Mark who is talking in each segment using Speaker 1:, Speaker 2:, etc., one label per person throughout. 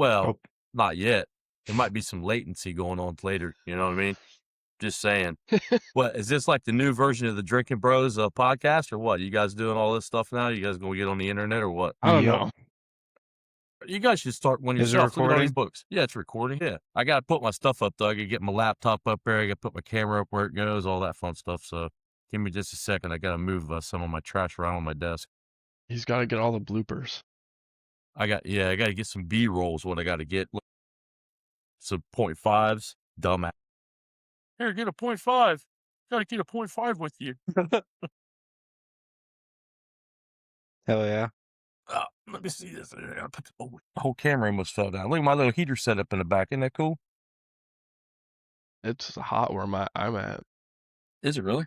Speaker 1: Well,
Speaker 2: Oh,
Speaker 1: not yet. There might be some latency going on later. You know what I mean? Just saying. What is this like the new version of the Drinking Bros podcast or what? You guys doing all this stuff now? You guys gonna get on the internet or what?
Speaker 3: I don't
Speaker 2: yep.
Speaker 3: know.
Speaker 1: You guys should start one
Speaker 2: Is it
Speaker 1: yourself. Look at all these
Speaker 2: recording?
Speaker 1: books. Yeah, it's recording. Yeah. I got to put my stuff up, though. I got to get my laptop up there. I got to put my camera up where it goes, all that fun stuff. So give me just a second. I got to move some of my trash around on my desk.
Speaker 3: He's got to get all the bloopers.
Speaker 1: I got to get some B-rolls. What I got to get. Some 0.5s. Dumbass. Here, get a 0.5. Got to get a 0.5 with you.
Speaker 2: Hell yeah.
Speaker 1: Let me see this. The whole camera almost fell down. Look at my little heater set up in the back. Isn't that cool?
Speaker 3: It's hot where I'm at.
Speaker 1: Is it really?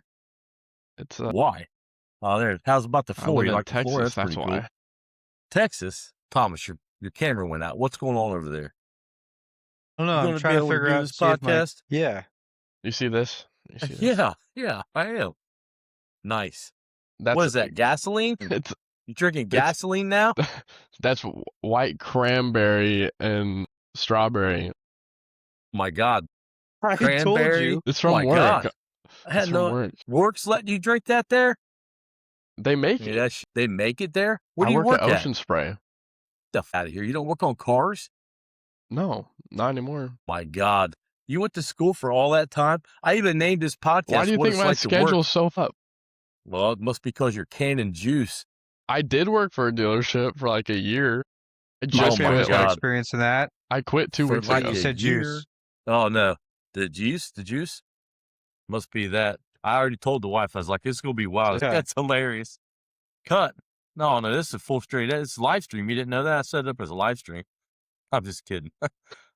Speaker 3: It's
Speaker 1: Why? Oh, there. How's about the
Speaker 3: I
Speaker 1: floor?
Speaker 3: live
Speaker 1: You
Speaker 3: in
Speaker 1: like the floor?
Speaker 3: Texas.
Speaker 1: That's
Speaker 3: That's
Speaker 1: pretty
Speaker 3: why.
Speaker 1: cool. Texas? Thomas, your camera went out. What's going on over there?
Speaker 2: I don't know.
Speaker 1: You
Speaker 2: I'm
Speaker 1: gonna
Speaker 2: trying
Speaker 1: be
Speaker 2: to
Speaker 1: able to
Speaker 2: figure
Speaker 1: do
Speaker 2: out
Speaker 1: this
Speaker 2: see if
Speaker 1: podcast?
Speaker 2: Yeah.
Speaker 3: You see this? You see this?
Speaker 1: Yeah, I am. Nice.
Speaker 3: That's
Speaker 1: What is that? Gasoline?
Speaker 3: It's
Speaker 1: You drinking gasoline now?
Speaker 3: that's white cranberry and strawberry.
Speaker 1: My God.
Speaker 2: I told
Speaker 1: Cranberry?
Speaker 2: you.
Speaker 3: It's from
Speaker 1: My
Speaker 3: work.
Speaker 1: God. I had
Speaker 3: It's from
Speaker 1: no
Speaker 3: work.
Speaker 1: Works letting you drink that there?
Speaker 3: They make
Speaker 1: I mean,
Speaker 3: it.
Speaker 1: they make it there? Where
Speaker 3: I
Speaker 1: do you work
Speaker 3: at
Speaker 1: at?
Speaker 3: Ocean Spray.
Speaker 1: Stuff out of here. You don't work on cars?
Speaker 3: No, not anymore.
Speaker 1: My God. You went to school for all that time? I even named this podcast.
Speaker 3: Why do you
Speaker 1: What
Speaker 3: think
Speaker 1: it's
Speaker 3: my
Speaker 1: like to work.
Speaker 3: schedule's so up?
Speaker 1: Well, it must be because you're canning juice.
Speaker 3: I did work for a dealership for like a year. I
Speaker 1: Oh
Speaker 3: just
Speaker 1: my
Speaker 3: quit.
Speaker 2: got
Speaker 1: God.
Speaker 2: experience in that.
Speaker 3: I quit 2
Speaker 1: For
Speaker 3: weeks
Speaker 1: like
Speaker 3: ago.
Speaker 2: You
Speaker 1: a
Speaker 2: said
Speaker 1: year?
Speaker 2: juice.
Speaker 1: Oh no, the juice must be that. I already told the wife. I was like, "This is gonna be wild."
Speaker 2: Yeah.
Speaker 1: That's hilarious. Cut. No, this is a full straight. It's a live stream. You didn't know that? I set it up as a live stream. I'm just kidding.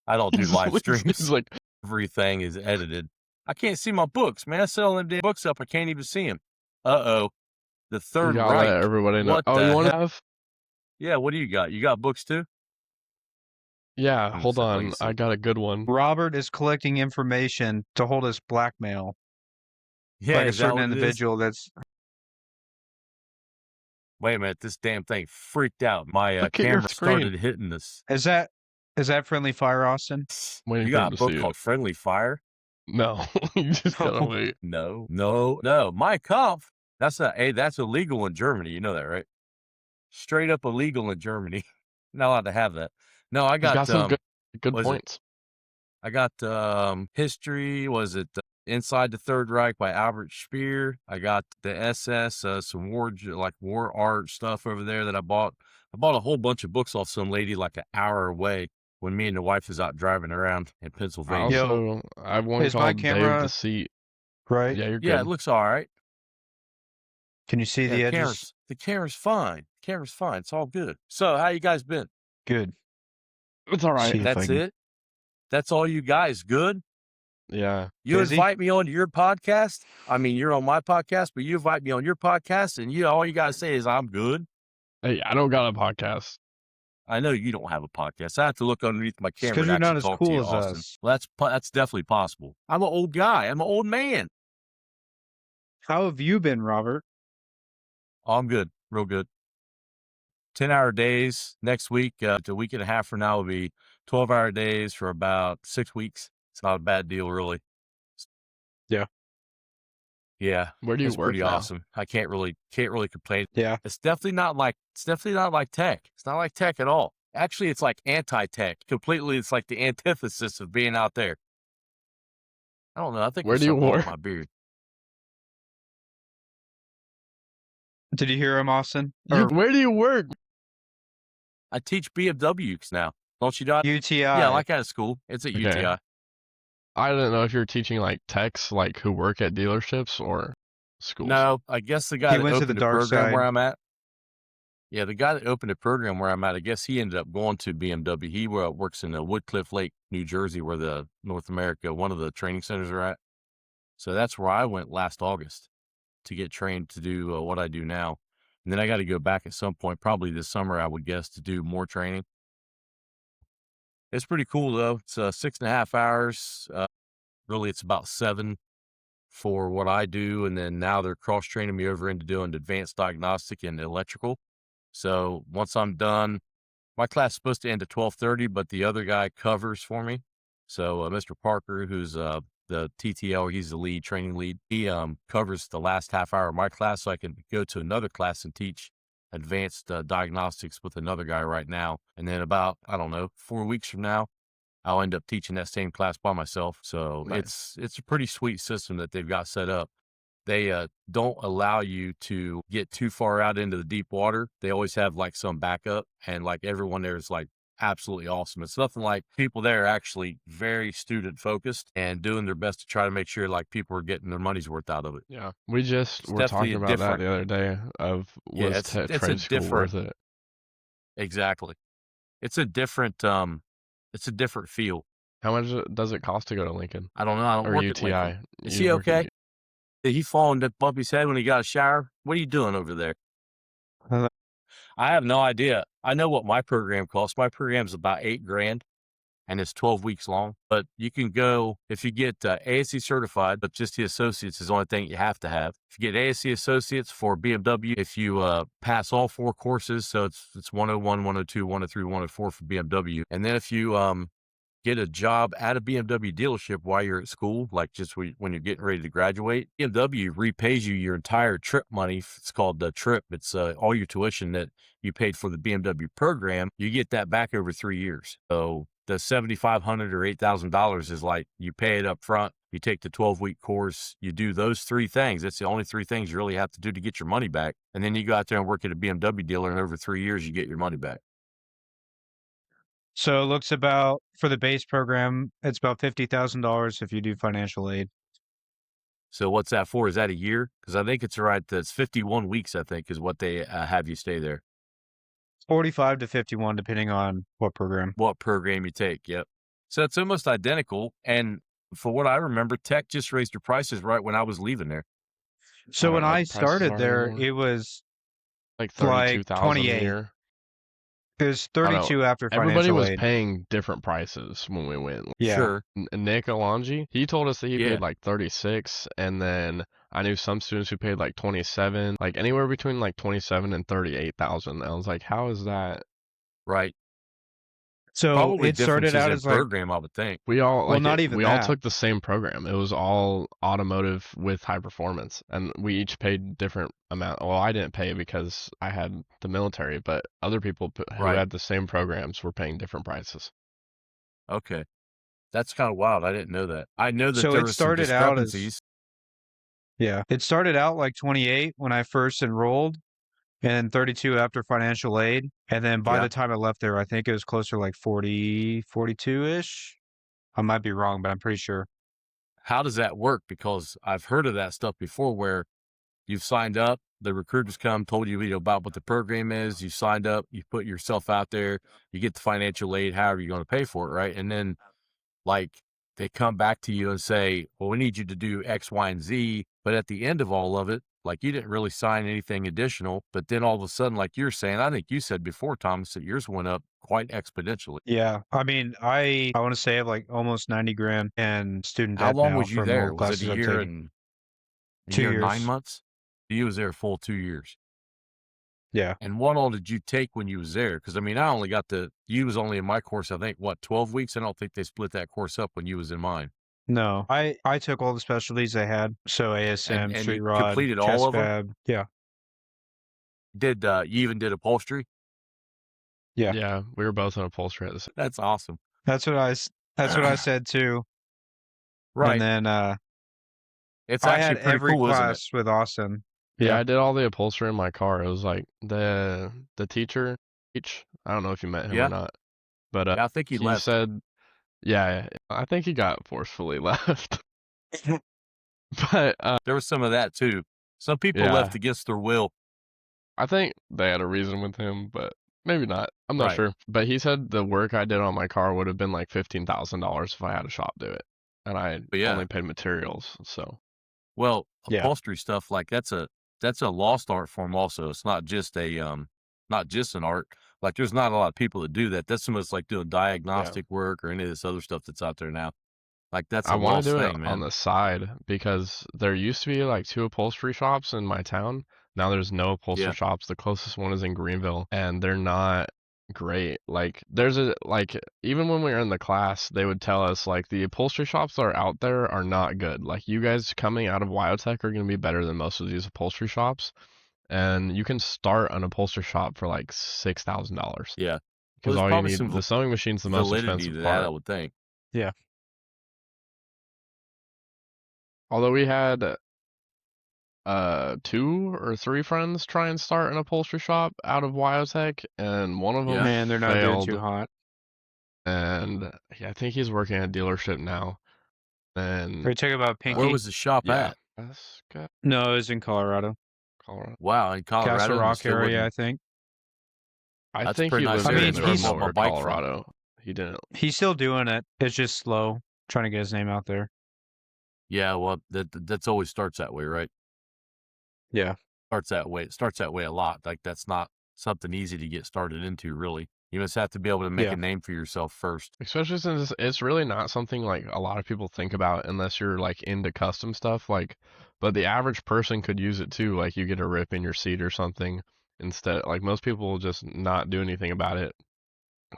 Speaker 1: I don't do live
Speaker 3: It's
Speaker 1: streams.
Speaker 3: like
Speaker 1: Everything is edited. I can't see my books, man. I set all them damn books up. I can't even see them. The
Speaker 3: you
Speaker 1: Third
Speaker 3: gotta
Speaker 1: Reich.
Speaker 3: let everybody know.
Speaker 1: What
Speaker 3: Oh,
Speaker 1: the
Speaker 3: you want to
Speaker 1: hell?
Speaker 3: have?
Speaker 1: Yeah. What do you got? You got books too?
Speaker 3: Yeah,
Speaker 1: I'm
Speaker 3: hold
Speaker 1: so
Speaker 3: on.
Speaker 1: lazy.
Speaker 3: I got a good one.
Speaker 2: Robert is collecting information to hold us blackmail.
Speaker 1: Yeah.
Speaker 2: Like a
Speaker 1: is that
Speaker 2: certain
Speaker 1: what it is?
Speaker 2: individual that's
Speaker 1: Wait a minute. This damn thing freaked out. My
Speaker 3: Look at your
Speaker 1: camera
Speaker 3: screen.
Speaker 1: started hitting this.
Speaker 2: is that friendly fire, Austin?
Speaker 3: Waiting
Speaker 1: You
Speaker 3: for
Speaker 1: got
Speaker 3: him
Speaker 1: a
Speaker 3: to
Speaker 1: book
Speaker 3: see it.
Speaker 1: called Friendly Fire?
Speaker 3: No, you just gotta wait.
Speaker 1: No. My Kampf. That's illegal in Germany. You know that, right? Straight up illegal in Germany. Not allowed to have that. No, I
Speaker 3: He's
Speaker 1: got,
Speaker 3: got some good
Speaker 1: what is it?
Speaker 3: points.
Speaker 1: I got history. Was it Inside the Third Reich by Albert Speer? I got the SS, some war art stuff over there that I bought. I bought a whole bunch of books off some lady like an hour away when me and the wife was out driving around in
Speaker 3: I
Speaker 1: Pennsylvania.
Speaker 3: also I have one
Speaker 2: Is my
Speaker 3: called Dave
Speaker 2: camera-
Speaker 3: the Seat.
Speaker 2: Right?
Speaker 3: Yeah, you're
Speaker 1: Yeah, it
Speaker 3: good.
Speaker 1: looks all right.
Speaker 2: Can you see
Speaker 1: Yeah,
Speaker 2: the edges?
Speaker 1: the camera's fine. Camera's fine. It's all good. So, how you guys been?
Speaker 2: Good.
Speaker 3: It's all right.
Speaker 2: See if I
Speaker 1: That's
Speaker 2: can-
Speaker 1: it? That's all you guys? Good?
Speaker 3: Yeah.
Speaker 1: You
Speaker 2: Busy?
Speaker 1: invite me onto your podcast? I mean, you're on my podcast, but you invite me on your podcast, and all you gotta say is I'm good.
Speaker 3: Hey, I don't got a podcast.
Speaker 1: I know you don't have a podcast. I have to look underneath my camera
Speaker 2: 'cause
Speaker 1: to
Speaker 2: you're not
Speaker 1: actually
Speaker 2: as
Speaker 1: talk
Speaker 2: cool
Speaker 1: to you,
Speaker 2: as
Speaker 1: Austin.
Speaker 2: us.
Speaker 1: Well, that's definitely possible. I'm an old guy. I'm an old man.
Speaker 2: How have you been, Robert?
Speaker 1: Oh, I'm good. Real good. 10-hour days next week. A week and a half from now will be 12-hour days for about 6 weeks. It's not a bad deal, really.
Speaker 2: Yeah.
Speaker 1: Yeah.
Speaker 3: Where do you
Speaker 1: It's
Speaker 3: work
Speaker 1: pretty
Speaker 3: now?
Speaker 1: awesome. I can't really complain.
Speaker 2: Yeah.
Speaker 1: It's definitely not like tech. It's not like tech at all. Actually, it's like anti-tech. Completely, it's like the antithesis of being out there. I don't know. I think
Speaker 3: Where
Speaker 1: there's
Speaker 3: do you
Speaker 1: something wrong with
Speaker 3: work?
Speaker 1: my beard.
Speaker 2: Did you hear him, Austin? Or
Speaker 3: Where do you work?
Speaker 1: I teach BMWs now. Don't you, Dot?
Speaker 2: UTI.
Speaker 1: Yeah, like out of school. It's at
Speaker 3: Okay.
Speaker 1: UTI.
Speaker 3: I didn't know if you're teaching like techs like who work at dealerships or schools.
Speaker 1: No, I guess the guy
Speaker 2: He
Speaker 1: that
Speaker 2: went to
Speaker 1: opened
Speaker 2: the
Speaker 1: the
Speaker 2: dark
Speaker 1: program
Speaker 2: side.
Speaker 1: where I'm at. Yeah, the guy that opened the program where I'm at, I guess he ended up going to BMW. He works in Woodcliff Lake, New Jersey, where the North America, one of the training centers are at. So that's where I went last August to get trained to do what I do now. And then I got to go back at some point, probably this summer, I would guess, to do more training. It's pretty cool, though. It's 6.5 hours. Really, it's about 7 for what I do. And then now they're cross-training me over into doing advanced diagnostic and electrical. So once I'm done My class is supposed to end at 12:30, but the other guy covers for me. So, Mr. Parker, who's, the TTL, he's the lead, training lead. He, covers the last half hour of my class so I can go to another class and teach advanced, diagnostics with another guy right now. And then about, I don't know, 4 weeks from now, I'll end up teaching that same class by myself. So
Speaker 3: Nice.
Speaker 1: it's a pretty sweet system that they've got set up. They don't allow you to get too far out into the deep water. They always have like some backup, and like everyone there is like absolutely awesome. It's nothing like people there are actually very student focused and doing their best to try to make sure like people are getting their money's worth out of it.
Speaker 3: Yeah. We just
Speaker 1: It's
Speaker 3: were
Speaker 1: definitely
Speaker 3: talking
Speaker 1: a
Speaker 3: about that
Speaker 1: different,
Speaker 3: the other day of
Speaker 1: yeah,
Speaker 3: was
Speaker 1: it's a
Speaker 3: trade school
Speaker 1: different,
Speaker 3: worth it?
Speaker 1: exactly. It's a different, it's a different feel.
Speaker 3: How much does it cost to go to Lincoln
Speaker 1: I don't know. I don't
Speaker 3: or
Speaker 1: work at Lincoln.
Speaker 3: UTI?
Speaker 1: Is
Speaker 3: You
Speaker 1: he
Speaker 3: work at
Speaker 1: okay? Did he fall and bump his head when he got a shower? What are you doing over there?
Speaker 2: Uh,
Speaker 1: I have no idea. I know what my program costs. My program's about 8 grand and it's 12 weeks long, but you can go if you get ASC certified, but just the associates is the only thing you have to have. If you get ASC associates for BMW, if you pass all 4 courses, so it's 101, 102, 103, 104 for BMW. And then if you get a job at a BMW dealership while you're at school, like just when you're getting ready to graduate, BMW repays you your entire trip money. It's called the trip. It's all your tuition that you paid for the BMW program. You get that back over 3 years. So the $7,500 or $8,000 is like you pay it up front. You take the 12-week course. You do those 3 things. That's the only 3 things you really have to do to get your money back. And then you go out there and work at a BMW dealer, and over 3 years, you get your money back.
Speaker 2: So it looks about for the base program, it's about $50,000 if you do financial aid.
Speaker 1: So what's that for? Is that a year? Because I think it's right. That's 51 weeks, I think, is what they have you stay there.
Speaker 2: 45 to 51, depending on what program.
Speaker 1: What program you take. Yep. So it's almost identical. And for what I remember, Tech just raised their prices right when I was leaving there.
Speaker 2: So
Speaker 3: I
Speaker 2: when
Speaker 3: don't know
Speaker 2: I
Speaker 3: what the prices
Speaker 2: started
Speaker 3: are
Speaker 2: there,
Speaker 3: anymore.
Speaker 2: it was
Speaker 3: Like
Speaker 2: like
Speaker 3: 32,000 a
Speaker 2: 28.
Speaker 3: year.
Speaker 2: It was
Speaker 3: I don't know.
Speaker 2: 32 after
Speaker 3: Everybody
Speaker 2: financial
Speaker 3: was
Speaker 2: aid.
Speaker 3: paying different prices when we went.
Speaker 2: Yeah.
Speaker 1: Sure.
Speaker 3: Nick Alongi, he told us that he
Speaker 1: Yeah.
Speaker 3: paid like 36, and then I knew some students who paid like 27, like anywhere between like 27 and 38,000. I was like, how is that?
Speaker 1: Right.
Speaker 2: So
Speaker 1: Probably
Speaker 2: it started
Speaker 1: differences
Speaker 2: out
Speaker 1: in
Speaker 2: as like,
Speaker 1: program, I would think.
Speaker 3: We all
Speaker 2: well, not even
Speaker 3: we all
Speaker 2: that.
Speaker 3: took the same program. It was all automotive with high performance, and we each paid different amount. Well, I didn't pay because I had the military, but other people who
Speaker 1: Right.
Speaker 3: had the same programs were paying different prices.
Speaker 1: Okay. That's kind of wild. I didn't know that. I know that
Speaker 2: So
Speaker 1: there
Speaker 2: it
Speaker 1: was some
Speaker 2: started out as,
Speaker 1: discrepancies.
Speaker 2: yeah, it started out like 28 when I first enrolled, and 32 after financial aid. And then by
Speaker 1: Yeah.
Speaker 2: the time I left there, I think it was closer to like 40, 42-ish. I might be wrong, but I'm pretty sure.
Speaker 1: How does that work? Because I've heard of that stuff before where you've signed up, the recruiters come, told you, about what the program is. You signed up, you put yourself out there, you get the financial aid, however you're going to pay for it, right? And then, like, they come back to you and say, well, we need you to do X, Y, and Z. But at the end of all of it, like, you didn't really sign anything additional. But then all of a sudden, like you're saying, I think you said before, Thomas, that yours went up quite exponentially.
Speaker 2: Yeah. I mean, I want to say I have like almost 90 grand in student
Speaker 1: How
Speaker 2: debt
Speaker 1: long
Speaker 2: now
Speaker 1: was you
Speaker 2: from all
Speaker 1: there?
Speaker 2: the
Speaker 1: Was it a
Speaker 2: classes I've
Speaker 1: year
Speaker 2: taken.
Speaker 1: and a
Speaker 2: 2
Speaker 1: year and 9
Speaker 2: years.
Speaker 1: months? You was there a full 2 years.
Speaker 2: Yeah.
Speaker 1: And what all did you take when you was there? Because I mean, I only got you was only in my course, I think, what, 12 weeks? I don't think they split that course up when you was in mine.
Speaker 2: No, I took all the specialties they had. So ASM,
Speaker 1: And
Speaker 2: street
Speaker 1: you
Speaker 2: rod,
Speaker 1: completed all
Speaker 2: chest
Speaker 1: of them?
Speaker 2: fab. Yeah.
Speaker 1: Did you even did upholstery?
Speaker 2: Yeah.
Speaker 3: Yeah, we were both in upholstery at the same.
Speaker 1: That's awesome.
Speaker 2: That's what I said too.
Speaker 1: Right.
Speaker 2: And then
Speaker 1: It's
Speaker 2: I had
Speaker 1: actually pretty
Speaker 2: every
Speaker 1: cool, isn't it?
Speaker 2: class with Austin.
Speaker 3: Yeah,
Speaker 2: Yeah.
Speaker 3: I did all the upholstery in my car. It was like the teacher, I don't know if you met him
Speaker 1: Yeah.
Speaker 3: or not, but
Speaker 1: Yeah, I think he left.
Speaker 3: said, yeah, I think he got forcefully left. But
Speaker 1: There was some of that too. Some people
Speaker 3: yeah,
Speaker 1: left against their will.
Speaker 3: I think they had a reason with him, but maybe not. I'm not
Speaker 1: Right.
Speaker 3: sure. But he said the work I did on my car would have been like $15,000 if I had a shop do it, and I
Speaker 1: But yeah.
Speaker 3: only paid materials. So
Speaker 1: Well,
Speaker 2: Yeah.
Speaker 1: upholstery stuff, like that's a lost art form also. It's not just not just an art. Like there's not a lot of people that do that. That's almost like doing diagnostic work or any of this other stuff that's out there now. Like that's a
Speaker 3: I want
Speaker 1: lost
Speaker 3: to do
Speaker 1: thing,
Speaker 3: it
Speaker 1: man.
Speaker 3: on the side because there used to be like 2 upholstery shops in my town. Now there's no upholstery
Speaker 1: Yeah.
Speaker 3: shops. The closest one is in Greenville, and they're not great. Like even when we were in the class, they would tell us like the upholstery shops that are out there are not good. Like you guys coming out of WyoTech are going to be better than most of these upholstery shops, and you can start an upholstery shop for like $6,000
Speaker 1: Yeah. Well,
Speaker 3: because
Speaker 1: there's
Speaker 3: all you
Speaker 1: probably
Speaker 3: need,
Speaker 1: some
Speaker 3: the sewing machine's the most
Speaker 1: validity
Speaker 3: expensive
Speaker 1: to that, I
Speaker 3: part.
Speaker 1: would think.
Speaker 2: Yeah.
Speaker 3: Although we had 2 or 3 friends try and start an upholstery shop out of WyoTech, and one of them
Speaker 1: Yeah.
Speaker 2: Man, they're not doing too
Speaker 3: failed.
Speaker 2: hot.
Speaker 3: And I think he's working at a dealership now.
Speaker 2: Are
Speaker 3: And
Speaker 2: you talking about Pinky?
Speaker 1: Where was the shop
Speaker 3: yeah,
Speaker 1: at?
Speaker 3: that's good.
Speaker 2: No, it was in Colorado.
Speaker 3: Colorado.
Speaker 1: Wow, in
Speaker 2: Castle
Speaker 1: Colorado, and it
Speaker 2: Rock
Speaker 1: still
Speaker 2: area, I
Speaker 1: wouldn't.
Speaker 2: think.
Speaker 3: I
Speaker 1: That's a
Speaker 3: think
Speaker 1: pretty
Speaker 3: he
Speaker 1: nice
Speaker 3: lived
Speaker 2: area.
Speaker 3: in
Speaker 2: I mean,
Speaker 1: where I
Speaker 2: he's
Speaker 1: bought my
Speaker 3: North
Speaker 1: bike from.
Speaker 3: Colorado. He didn't.
Speaker 2: He's still doing it. It's just slow, trying to get his name out there.
Speaker 1: Yeah, well, that's always starts that way, right?
Speaker 2: Yeah.
Speaker 1: Starts that way. It starts that way a lot. Like that's not something easy to get started into, really. You must have to be able to make
Speaker 2: Yeah.
Speaker 1: a name for yourself first.
Speaker 3: Especially since it's really not something like a lot of people think about unless you're like into custom stuff. Like, but the average person could use it too. Like you get a rip in your seat or something instead. Like most people will just not do anything about it,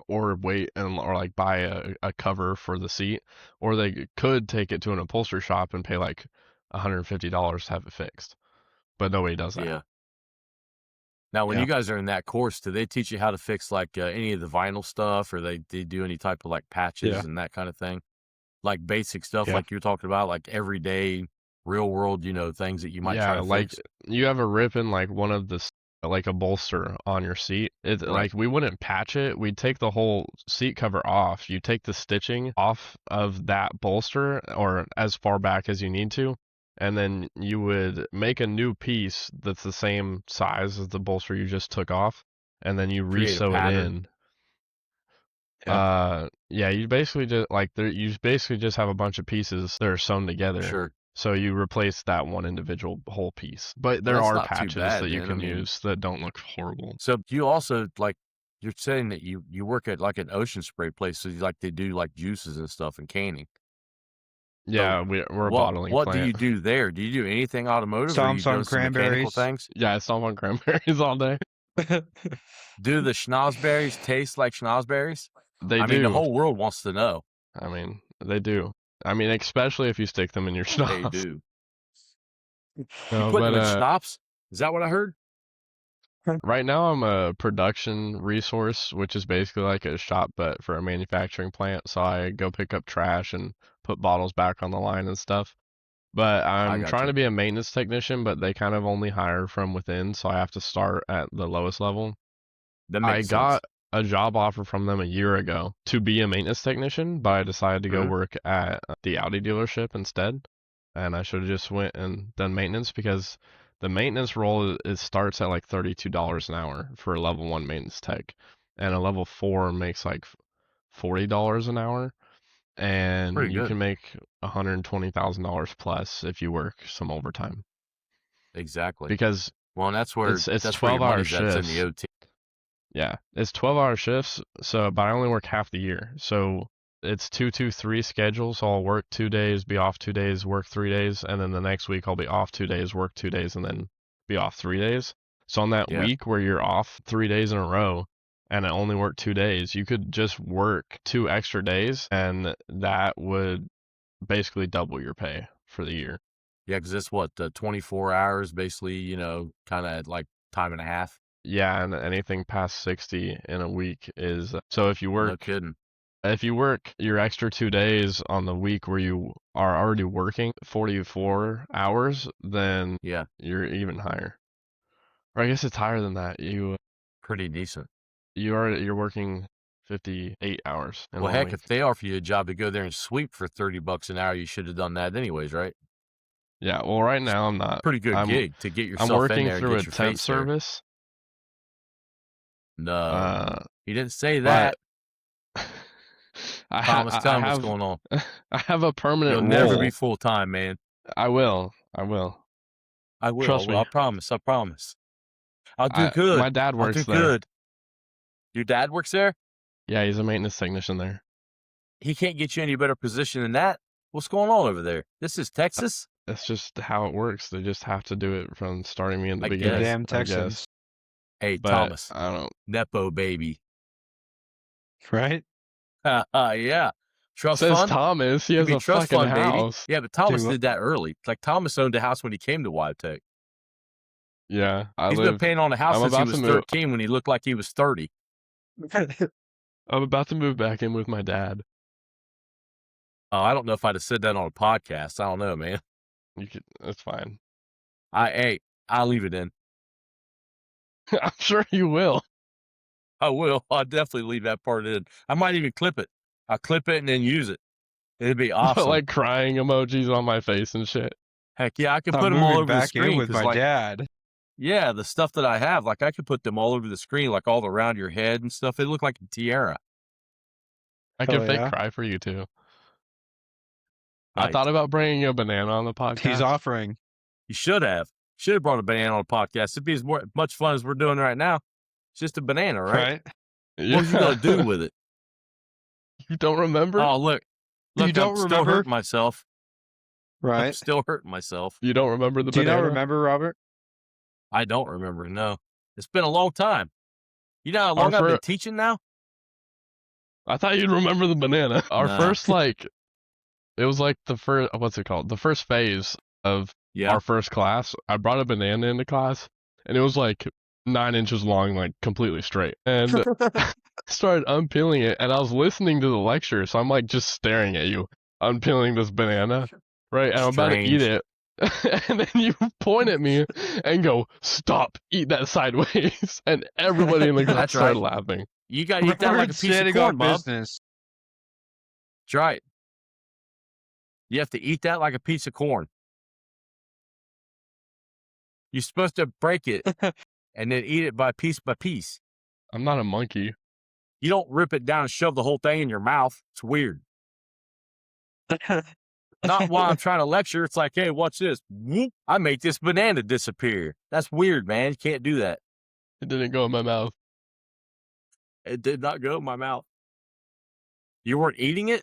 Speaker 3: or wait or like buy a cover for the seat, or they could take it to an upholstery shop and pay like $150 to have it fixed. But nobody does that.
Speaker 1: Yeah. Now, when
Speaker 2: Yeah.
Speaker 1: you guys are in that course, do they teach you how to fix like any of the vinyl stuff, or they do any type of like patches
Speaker 2: Yeah.
Speaker 1: and that kind of thing? Like basic stuff,
Speaker 2: Yeah.
Speaker 1: like you're talking about, like everyday, real world, things that you might try
Speaker 3: Yeah,
Speaker 1: to
Speaker 3: like
Speaker 1: fix.
Speaker 3: you have a rip in like one of the like a bolster on your seat. It
Speaker 1: Right.
Speaker 3: like we wouldn't patch it. We'd take the whole seat cover off. You take the stitching off of that bolster or as far back as you need to, and then you would make a new piece that's the same size as the bolster you just took off, and then you
Speaker 1: Create a
Speaker 3: resew it
Speaker 1: pattern.
Speaker 3: in.
Speaker 2: Yeah.
Speaker 3: Yeah, you basically just like you basically just have a bunch of pieces that are sewn together.
Speaker 1: Sure.
Speaker 3: So you replace that one individual whole piece. But there
Speaker 1: Well, that's
Speaker 3: are
Speaker 1: not too
Speaker 3: patches
Speaker 1: bad,
Speaker 3: that you
Speaker 1: then. I
Speaker 3: can
Speaker 1: mean,
Speaker 3: use that don't look horrible.
Speaker 1: so you also like you're saying that you work at like an ocean spray place, so like they do like juices and stuff and canning.
Speaker 3: Yeah,
Speaker 1: So
Speaker 3: we're a bottling
Speaker 1: what do you
Speaker 3: plant.
Speaker 1: do there? Do you do anything automotive, or are you
Speaker 2: Stomps on
Speaker 1: doing some mechanical
Speaker 2: cranberries.
Speaker 1: things?
Speaker 3: Yeah, I stomp on cranberries all day.
Speaker 1: Do the schnozberries taste like schnozberries?
Speaker 3: They
Speaker 1: I mean, the
Speaker 3: do.
Speaker 1: whole world wants to know.
Speaker 3: I mean, they do. I mean, especially if you stick them in your
Speaker 1: They
Speaker 3: schnapps.
Speaker 1: do. You
Speaker 3: No,
Speaker 1: put them in
Speaker 3: but
Speaker 1: schnapps? Is that what I heard?
Speaker 3: right now I'm a production resource, which is basically like a shop but for a manufacturing plant. So I go pick up trash and put bottles back on the line and stuff. But I'm trying
Speaker 1: gotcha.
Speaker 3: to be a maintenance technician, but they kind of only hire from within, so I have to start at the lowest level.
Speaker 1: That
Speaker 3: I
Speaker 1: makes sense.
Speaker 3: got a job offer from them a year ago to be a maintenance technician, but I decided to go
Speaker 1: Mhm.
Speaker 3: work at the Audi dealership instead. And I should have just went and done maintenance because the maintenance role it starts at like $32 an hour for a level 1 maintenance tech, and a level 4 makes like $40 an hour, and
Speaker 1: Pretty
Speaker 3: you
Speaker 1: good.
Speaker 3: can make $120,000 plus if you work some overtime.
Speaker 1: Exactly.
Speaker 3: Because
Speaker 1: Well, and that's where
Speaker 3: it's
Speaker 1: your
Speaker 3: 12-hour
Speaker 1: money's at, it's in the
Speaker 3: shifts.
Speaker 1: OT.
Speaker 3: Yeah, it's 12-hour shifts, so but I only work half the year. So it's 2-2-3 schedule, so I'll work 2 days, be off 2 days, work 3 days, and then the next week I'll be off 2 days, work 2 days, and then be off 3 days. So on that
Speaker 1: Yeah.
Speaker 3: week where you're off 3 days in a row and I only work 2 days, you could just work 2 extra days and that would basically double your pay for the year.
Speaker 1: Yeah, because it's what, 24 hours, basically, kind of like time and a half.
Speaker 3: Yeah, and anything past 60 in a week is so if you
Speaker 1: No
Speaker 3: work
Speaker 1: kidding.
Speaker 3: your extra 2 days on the week where you are already working 44 hours, then
Speaker 1: Yeah,
Speaker 3: you're even higher. Or I guess it's higher than that.
Speaker 1: pretty decent.
Speaker 3: You're working 58 hours in
Speaker 1: Well,
Speaker 3: 1
Speaker 1: heck,
Speaker 3: week.
Speaker 1: if they offer you a job to go there and sweep for $30 an hour, you should have done that anyways, right?
Speaker 3: Yeah, well right now I'm not.
Speaker 1: Pretty good
Speaker 3: I'm
Speaker 1: gig to get
Speaker 3: I'm
Speaker 1: yourself in
Speaker 3: working
Speaker 1: there and
Speaker 3: through
Speaker 1: get
Speaker 3: a
Speaker 1: your
Speaker 3: temp
Speaker 1: face there.
Speaker 3: service.
Speaker 1: No, he didn't say
Speaker 3: But
Speaker 1: that.
Speaker 3: I
Speaker 1: Thomas, tell him what's
Speaker 3: have
Speaker 1: going on.
Speaker 3: I have a permanent
Speaker 1: You'll
Speaker 3: role.
Speaker 1: never be full time, man.
Speaker 3: I will.
Speaker 1: I will.
Speaker 3: Trust me.
Speaker 1: I promise. I promise. I'll do good.
Speaker 3: My dad
Speaker 1: I'll do
Speaker 3: works there.
Speaker 1: good. Your dad works there?
Speaker 3: Yeah, he's a maintenance technician there.
Speaker 1: He can't get you any better position than that. What's going on over there? This is Texas?
Speaker 3: That's just how it works. They just have to do it from starting me in the
Speaker 1: I
Speaker 3: beginning.
Speaker 1: guess.
Speaker 2: Damn
Speaker 3: I
Speaker 2: Texans.
Speaker 3: guess.
Speaker 1: Hey,
Speaker 3: But
Speaker 1: Thomas.
Speaker 3: I don't.
Speaker 1: Nepo baby.
Speaker 2: Right?
Speaker 1: Yeah. Trust
Speaker 3: Says
Speaker 1: fund?
Speaker 3: Thomas. He
Speaker 1: Could
Speaker 3: has
Speaker 1: be
Speaker 3: a
Speaker 1: trust
Speaker 3: fucking
Speaker 1: fund, baby.
Speaker 3: house.
Speaker 1: Yeah, but Thomas
Speaker 2: Dude,
Speaker 1: did that early. Like, Thomas owned a house when he came to WyoTech.
Speaker 3: Yeah,
Speaker 1: He's been paying on a house
Speaker 3: I'm
Speaker 1: since he
Speaker 3: about to
Speaker 1: was
Speaker 3: move.
Speaker 1: 13 when he looked like he was 30.
Speaker 3: I'm about to move back in with my dad.
Speaker 1: Oh, I don't know if I'd have said that on a podcast. I don't know, man.
Speaker 3: You could. That's fine.
Speaker 1: I'll leave it in.
Speaker 3: I'm sure you will.
Speaker 1: I will. I'll definitely leave that part in. I might even clip it. I'll clip it and then use it. It'd be awesome.
Speaker 3: Like crying emojis on my face and shit.
Speaker 1: Heck yeah, I could
Speaker 2: I'm
Speaker 1: put them all
Speaker 2: moving
Speaker 1: over the
Speaker 2: back in
Speaker 1: screen
Speaker 2: with my
Speaker 1: like,
Speaker 2: dad.
Speaker 1: yeah, the stuff that I have, like I could put them all over the screen, like all around your head and stuff. They look like a tiara.
Speaker 3: I
Speaker 2: Hell
Speaker 3: could fake
Speaker 2: yeah.
Speaker 3: cry for you too. I
Speaker 1: Right.
Speaker 3: thought about bringing a banana on the podcast.
Speaker 2: He's offering.
Speaker 1: You should have. Should have brought a banana on the podcast. It'd be as much fun as we're doing right now. It's just a banana, right?
Speaker 2: Right?
Speaker 3: Yeah.
Speaker 1: What are you gonna do with it?
Speaker 3: You don't remember?
Speaker 1: Oh, look,
Speaker 2: You don't
Speaker 1: I'm still
Speaker 2: remember?
Speaker 1: hurting myself. I'm
Speaker 2: Right?
Speaker 1: still hurting myself.
Speaker 3: You don't remember the
Speaker 2: Do you
Speaker 3: banana?
Speaker 2: not remember, Robert?
Speaker 1: I don't remember. No, it's been a long time. You know how
Speaker 3: Our
Speaker 1: long I've been
Speaker 3: fir-
Speaker 1: teaching now?
Speaker 3: I thought you'd remember the banana. Our
Speaker 1: Nah.
Speaker 3: first it was like the first, what's it called? The first phase of
Speaker 1: Yeah.
Speaker 3: our first class. I brought a banana into class, and it was like 9 inches long, like completely straight. And I started unpeeling it, and I was listening to the lecture, so I'm like just staring at you, unpeeling this banana, right? And I'm about to eat it. And then you point at me and go, "Stop! Eat that sideways!" And everybody in the class
Speaker 1: That's
Speaker 3: started
Speaker 1: right.
Speaker 3: laughing.
Speaker 1: You got to eat that like a
Speaker 2: Robert's
Speaker 1: piece of
Speaker 2: standing
Speaker 1: corn,
Speaker 2: on
Speaker 1: Bob.
Speaker 2: business.
Speaker 1: That's right. You have to eat that like a piece of corn. You're supposed to break it and then eat it by piece.
Speaker 3: I'm not a monkey.
Speaker 1: You don't rip it down and shove the whole thing in your mouth. It's weird. Not while I'm trying to lecture. It's like, hey, watch this. Whoop, I make this banana disappear. That's weird, man. You can't do that.
Speaker 3: It didn't go in my mouth.
Speaker 1: It did not go in my mouth. You weren't eating it?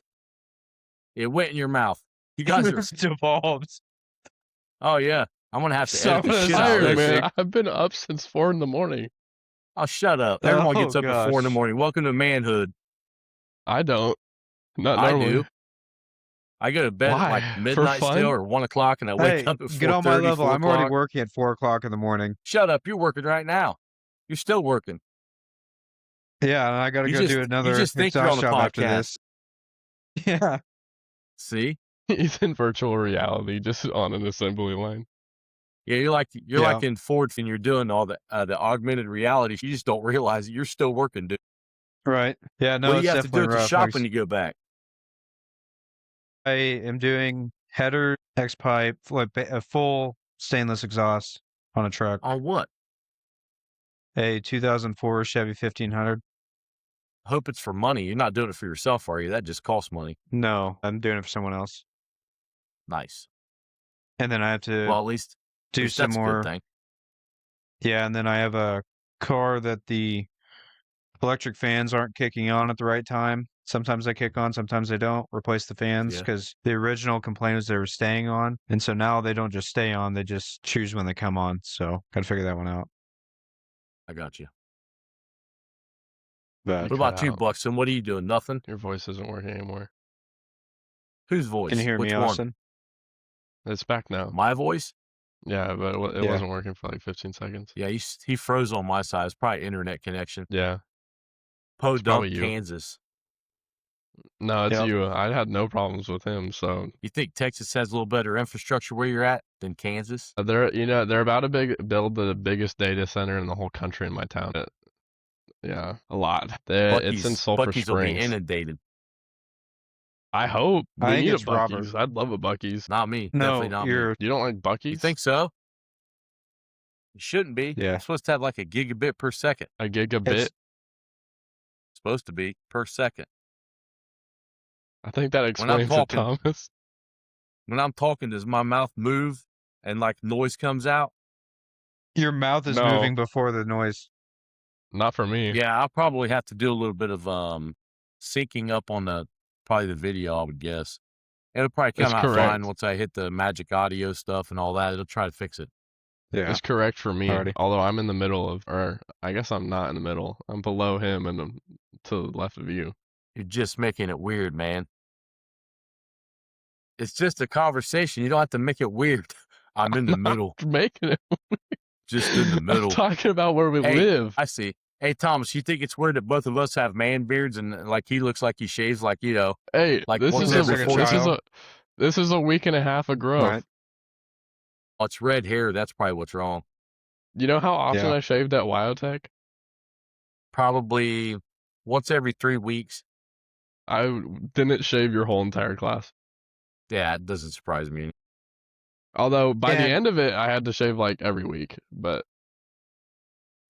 Speaker 1: It went in your mouth. You guys are...
Speaker 2: devolved.
Speaker 1: Oh, yeah. I'm going to have to
Speaker 2: So
Speaker 1: edit the shit out
Speaker 3: Tired,
Speaker 1: of this.
Speaker 3: man. I've been up since 4 a.m.
Speaker 1: Oh, shut up. Everyone gets up at 4
Speaker 2: gosh.
Speaker 1: a.m. Welcome to manhood.
Speaker 3: I don't. Not
Speaker 1: I
Speaker 3: normally.
Speaker 1: do. I go to bed at
Speaker 3: Why?
Speaker 1: like
Speaker 3: For
Speaker 1: midnight
Speaker 3: fun?
Speaker 1: still or 1 o'clock and I wake
Speaker 2: Hey,
Speaker 1: up at 4:30,
Speaker 2: get on my level.
Speaker 1: 4
Speaker 2: I'm already
Speaker 1: o'clock.
Speaker 2: working at 4 o'clock in the morning.
Speaker 1: Shut up. You're working right now. You're still working.
Speaker 2: Yeah, and I got to
Speaker 1: You
Speaker 2: go
Speaker 1: just-
Speaker 2: do
Speaker 1: you
Speaker 2: another
Speaker 1: just think you're
Speaker 2: exhaust
Speaker 1: on a
Speaker 2: job after
Speaker 1: podcast.
Speaker 2: this. Yeah.
Speaker 1: See?
Speaker 3: He's in virtual reality, just on an assembly line.
Speaker 1: Yeah, you're
Speaker 2: Yeah.
Speaker 1: like in Ford and you're doing all the augmented reality. You just don't realize it. You're still working, dude.
Speaker 2: Right. Yeah, no,
Speaker 1: What do
Speaker 2: it's
Speaker 1: you have to do
Speaker 2: definitely
Speaker 1: at the
Speaker 2: rough.
Speaker 1: shop when you go back?
Speaker 2: I am doing header, X-pipe, like a full stainless exhaust on a truck.
Speaker 1: On what?
Speaker 2: A 2004 Chevy 1500.
Speaker 1: I hope it's for money. You're not doing it for yourself, are you? That just costs money.
Speaker 2: No, I'm doing it for someone else.
Speaker 1: Nice.
Speaker 2: And then I have to
Speaker 1: Well, at least
Speaker 2: do some
Speaker 1: that's a good
Speaker 2: more.
Speaker 1: thing.
Speaker 2: Yeah, and then I have a car that the electric fans aren't kicking on at the right time. Sometimes they kick on, sometimes they don't. Replace the fans
Speaker 1: Yeah.
Speaker 2: because the original complaint was they were staying on. And so now they don't just stay on, they just choose when they come on. So got to figure that one out.
Speaker 1: I got you.
Speaker 2: But
Speaker 1: What about
Speaker 3: cut
Speaker 1: you,
Speaker 3: out.
Speaker 1: Buxton? What are you doing? Nothing?
Speaker 3: Your voice isn't working anymore.
Speaker 1: Whose voice?
Speaker 2: can you hear
Speaker 1: Which
Speaker 2: me,
Speaker 1: one?
Speaker 2: Austin?
Speaker 3: It's back now.
Speaker 1: My voice?
Speaker 3: Yeah, but it
Speaker 2: Yeah.
Speaker 3: wasn't working for like 15 seconds.
Speaker 1: Yeah, he froze on my side. It's probably internet connection.
Speaker 3: Yeah.
Speaker 1: Podunk,
Speaker 3: probably you.
Speaker 1: Kansas.
Speaker 3: No, it's
Speaker 2: Yep.
Speaker 3: you. I had no problems with him. So
Speaker 1: You think Texas has a little better infrastructure where you're at than Kansas?
Speaker 3: they're about to build the biggest data center in the whole country in my town. Yeah, a lot. It's in Sulphur
Speaker 1: Buc-ee's will be
Speaker 3: Springs.
Speaker 1: inundated.
Speaker 3: I hope
Speaker 2: I
Speaker 3: we
Speaker 2: think
Speaker 3: need a
Speaker 2: it's Robert.
Speaker 3: Buc-ee's. I'd love a Buc-ee's.
Speaker 1: Not me.
Speaker 2: No,
Speaker 1: Definitely not me.
Speaker 3: You don't like Buc-ee's?
Speaker 1: You think so? It shouldn't be.
Speaker 2: Yeah.
Speaker 1: It's supposed to have like a gigabit per second.
Speaker 3: A gigabit?
Speaker 2: It's-
Speaker 1: It's supposed to be per second.
Speaker 3: I think that
Speaker 1: I'm
Speaker 3: explains it,
Speaker 1: talking-
Speaker 3: Thomas.
Speaker 1: When I'm talking, does my mouth move and like noise comes out?
Speaker 2: Your mouth is
Speaker 3: No.
Speaker 2: moving before the noise.
Speaker 3: Not for me.
Speaker 1: Yeah, I'll probably have to do a little bit of syncing up on probably the video, I would guess. It'll probably come
Speaker 3: That's
Speaker 1: out fine
Speaker 3: correct.
Speaker 1: once I hit the magic audio stuff and all that. It'll try to fix it.
Speaker 2: Yeah.
Speaker 3: It's correct for me,
Speaker 2: Alrighty.
Speaker 3: although I'm in the middle of, or I guess I'm not in the middle. I'm below him and I'm to the left of you.
Speaker 1: You're just making it weird, man. It's just a conversation. You don't have to make it weird. I'm in the middle,
Speaker 3: Making it.
Speaker 1: just in the
Speaker 3: I'm
Speaker 1: middle.
Speaker 3: talking about where we
Speaker 1: Hey,
Speaker 3: live.
Speaker 1: I see. Hey, Thomas, you think it's weird that both of us have man beards and like he looks like he shaves like, you know,
Speaker 3: Hey,
Speaker 1: like
Speaker 3: this
Speaker 1: once
Speaker 3: is
Speaker 2: Looks
Speaker 1: every
Speaker 2: like a
Speaker 1: 40
Speaker 2: child.
Speaker 3: this is a week and a half of growth.
Speaker 2: Right.
Speaker 1: Oh, it's red hair. That's probably what's wrong.
Speaker 3: You know how often
Speaker 2: Yeah.
Speaker 3: I shaved at WyoTech?
Speaker 1: Probably once every 3 weeks.
Speaker 3: I didn't shave your whole entire class.
Speaker 1: Yeah, it doesn't surprise me.
Speaker 3: Although by the
Speaker 2: Yeah.
Speaker 3: end of it, I had to shave like every week. But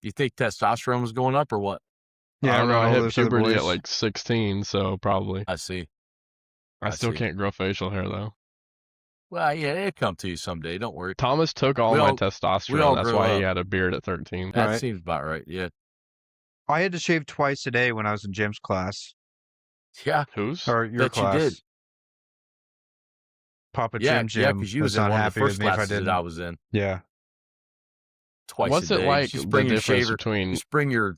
Speaker 1: You think testosterone was going up or what?
Speaker 2: Yeah,
Speaker 3: I don't know.
Speaker 2: around
Speaker 3: I
Speaker 2: all
Speaker 3: hit
Speaker 2: those other
Speaker 3: puberty at
Speaker 2: boys.
Speaker 3: like 16, so probably.
Speaker 1: I see.
Speaker 3: I still
Speaker 1: see.
Speaker 3: can't grow facial hair though.
Speaker 1: Well, yeah, it'll come to you someday. Don't worry.
Speaker 3: Thomas took all
Speaker 1: We
Speaker 3: my
Speaker 1: all
Speaker 3: testosterone. That's
Speaker 1: grow
Speaker 3: why he
Speaker 1: up.
Speaker 3: had a beard at 13.
Speaker 1: That
Speaker 2: Right.
Speaker 1: seems about right. Yeah.
Speaker 2: I had to shave twice a day when I was in Jim's class.
Speaker 1: Yeah.
Speaker 3: Whose?
Speaker 2: Or your
Speaker 1: Bet you
Speaker 2: class.
Speaker 1: did.
Speaker 2: Papa
Speaker 1: Yeah,
Speaker 2: Jim
Speaker 1: yeah, because you was in
Speaker 2: not
Speaker 1: one of the
Speaker 2: happy with
Speaker 1: first
Speaker 2: me if I
Speaker 1: classes that
Speaker 2: didn't.
Speaker 1: I was in.
Speaker 2: Yeah.
Speaker 1: Twice
Speaker 3: What's
Speaker 1: a
Speaker 3: it
Speaker 1: day.
Speaker 3: like,
Speaker 1: Just
Speaker 3: the
Speaker 1: bring your
Speaker 3: difference
Speaker 1: shaver.
Speaker 3: between
Speaker 1: Just bring your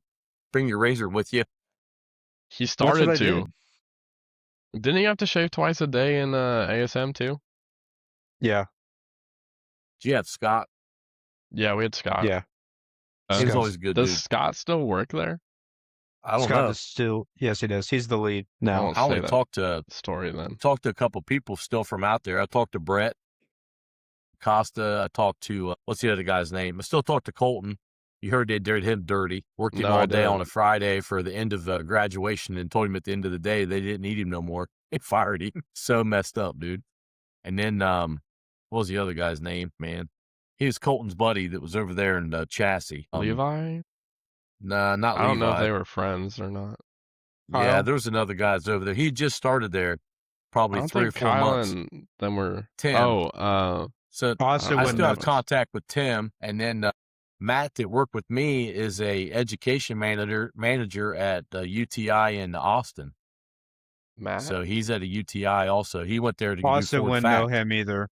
Speaker 1: razor with you.
Speaker 3: he
Speaker 2: That's what
Speaker 3: started
Speaker 2: I
Speaker 3: to.
Speaker 2: did.
Speaker 3: Didn't he have to shave twice a day in ASM too?
Speaker 2: Yeah.
Speaker 1: Do you have Scott?
Speaker 3: Yeah, we had Scott.
Speaker 2: Yeah.
Speaker 1: He was
Speaker 2: Scott's-
Speaker 1: always a good
Speaker 3: Does
Speaker 1: dude.
Speaker 3: Scott still work there?
Speaker 1: I don't
Speaker 2: Scott
Speaker 1: know.
Speaker 2: is still, yes, he does. He's the lead now.
Speaker 3: won't
Speaker 1: I
Speaker 3: say
Speaker 1: only
Speaker 3: that
Speaker 1: talked to
Speaker 3: story then.
Speaker 1: a couple people still from out there. I talked to Brett Costa. I talked to what's the other guy's name? I still talked to Colton. You heard they did him dirty. Worked him
Speaker 3: No, I
Speaker 1: all day on a
Speaker 3: didn't.
Speaker 1: Friday for the end of graduation, and told him at the end of the day they didn't need him no more. They fired him. So messed up, dude. And then what was the other guy's name? Man, he was Colton's buddy that was over there in Chassis.
Speaker 3: Levi?
Speaker 1: Nah, not
Speaker 3: I don't know if
Speaker 1: Levi.
Speaker 3: they were friends or not.
Speaker 1: Yeah,
Speaker 2: Kyle?
Speaker 1: there was another guy that's over there. He just started there,
Speaker 3: I
Speaker 1: probably
Speaker 3: don't
Speaker 1: 3 or
Speaker 3: think
Speaker 1: 4
Speaker 3: Kyle
Speaker 1: months.
Speaker 3: and them were.
Speaker 1: Tim. So
Speaker 2: Austin
Speaker 1: I
Speaker 2: wouldn't
Speaker 1: still have
Speaker 2: know.
Speaker 1: contact with Tim, and then Matt that worked with me is a education manager at UTI in Austin.
Speaker 3: Matt?
Speaker 1: So he's at a UTI also. He went there to do
Speaker 2: Austin
Speaker 1: Ford
Speaker 2: wouldn't
Speaker 1: Fact.
Speaker 2: know him either.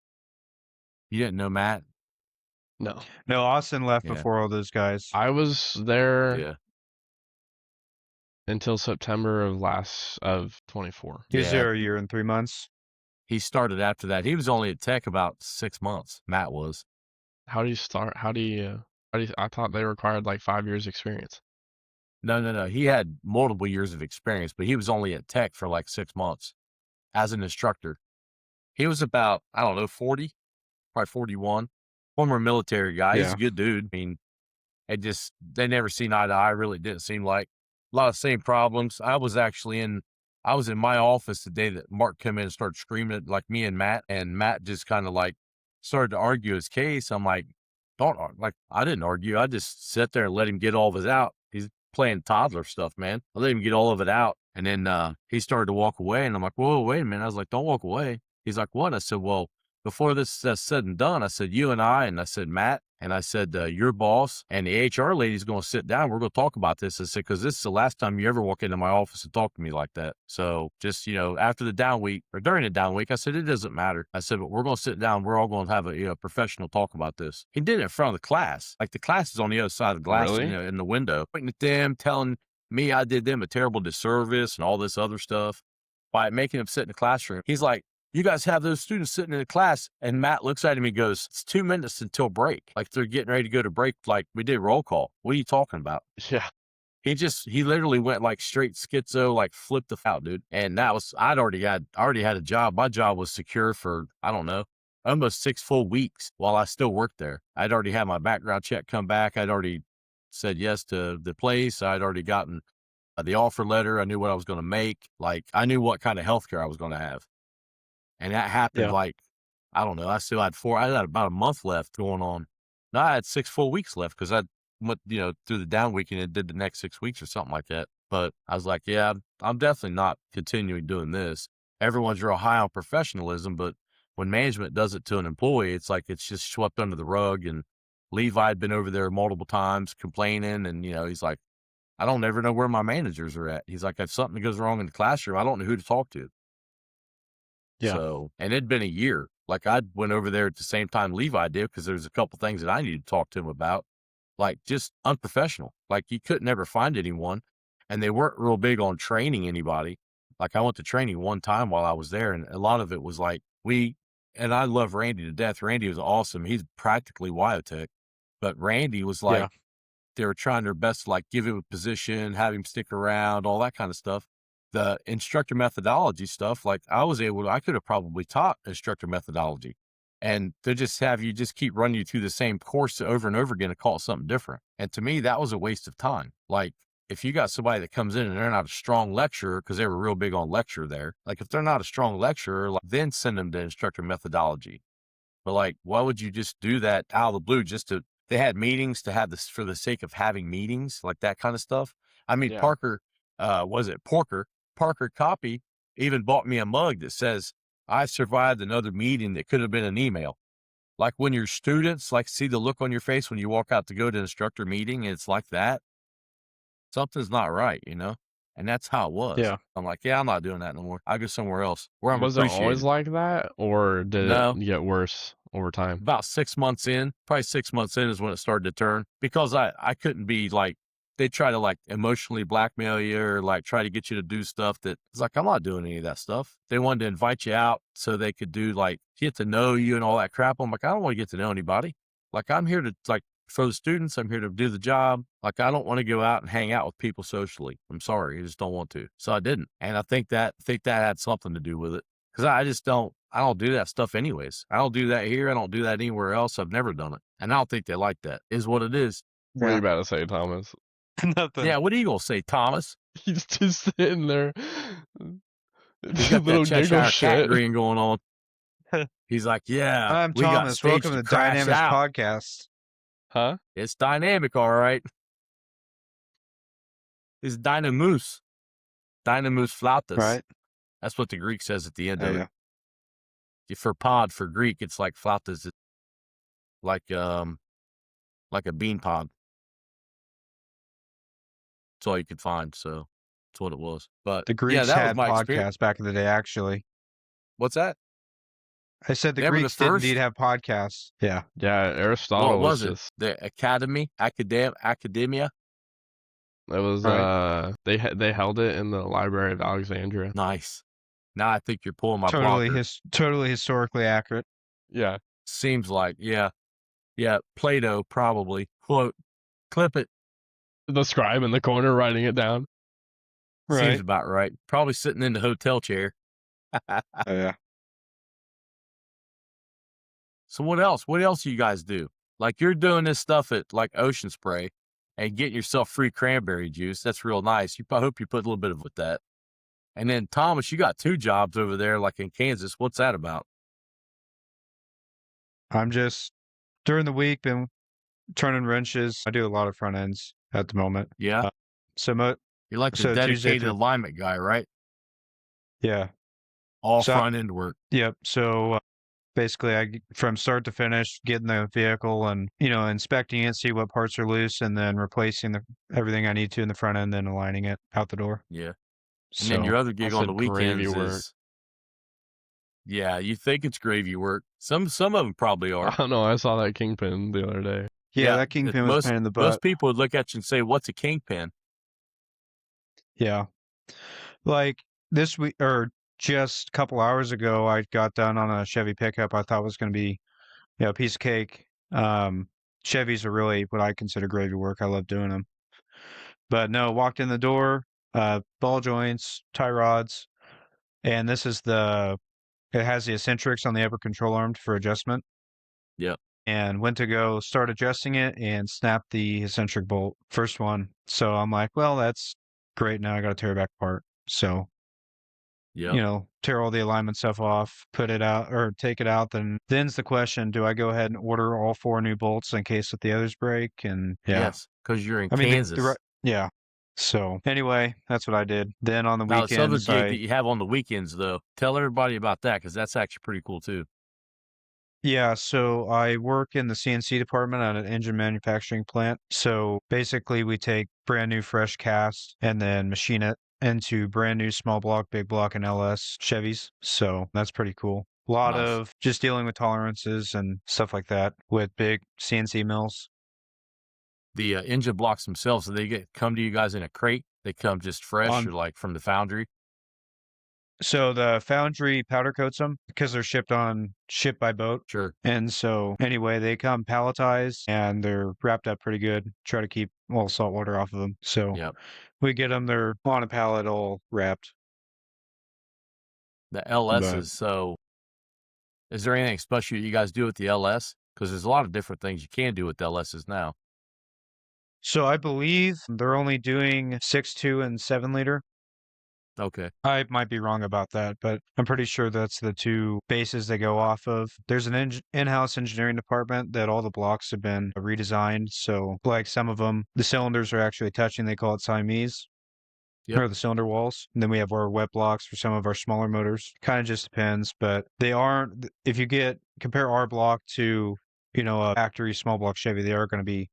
Speaker 1: You didn't know Matt?
Speaker 3: No.
Speaker 2: No, Austin left
Speaker 1: Yeah.
Speaker 2: before all those guys.
Speaker 3: I was there
Speaker 1: Yeah.
Speaker 3: until September of 24.
Speaker 2: He was
Speaker 1: Yeah.
Speaker 2: there a year and 3 months.
Speaker 1: He started after that. He was only at Tech about 6 months. Matt was.
Speaker 3: How do you start? I thought they required like 5 years experience.
Speaker 1: No. He had multiple years of experience, but he was only at Tech for like 6 months as an instructor. He was about, I don't know, 40, probably 41. Former military guy. He's
Speaker 2: Yeah.
Speaker 1: a good dude. I mean, they never seen eye to eye. Really didn't seem like a lot of same problems. I was in my office the day that Mark came in and started screaming at like me and Matt just kind of like started to argue his case. I'm like, I didn't argue. I just sat there and let him get all of his out. He's playing toddler stuff, man. I let him get all of it out. And then he started to walk away, and I'm like, whoa, wait a minute. I was like, don't walk away. He's like, what? I said, well, before this is said and done, I said, you and I said, Matt, and I said, your boss and the HR lady's going to sit down. We're going to talk about this. I said, because this is the last time you ever walk into my office and talk to me like that. So just, after the down week or during the down week, I said, it doesn't matter. I said, but we're going to sit down. We're all going to have a professional talk about this. He did it in front of the class. Like the class is on the other side of the glass,
Speaker 3: Really?
Speaker 1: in the window, pointing at them, telling me I did them a terrible disservice and all this other stuff by making them sit in the classroom. He's like, you guys have those students sitting in the class, and Matt looks at him and goes, it's 2 minutes until break. Like they're getting ready to go to break. Like we did roll call. What are you talking about?
Speaker 3: Yeah.
Speaker 1: He literally went like straight schizo, like flipped the out, dude. And that was, I already had a job. My job was secure for, I don't know, almost 6 full weeks while I still worked there. I'd already had my background check come back. I'd already said yes to the place. I'd already gotten the offer letter. I knew what I was going to make. Like I knew what kind of healthcare I was going to have. And that happened
Speaker 2: Yeah.
Speaker 1: like, I don't know. I had about a month left going on. No, I had 6 full weeks left because I went, through the down weekend and did the next 6 weeks or something like that. But I was like, yeah, I'm definitely not continuing doing this. Everyone's real high on professionalism, but when management does it to an employee, it's like it's just swept under the rug. And Levi had been over there multiple times complaining. And, he's like, I don't ever know where my managers are at. He's like, if something goes wrong in the classroom, I don't know who to talk to.
Speaker 2: Yeah.
Speaker 1: So, and it'd been a year Like I went over there at the same time Levi did because there's a couple things that I needed to talk to him about, like just unprofessional. Like you couldn't ever find anyone, and they weren't real big on training anybody. Like I went to training one time while I was there, and a lot of it was like and I love Randy to death. Randy was awesome. He's practically WyoTech, but Randy was like,
Speaker 2: Yeah.
Speaker 1: they were trying their best to like give him a position, have him stick around, all that kind of stuff. The instructor methodology stuff, like I could have probably taught instructor methodology, and to just have you just keep running you through the same course over and over again to call it something different. And to me, that was a waste of time. Like if you got somebody that comes in and they're not a strong lecturer, because they were real big on lecture there, like if they're not a strong lecturer, like, then send them to instructor methodology. But like, why would you just do that out of the blue they had meetings to have this for the sake of having meetings, like that kind of stuff. I mean,
Speaker 3: Yeah.
Speaker 1: Parker, Parker Copy even bought me a mug that says, I survived another meeting that could have been an email. Like when your students like see the look on your face when you walk out to go to instructor meeting, and it's like that, something's not right, you know? And that's how it was.
Speaker 2: Yeah.
Speaker 1: I'm like, yeah, I'm not doing that no more. I'll go somewhere else where I'm
Speaker 3: Was it always
Speaker 1: appreciated.
Speaker 3: like that, or did
Speaker 1: No.
Speaker 3: it get worse over time?
Speaker 1: About 6 months in, probably 6 months in is when it started to turn, because I couldn't be like, they try to like emotionally blackmail you or like try to get you to do stuff that it's like, I'm not doing any of that stuff. They wanted to invite you out so they could do like get to know you and all that crap. I'm like, I don't want to get to know anybody. Like I'm here to like, for the students, I'm here to do the job. Like I don't want to go out and hang out with people socially. I'm sorry, I just don't want to. So I didn't. And I think that had something to do with it. Because I don't do that stuff anyways. I don't do that here. I don't do that anywhere else. I've never done it. And I don't think they like that, is what it is.
Speaker 3: What are you about to say, Thomas?
Speaker 2: Nothing.
Speaker 1: Yeah, what are you going to say, Thomas?
Speaker 3: He's just sitting there.
Speaker 1: He's got that
Speaker 3: Little
Speaker 1: Cheshire
Speaker 3: giggle
Speaker 1: cat
Speaker 3: shit.
Speaker 1: grin going on. He's like, yeah,
Speaker 2: I'm
Speaker 1: we got
Speaker 2: Thomas.
Speaker 1: stage
Speaker 2: Welcome to
Speaker 1: crash
Speaker 2: Dynamis
Speaker 1: out.
Speaker 2: Podcast.
Speaker 3: Huh?
Speaker 1: It's dynamic, all right. It's Dynamus. Dynamus flautas.
Speaker 2: Right.
Speaker 1: That's what the Greek says at the end
Speaker 2: Oh,
Speaker 1: of
Speaker 2: yeah.
Speaker 1: it. For pod, for Greek, it's like flautas. It's like a bean pod. That's all you could find. So that's what it was. But
Speaker 2: The Greeks
Speaker 1: yeah, that was
Speaker 2: had
Speaker 1: my experience.
Speaker 2: podcasts back in the day, actually.
Speaker 1: What's that?
Speaker 2: I said the
Speaker 1: Remember the
Speaker 2: Greeks did
Speaker 1: first?
Speaker 2: indeed have podcasts. Yeah.
Speaker 3: Yeah, Aristotle
Speaker 1: What
Speaker 3: was
Speaker 1: was it?
Speaker 3: just.
Speaker 1: The Academia?
Speaker 3: It was
Speaker 2: Right.
Speaker 3: they held it in the Library of Alexandria.
Speaker 1: Nice. Now I think you're pulling my
Speaker 2: Totally
Speaker 1: blocker.
Speaker 2: totally historically accurate.
Speaker 3: Yeah.
Speaker 1: Seems like, yeah. Yeah, Plato probably. Quote, clip it.
Speaker 3: The scribe in the corner writing it down.
Speaker 2: Right.
Speaker 1: Seems about right. Probably sitting in the hotel chair.
Speaker 2: Oh, yeah.
Speaker 1: So what else? What else do you guys do? Like you're doing this stuff at like Ocean Spray and getting yourself free cranberry juice. That's real nice. I hope you put a little bit of with that. And then Thomas, you got 2 jobs over there, like in Kansas. What's that about?
Speaker 2: I'm just during the week been turning wrenches. I do a lot of front ends at the moment.
Speaker 1: Yeah.
Speaker 2: So
Speaker 1: You're like the
Speaker 2: so Tuesday
Speaker 1: dedicated
Speaker 2: through
Speaker 1: alignment guy, right?
Speaker 2: yeah.
Speaker 1: All
Speaker 2: So
Speaker 1: front end work.
Speaker 2: Yep. So basically, from start to finish, getting the vehicle and inspecting it, see what parts are loose, and then replacing everything I need to in the front end, then aligning it out the door.
Speaker 1: Yeah. And
Speaker 2: So
Speaker 1: then your other gig
Speaker 3: I
Speaker 1: on the
Speaker 3: said gravy
Speaker 1: weekends
Speaker 3: work.
Speaker 1: is, yeah, you think it's gravy work. Some of them probably
Speaker 3: I
Speaker 1: are.
Speaker 3: don't know. I saw that kingpin the other day.
Speaker 2: yeah, that kingpin was a pain in the butt.
Speaker 1: Most people would look at you and say, "What's a kingpin?"
Speaker 2: Yeah. Like this week or just a couple hours ago, I got done on a Chevy pickup I thought was going to be, a piece of cake. Chevys are really what I consider gravy work. I love doing them. But no, walked in the door, ball joints, tie rods, and it has the eccentrics on the upper control arm for adjustment.
Speaker 1: Yep.
Speaker 2: And went to go start adjusting it and snapped the eccentric bolt, first one. So I'm like, well, that's great. Now I got to tear it back apart. So,
Speaker 1: Yep.
Speaker 2: tear all the alignment stuff off, put it out or take it out. Then's the question, do I go ahead and order all 4 new bolts in case that the others break? And yeah,
Speaker 1: Yes, because you're in
Speaker 2: I mean,
Speaker 1: Kansas.
Speaker 2: yeah. So anyway, that's what I did. Then on the
Speaker 1: Now, this other
Speaker 2: weekends,
Speaker 1: gig that you have on the weekends, though, tell everybody about that because that's actually pretty cool too.
Speaker 2: yeah, so I work in the CNC department at an engine manufacturing plant. So basically, we take brand new fresh cast and then machine it into brand new small block, big block, and LS Chevys. So that's pretty cool. A lot
Speaker 1: Nice.
Speaker 2: of just dealing with tolerances and stuff like that with big CNC mills.
Speaker 1: The engine blocks themselves, so they come to you guys in a crate. They come just fresh, or
Speaker 2: On
Speaker 1: like from the foundry.
Speaker 2: So the foundry powder coats them because they're shipped by boat.
Speaker 1: Sure.
Speaker 2: And so anyway, they come palletized and they're wrapped up pretty good. Try to keep all salt water off of them. So
Speaker 1: Yep.
Speaker 2: we get them, they're on a pallet all wrapped.
Speaker 1: The LSs. So, is there anything special you guys do with the LS? Because there's a lot of different things you can do with LSs now.
Speaker 2: So I believe they're only doing 6.2 and 7 liter.
Speaker 1: Okay.
Speaker 2: I might be wrong about that, but I'm pretty sure that's the two bases they go off of. There's an in-house engineering department that all the blocks have been redesigned. So, like some of them, the cylinders are actually touching. They call it Siamese,
Speaker 1: Yep.
Speaker 2: or the cylinder walls. And then we have our wet blocks for some of our smaller motors. Kind of just depends, but they aren't. If you compare our block to, a factory small block Chevy, they are going to be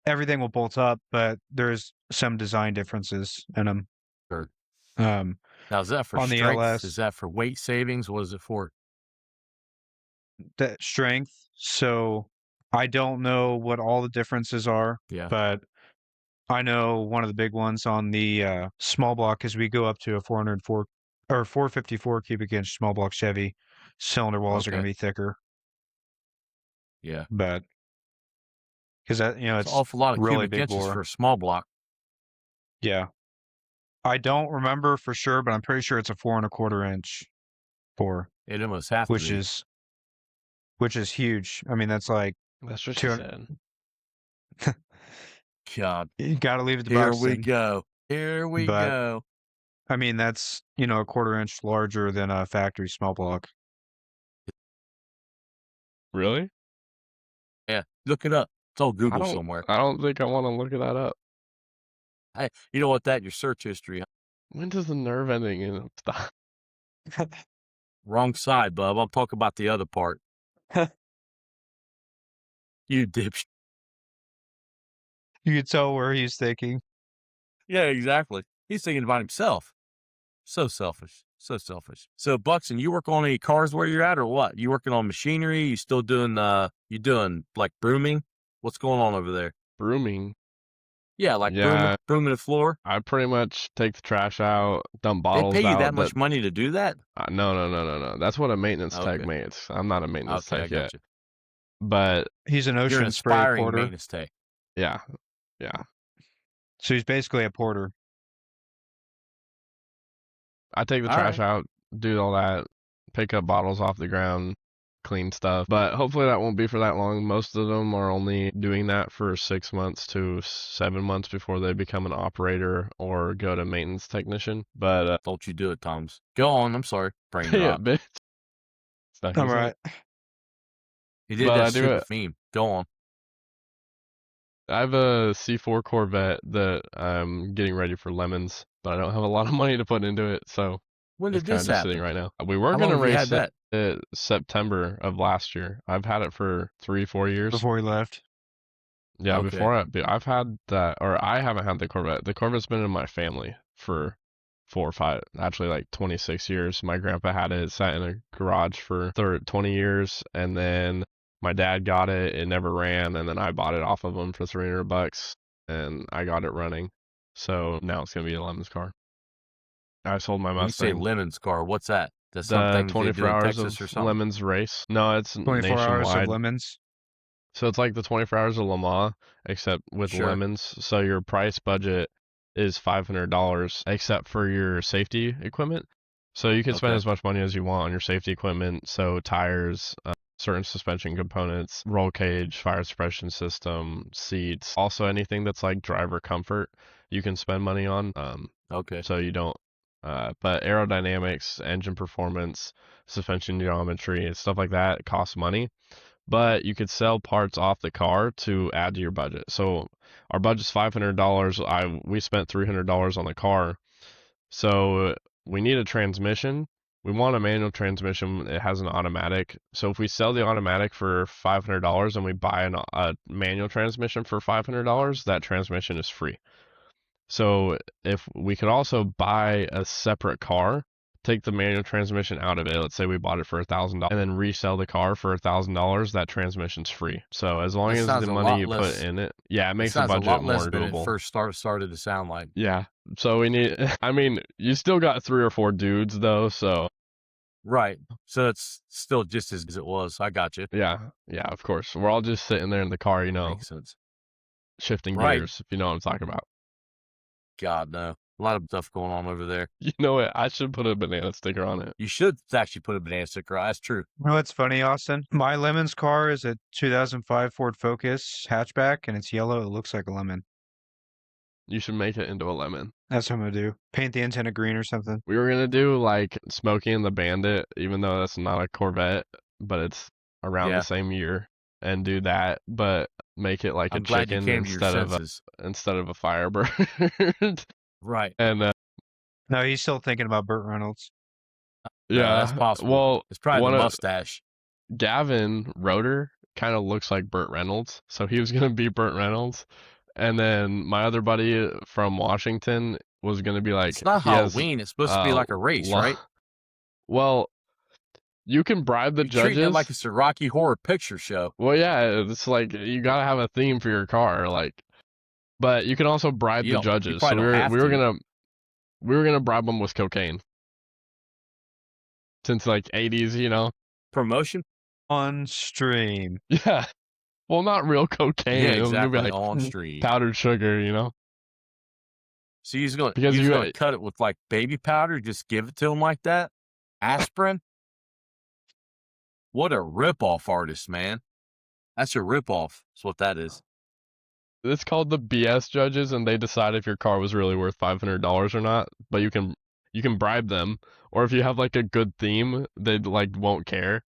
Speaker 2: everything will bolt up, but there's some design differences in them.
Speaker 1: Sure.
Speaker 2: Um,
Speaker 1: Now, is that for
Speaker 2: on the
Speaker 1: strength?
Speaker 2: LS,
Speaker 1: Is that for weight savings? What is it for?
Speaker 2: that strength. So I don't know what all the differences are,
Speaker 1: Yeah.
Speaker 2: but I know one of the big ones on the small block is we go up to a 404 or 454 cubic inch small block Chevy. Cylinder walls are going to
Speaker 1: Okay.
Speaker 2: be thicker,
Speaker 1: Yeah.
Speaker 2: but because that
Speaker 1: It's an
Speaker 2: it's
Speaker 1: awful lot of
Speaker 2: really
Speaker 1: cubic
Speaker 2: big
Speaker 1: inches
Speaker 2: bore.
Speaker 1: for a small block.
Speaker 2: Yeah, I don't remember for sure, but I'm pretty sure it's a 4¼ inch bore,
Speaker 1: It almost have to
Speaker 2: which
Speaker 1: be.
Speaker 2: is huge. I mean, that's like
Speaker 3: That's what she
Speaker 2: 200.
Speaker 3: said.
Speaker 1: God.
Speaker 2: You got to leave it to
Speaker 1: Here we
Speaker 2: Buxton.
Speaker 1: go. Here we
Speaker 2: But
Speaker 1: go.
Speaker 2: I mean, that's, a 1/4 inch larger than a factory small block.
Speaker 3: Really?
Speaker 1: Yeah. Look it up. It's on
Speaker 3: I
Speaker 1: Google
Speaker 3: don't.
Speaker 1: somewhere.
Speaker 3: I don't think I want to look that up.
Speaker 1: Hey, you know what? Your search history. Huh?
Speaker 3: When does the nerve ending in stop?
Speaker 1: Wrong side, bub. I'm talking about the other part. You dipshit.
Speaker 2: You could tell where he's thinking.
Speaker 1: Yeah, exactly. He's thinking about himself. So selfish. So selfish. So, Buxton, you work on any cars where you're at, or what? You working on machinery? You still doing you doing like brooming? What's going on over there?
Speaker 3: Brooming.
Speaker 1: Yeah, like
Speaker 3: Yeah.
Speaker 1: brooming the floor.
Speaker 3: I pretty much take the trash out, dump
Speaker 1: They
Speaker 3: bottles
Speaker 1: pay you
Speaker 3: out.
Speaker 1: that much money to do that?
Speaker 3: No. That's what a maintenance tech
Speaker 1: Okay.
Speaker 3: makes. I'm not a maintenance
Speaker 1: Okay, I
Speaker 3: tech yet.
Speaker 1: got you.
Speaker 3: But
Speaker 2: He's an
Speaker 1: You're an
Speaker 2: ocean spray
Speaker 1: aspiring
Speaker 2: porter.
Speaker 1: maintenance tech.
Speaker 3: yeah.
Speaker 2: So he's basically a porter.
Speaker 3: I take the
Speaker 1: All
Speaker 3: trash
Speaker 1: right.
Speaker 3: out, do all that, pick up bottles off the ground, clean stuff. But hopefully that won't be for that long. Most of them are only doing that for 6 months to 7 months before they become an operator or go to maintenance technician. But
Speaker 1: Don't you do it, Toms. Go on. I'm sorry. Brain
Speaker 3: yeah,
Speaker 1: drop.
Speaker 3: bitch. It's not
Speaker 2: All
Speaker 3: gonna say
Speaker 2: right.
Speaker 3: it.
Speaker 1: He did
Speaker 3: But I
Speaker 1: that
Speaker 3: do
Speaker 1: stupid
Speaker 3: it.
Speaker 1: theme. Go on.
Speaker 3: I have a C4 Corvette that I'm getting ready for lemons, but I don't have a lot of money to put into it, so
Speaker 1: When
Speaker 3: it's
Speaker 1: did
Speaker 3: kind
Speaker 1: this
Speaker 3: of just
Speaker 1: happen?
Speaker 3: sitting right now. We were
Speaker 1: How
Speaker 3: gonna
Speaker 1: long have you
Speaker 3: race
Speaker 1: had
Speaker 3: it September of last year. I've had it for 3-4 years.
Speaker 2: Before he left.
Speaker 3: Yeah,
Speaker 1: Okay.
Speaker 3: before I've had that, or I haven't had the Corvette. The Corvette's been in my family for 4 or 5, actually like 26 years. My grandpa had it, sat in a garage for 20 years, and then my dad got it. It never ran, and then I bought it off of him for $300, and I got it running. So now it's gonna be a Lemons car. I sold my
Speaker 1: When you say
Speaker 3: Mustang.
Speaker 1: Lemons car, what's that? That's
Speaker 3: The
Speaker 1: something they
Speaker 3: 24
Speaker 1: do in
Speaker 3: hours
Speaker 1: Texas or
Speaker 3: of
Speaker 1: something?
Speaker 3: Lemons race. No, it's
Speaker 2: 24 hours of
Speaker 3: nationwide.
Speaker 2: lemons.
Speaker 3: So it's like the 24 hours of Le Mans, except with
Speaker 1: Sure.
Speaker 3: lemons. So your price budget is $500, except for your safety equipment. So you can spend
Speaker 1: Okay.
Speaker 3: as much money as you want on your safety equipment. So tires, certain suspension components, roll cage, fire suppression system, seats. Also anything that's like driver comfort, you can spend money on.
Speaker 1: Okay.
Speaker 3: So you don't. But aerodynamics, engine performance, suspension geometry, and stuff like that costs money. But you could sell parts off the car to add to your budget. So our budget's $500. We spent $300 on the car. So we need a transmission. We want a manual transmission. It has an automatic. So if we sell the automatic for $500 and we buy a manual transmission for $500, that transmission is free. So if we could also buy a separate car take the manual transmission out of it, let's say we bought it for $1,000 and then resell the car for $1,000, that transmission's free. So as long
Speaker 1: That
Speaker 3: as
Speaker 1: sounds
Speaker 3: the
Speaker 1: a
Speaker 3: money
Speaker 1: lot
Speaker 3: you put
Speaker 1: less.
Speaker 3: in it, yeah, it
Speaker 1: It
Speaker 3: makes the
Speaker 1: sounds a
Speaker 3: budget
Speaker 1: lot less
Speaker 3: more
Speaker 1: than it
Speaker 3: doable.
Speaker 1: first started to sound like.
Speaker 3: Yeah. So we need, I mean, you still got 3 or 4 dudes though, so
Speaker 1: Right. So it's still just as it was. I got you.
Speaker 3: yeah, of course. We're all just sitting there in the car,
Speaker 1: Makes sense.
Speaker 3: shifting
Speaker 1: Right.
Speaker 3: gears, if you know what I'm talking about.
Speaker 1: God, no. A lot of stuff going on over there.
Speaker 3: You know what? I should put a banana sticker on it.
Speaker 1: You should actually put a banana sticker on. That's true.
Speaker 2: You know what's funny, Austin? My lemon's car is a 2005 Ford Focus hatchback, and it's yellow. It looks like a lemon.
Speaker 3: You should make it into a lemon.
Speaker 2: That's what I'm gonna do. Paint the antenna green or something.
Speaker 3: We were gonna do like Smokey and the Bandit, even though that's not a Corvette, but it's around
Speaker 1: Yeah.
Speaker 3: the same year, and do that, but make it like
Speaker 1: I'm
Speaker 3: a
Speaker 1: glad you
Speaker 3: chicken
Speaker 1: came to your senses.
Speaker 3: instead of a Firebird.
Speaker 1: Right.
Speaker 3: And
Speaker 2: No, he's still thinking about Burt Reynolds.
Speaker 1: No,
Speaker 3: yeah,
Speaker 1: that's possible.
Speaker 3: well,
Speaker 1: It's probably
Speaker 3: one
Speaker 1: the
Speaker 3: of
Speaker 1: mustache.
Speaker 3: Gavin Rotor kind of looks like Burt Reynolds, so he was gonna be Burt Reynolds, and then my other buddy from Washington was gonna be like,
Speaker 1: It's not
Speaker 3: he has,
Speaker 1: Halloween. It's supposed to be like a race, right?
Speaker 3: Well, you can bribe the
Speaker 1: You treat it
Speaker 3: judges.
Speaker 1: like it's a Rocky Horror Picture Show.
Speaker 3: Well, yeah, it's like you gotta have a theme for your car, like, but you can also bribe
Speaker 1: You
Speaker 3: the
Speaker 1: don't- you
Speaker 3: judges. So
Speaker 1: probably don't have
Speaker 3: we were
Speaker 1: to.
Speaker 3: gonna bribe them with cocaine, since like 80s, you know.
Speaker 1: Promotion?
Speaker 2: On stream.
Speaker 3: Yeah, well, not real cocaine.
Speaker 1: Yeah,
Speaker 3: It was gonna be
Speaker 1: exactly.
Speaker 3: like
Speaker 1: On stream.
Speaker 3: powdered sugar, you know.
Speaker 1: So he's gonna
Speaker 3: Because
Speaker 1: he's
Speaker 3: you
Speaker 1: gonna cut it with like baby powder, just give it to him like that? Aspirin? What a ripoff artist, man. That's a ripoff. That's what that is.
Speaker 3: It's called the BS judges, and they decide if your car was really worth $500 or not. But you can bribe them, or if you have like a good theme, they like won't care.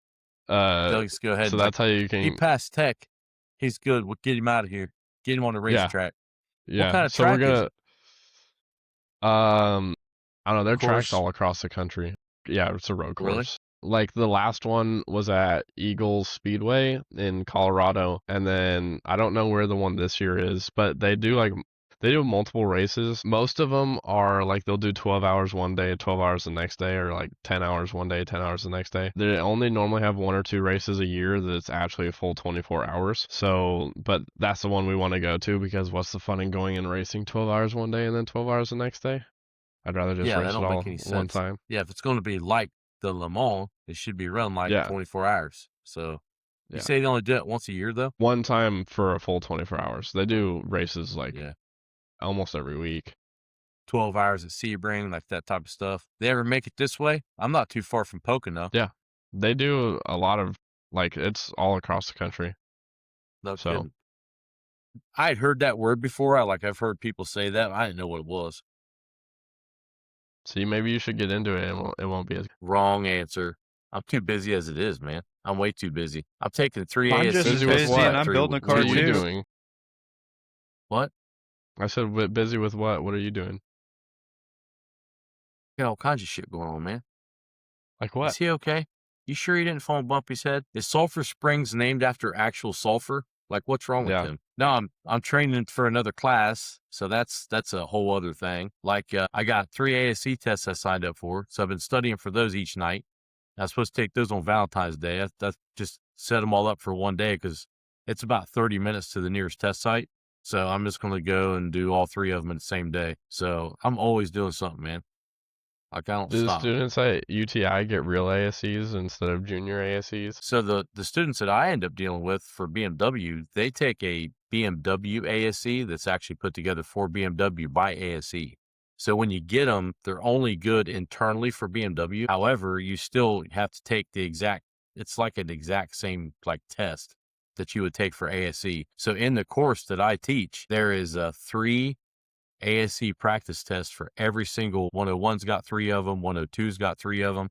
Speaker 1: They'll just go ahead.
Speaker 3: So
Speaker 1: and
Speaker 3: that's how you
Speaker 1: he
Speaker 3: can.
Speaker 1: passed tech. He's good. We'll get him out of here. Get him on the
Speaker 3: Yeah.
Speaker 1: racetrack.
Speaker 3: Yeah.
Speaker 1: What kind of
Speaker 3: So
Speaker 1: track
Speaker 3: we're
Speaker 1: is
Speaker 3: gonna.
Speaker 1: it?
Speaker 3: I don't know. There are tracks
Speaker 1: Course.
Speaker 3: all across the country. Yeah, it's a road
Speaker 1: Really?
Speaker 3: course. Like the last one was at Eagles Speedway in Colorado, and then I don't know where the one this year is, but they do multiple races. Most of them are like they'll do 12 hours one day, 12 hours the next day, or like 10 hours one day, 10 hours the next day. They only normally have 1 or 2 races a year that's actually a full 24 hours. So, but that's the one we want to go to, because what's the fun in going and racing 12 hours one day and then 12 hours the next day? I'd rather just
Speaker 1: Yeah, that
Speaker 3: race it
Speaker 1: don't
Speaker 3: all
Speaker 1: make any
Speaker 3: one
Speaker 1: sense.
Speaker 3: time.
Speaker 1: Yeah, if it's going to be like the Le Mans, it should be run like
Speaker 3: Yeah.
Speaker 1: 24 hours. So you
Speaker 3: Yeah.
Speaker 1: say they only do it once a year, though?
Speaker 3: One time for a full 24 hours. They do races like
Speaker 1: Yeah.
Speaker 3: almost every week.
Speaker 1: 12 hours at Sebring, like that type of stuff. They ever make it this way? I'm not too far from Pocono.
Speaker 3: Yeah. They do a lot of, like, it's all across the country.
Speaker 1: No
Speaker 3: So-
Speaker 1: kidding. I had heard that word before. I've heard people say that. I didn't know what it was.
Speaker 3: See, maybe you should get into it. It won't be as.
Speaker 1: Wrong answer. I'm too busy as it is, man. I'm way too busy. I'm taking 3
Speaker 2: I'm
Speaker 1: ASCs.
Speaker 2: just as
Speaker 3: Busy with
Speaker 2: busy,
Speaker 3: what?
Speaker 2: and I'm building a
Speaker 3: What
Speaker 2: car
Speaker 3: are you
Speaker 2: too.
Speaker 3: doing?
Speaker 1: What?
Speaker 3: I said, busy with what? What are you doing?
Speaker 1: Got all kinds of shit going on, man.
Speaker 3: Like what?
Speaker 1: Is he okay? You sure he didn't fall and bump his head? Is Sulphur Springs named after actual sulfur? Like, what's wrong with
Speaker 3: Yeah.
Speaker 1: him? No, I'm training for another class, so that's a whole other thing. Like, I got 3 ASC tests I signed up for, so I've been studying for those each night. I was supposed to take those on Valentine's Day. I just set them all up for one day because it's about 30 minutes to the nearest test site. So I'm just going to go and do all 3 of them in the same day. So I'm always doing something, man. Like, I don't
Speaker 3: Do the
Speaker 1: stop.
Speaker 3: students at UTI get real ASCs instead of junior ASCs?
Speaker 1: So the students that I end up dealing with for BMW, they take a BMW ASC that's actually put together for BMW by ASE. So when you get them, they're only good internally for BMW. However, you still have to take it's like an exact same like test that you would take for ASE. So in the course that I teach, there is 3 ASC practice tests for every single 101's got 3 of them, 102's got 3 of them,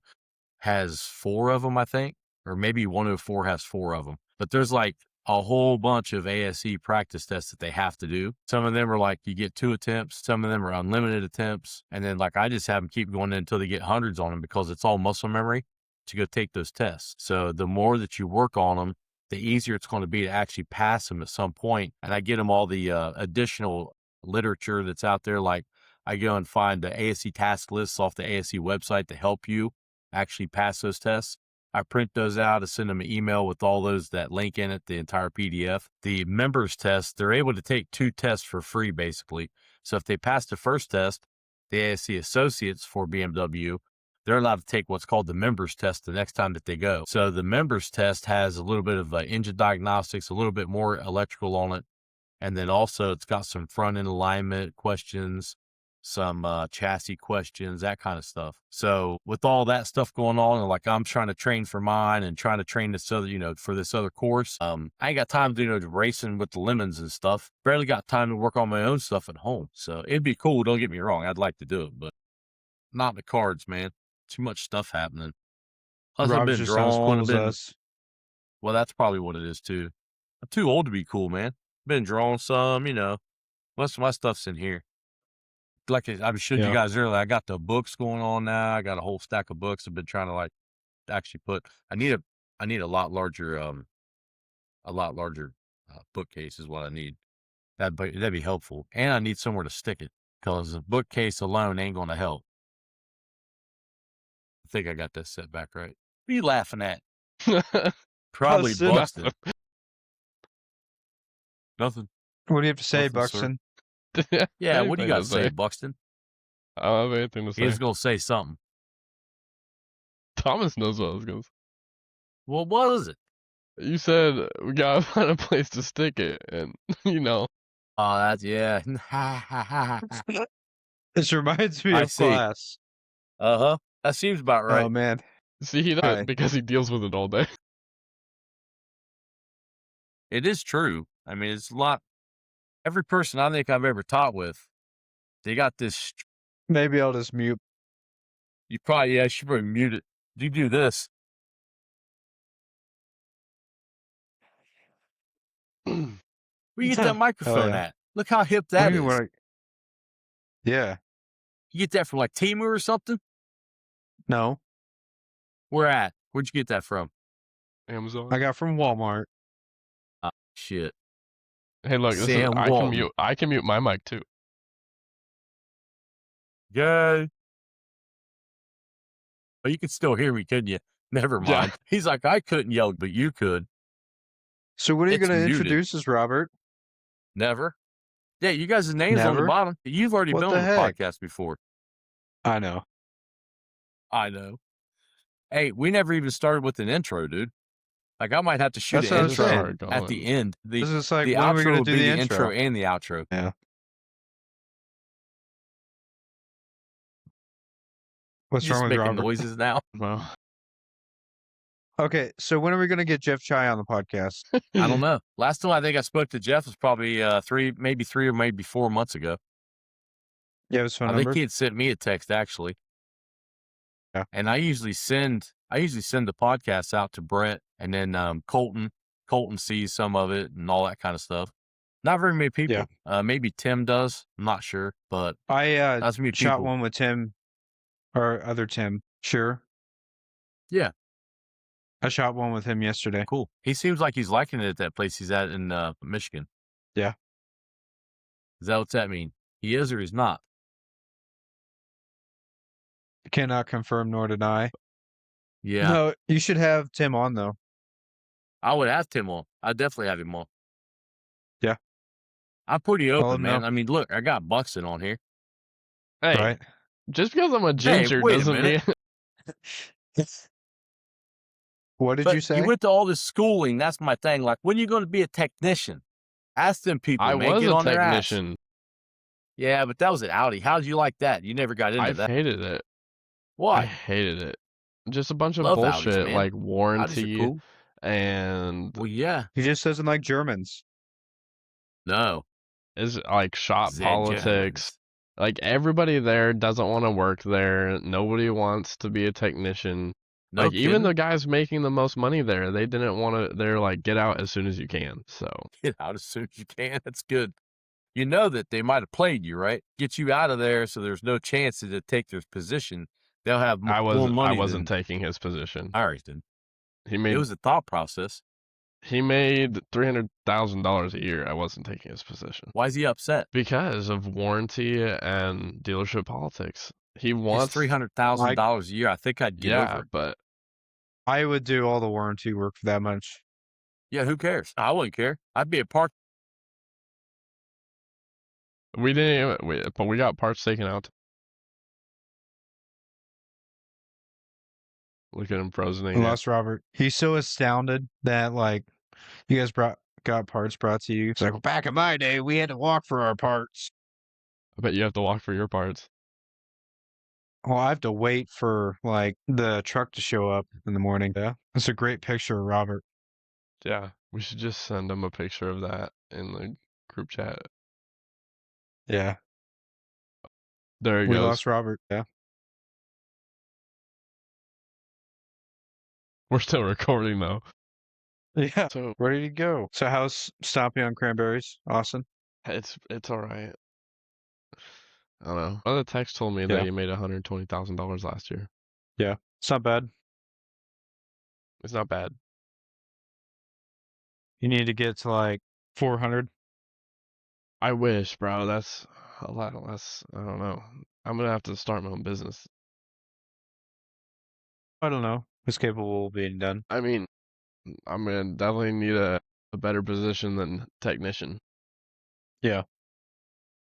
Speaker 1: has 4 of them, I think, or maybe 104 has 4 of them. But there's like a whole bunch of ASC practice tests that they have to do. Some of them are like you get 2 attempts, some of them are unlimited attempts, and then like I just have them keep going until they get hundreds on them because it's all muscle memory to go take those tests. So the more that you work on them, the easier it's going to be to actually pass them at some point. And I get them all the additional literature that's out there. Like I go and find the ASE task lists off the ASE website to help you actually pass those tests. I print those out and send them an email with all those that link in it, the entire PDF. The members test, they're able to take 2 tests for free, basically. So if they pass the first test, the ASE associates for BMW, they're allowed to take what's called the members test the next time that they go. So the members test has a little bit of engine diagnostics, a little bit more electrical on it. And then also it's got some front end alignment questions, some chassis questions, that kind of stuff. So with all that stuff going on, and like I'm trying to train for mine and trying to train this other, for this other course, I ain't got time to, racing with the lemons and stuff. Barely got time to work on my own stuff at home. So it'd be cool. Don't get me wrong. I'd like to do it, but not in the cards, man. Too much stuff happening. Plus I've
Speaker 2: Rob's
Speaker 1: been
Speaker 2: just not as
Speaker 1: drawn.
Speaker 2: cool as us.
Speaker 1: Well, that's probably what it is too. I'm too old to be cool, man. Been drawing some, most of my stuff's in here. Like I showed you guys earlier, I got the books going on now. I got a whole stack of books. I've been trying to actually put. I need a lot larger bookcase is what I need. That'd be helpful, and I need somewhere to stick it because a bookcase alone ain't gonna help. I think I got that set back right. What are you laughing at? Probably Buxton. Nothing.
Speaker 2: What do you have to say,
Speaker 1: Nothing, sir.
Speaker 2: Buxton?
Speaker 1: Yeah, what do you got to say, Buxton?
Speaker 3: I don't have anything to say.
Speaker 1: He's going to say something.
Speaker 3: Thomas knows what I was going to say.
Speaker 1: Well, what is it?
Speaker 3: You said we got to find a place to stick it, and,
Speaker 1: Oh, that's, yeah.
Speaker 2: This reminds me of class.
Speaker 1: Uh-huh. That seems about right.
Speaker 2: Oh, man.
Speaker 3: See, he does it because he deals with it all day.
Speaker 1: It is true. I mean, it's a lot. Every person I think I've ever taught with, they got this.
Speaker 2: Maybe I'll just mute.
Speaker 1: You probably, I should probably mute it. You do this. Where you get that microphone at? Look how hip that is.
Speaker 2: Yeah.
Speaker 1: You get that from like Temu or something?
Speaker 2: No.
Speaker 1: Where at? Where'd you get that from?
Speaker 3: Amazon.
Speaker 2: I got from Walmart.
Speaker 1: Shit.
Speaker 3: Hey, look, I can mute my mic too.
Speaker 1: Yay. But you could still hear me, couldn't you? Never mind.
Speaker 3: Yeah.
Speaker 1: He's like, I couldn't yell, but you could.
Speaker 2: So what are you going to introduce us, Robert?
Speaker 1: Never. Yeah, you guys' names on the bottom. You've already been on the podcast before.
Speaker 2: I know.
Speaker 1: Hey, we never even started with an intro, dude. Like, I might have to shoot an intro at the end.
Speaker 2: This is like,
Speaker 1: the
Speaker 2: when are we
Speaker 1: outro
Speaker 2: going to
Speaker 1: will
Speaker 2: do
Speaker 1: be
Speaker 2: the
Speaker 1: the
Speaker 2: intro
Speaker 1: and the outro.
Speaker 2: Yeah. What's wrong with
Speaker 1: making
Speaker 2: Robert?
Speaker 1: noises now?
Speaker 3: Well.
Speaker 2: Okay, so when are we going to get Jeff Chai on the podcast?
Speaker 1: I don't know. Last time I think I spoke to Jeff was probably 3 or maybe 4 months ago.
Speaker 2: Yeah, his phone
Speaker 1: I
Speaker 2: number?
Speaker 1: think he had sent me a text actually.
Speaker 2: Yeah.
Speaker 1: And I usually send the podcast out to Brett and then Colton. Colton sees some of it and all that kind of stuff. Not very many people.
Speaker 2: Yeah.
Speaker 1: Maybe Tim does. I'm not sure, but
Speaker 2: I
Speaker 1: shot
Speaker 2: people. One with Tim or other Tim. Sure.
Speaker 1: Yeah.
Speaker 2: I shot one with him yesterday.
Speaker 1: Cool. He seems like he's liking it at that place he's at in Michigan.
Speaker 2: Yeah.
Speaker 1: Is that what's that mean? He is or he's not?
Speaker 2: Cannot confirm nor deny.
Speaker 1: Yeah.
Speaker 2: No, you should have Tim on though.
Speaker 1: I would have Tim on. I'd definitely have him on.
Speaker 2: Yeah.
Speaker 1: I'm pretty open, man. I mean, look, I got Buxton on here.
Speaker 3: Hey,
Speaker 2: right.
Speaker 3: Just because I'm a ginger doesn't mean.
Speaker 2: What did you say?
Speaker 1: You went to all this schooling. That's my thing. Like, when are you going to be a technician? Ask them people.
Speaker 3: I
Speaker 1: man.
Speaker 3: was
Speaker 1: Get
Speaker 3: a
Speaker 1: on
Speaker 3: technician.
Speaker 1: Yeah, but that was at Audi. How did you like that? You never got into that.
Speaker 3: I hated it.
Speaker 1: Why?
Speaker 3: I hated it. Just a bunch of
Speaker 1: Love
Speaker 3: bullshit,
Speaker 1: Audis,
Speaker 3: like
Speaker 1: Audis are
Speaker 3: warranty
Speaker 1: cool.
Speaker 3: and.
Speaker 1: Well, yeah.
Speaker 2: He just doesn't like Germans.
Speaker 1: No.
Speaker 3: Is like shop politics.
Speaker 1: Germans.
Speaker 3: Like everybody there doesn't want to work there. Nobody wants to be a technician.
Speaker 1: No
Speaker 3: like
Speaker 1: kidding.
Speaker 3: even the guys making the most money there, they didn't want to. They're like, get out as soon as you can. So
Speaker 1: get out as soon as you can. That's good. You know that they might have played you, right? Get you out of there, so there's no chance to take their position. They'll have more money.
Speaker 3: I wasn't taking his position.
Speaker 1: All right, then.
Speaker 3: He made.
Speaker 1: It was a thought process.
Speaker 3: He made $300,000 a year. I wasn't taking his position
Speaker 1: Why is he upset?
Speaker 3: because of warranty and dealership politics. He
Speaker 1: It's
Speaker 3: wants,
Speaker 1: $300,000 a year. I think I'd get over
Speaker 3: yeah,
Speaker 1: it.
Speaker 3: but
Speaker 2: I would do all the warranty work for that much.
Speaker 1: Yeah, who cares? I wouldn't care. I'd be a park.
Speaker 3: we didn't. But we got parts taken out. Look at him frozen
Speaker 2: I
Speaker 3: again.
Speaker 2: lost Robert. He's so astounded that like you guys got parts brought to you. It's like, well, back in my day, we had to walk for our parts.
Speaker 3: I bet you have to walk for your parts.
Speaker 2: Well, I have to wait for like the truck to show up in the morning. Yeah, that's a great picture of Robert.
Speaker 3: Yeah, we should just send him a picture of that in the group chat.
Speaker 2: Yeah,
Speaker 3: There he
Speaker 2: we
Speaker 3: goes.
Speaker 2: lost Robert. Yeah,
Speaker 3: We're still recording though.
Speaker 2: yeah.
Speaker 3: So
Speaker 2: Where did he go? So how's stomping on cranberries, Austin?
Speaker 3: it's all right. I don't know. Other text told me
Speaker 2: Yeah.
Speaker 3: that you made $120,000 last year.
Speaker 2: Yeah, it's not bad.
Speaker 3: It's not bad.
Speaker 2: You need to get to like 400.
Speaker 3: I wish, bro. That's a lot less. I don't know. I'm gonna have to start my own business.
Speaker 2: I don't know. It's capable of being done.
Speaker 3: I mean, I'm gonna definitely need a better position than technician.
Speaker 2: Yeah.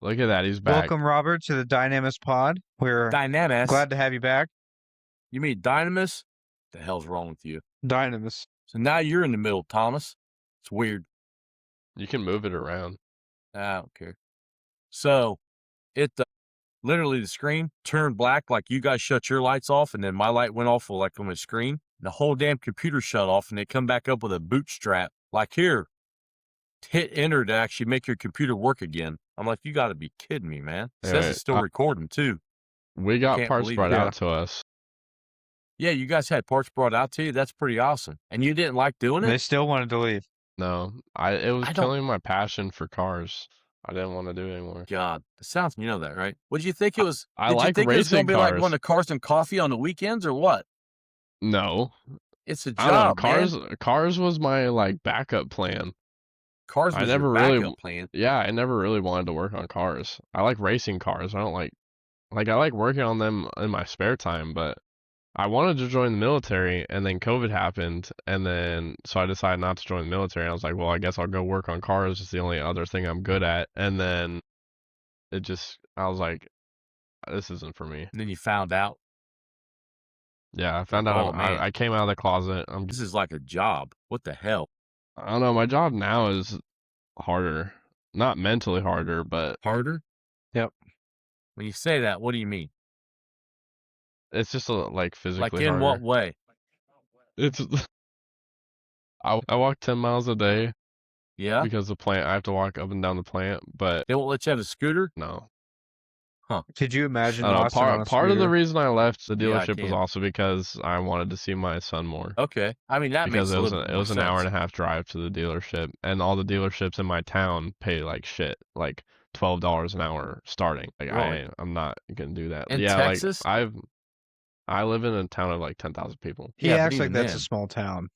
Speaker 3: Look at that. He's back.
Speaker 2: Welcome, Robert, to the Dynamis pod. We're
Speaker 1: Dynamis.
Speaker 2: glad to have you back.
Speaker 1: You mean Dynamis? The hell's wrong with you?
Speaker 2: Dynamis.
Speaker 1: So now you're in the middle, Thomas. It's weird.
Speaker 3: You can move it around.
Speaker 1: I don't care. So it literally the screen turned black like you guys shut your lights off, and then my light went off like on the screen. The whole damn computer shut off, and they come back up with a bootstrap. Like, here, hit enter to actually make your computer work again. I'm like, you got to be kidding me, man. It says it's still recording too.
Speaker 3: We got
Speaker 1: Can't
Speaker 3: parts
Speaker 1: believe
Speaker 3: brought
Speaker 1: it.
Speaker 3: out to us.
Speaker 1: Yeah, you guys had parts brought out to you. That's pretty awesome. And you didn't like doing
Speaker 2: They
Speaker 1: it?
Speaker 2: still wanted to leave.
Speaker 3: No, it was
Speaker 1: I don't-
Speaker 3: killing my passion for cars. I didn't want to do it anymore.
Speaker 1: God, it sounds, you know that, right? What did you think it was?
Speaker 3: I
Speaker 1: Did you
Speaker 3: like
Speaker 1: think it was going
Speaker 3: racing
Speaker 1: to be like
Speaker 3: cars.
Speaker 1: going to Cars and Coffee on the weekends or what?
Speaker 3: No,
Speaker 1: It's a
Speaker 3: I don't know.
Speaker 1: job, man.
Speaker 3: Cars was my like backup plan.
Speaker 1: Cars
Speaker 3: I
Speaker 1: was
Speaker 3: never
Speaker 1: your
Speaker 3: really-
Speaker 1: backup plan.
Speaker 3: Yeah, I never really wanted to work on cars. I like racing cars. I don't like I like working on them in my spare time, but I wanted to join the military, and then COVID happened, and then so I decided not to join the military. I was like, well, I guess I'll go work on cars. It's the only other thing I'm good at. And then I was like, this isn't for me.
Speaker 1: And then you found out
Speaker 3: Yeah, I found
Speaker 1: Oh,
Speaker 3: out
Speaker 1: man.
Speaker 3: I came out of the closet.
Speaker 1: this is like a job. What the hell?
Speaker 3: I don't know. My job now is harder, not mentally harder, but
Speaker 1: Harder?
Speaker 2: Yep.
Speaker 1: When you say that, what do you mean?
Speaker 3: it's just like physically
Speaker 1: Like in
Speaker 3: harder.
Speaker 1: what way?
Speaker 3: It's I walk 10 miles a day
Speaker 1: Yeah?
Speaker 3: because the plant I have to walk up and down the plant, but
Speaker 1: They won't let you have a scooter?
Speaker 3: no.
Speaker 2: Could you imagine
Speaker 3: I don't know,
Speaker 2: Austin on a
Speaker 3: part of the
Speaker 2: scooter?
Speaker 3: reason I left the
Speaker 1: Yeah, I
Speaker 3: dealership was
Speaker 1: can.
Speaker 3: also because I wanted to see my son more.
Speaker 1: Okay. I mean, that
Speaker 3: Because
Speaker 1: makes
Speaker 3: it
Speaker 1: a
Speaker 3: was
Speaker 1: little
Speaker 3: it was an
Speaker 1: more
Speaker 3: hour and
Speaker 1: sense.
Speaker 3: a half drive to the dealership, and all the dealerships in my town pay like shit, like $12 an hour starting. Like
Speaker 1: Really?
Speaker 3: I'm not gonna do that.
Speaker 1: In
Speaker 3: Yeah,
Speaker 1: Texas?
Speaker 3: like I live in a town of like 10,000 people.
Speaker 2: He
Speaker 1: Yeah, but
Speaker 2: acts like
Speaker 1: even
Speaker 2: that's
Speaker 1: then.
Speaker 2: a small town.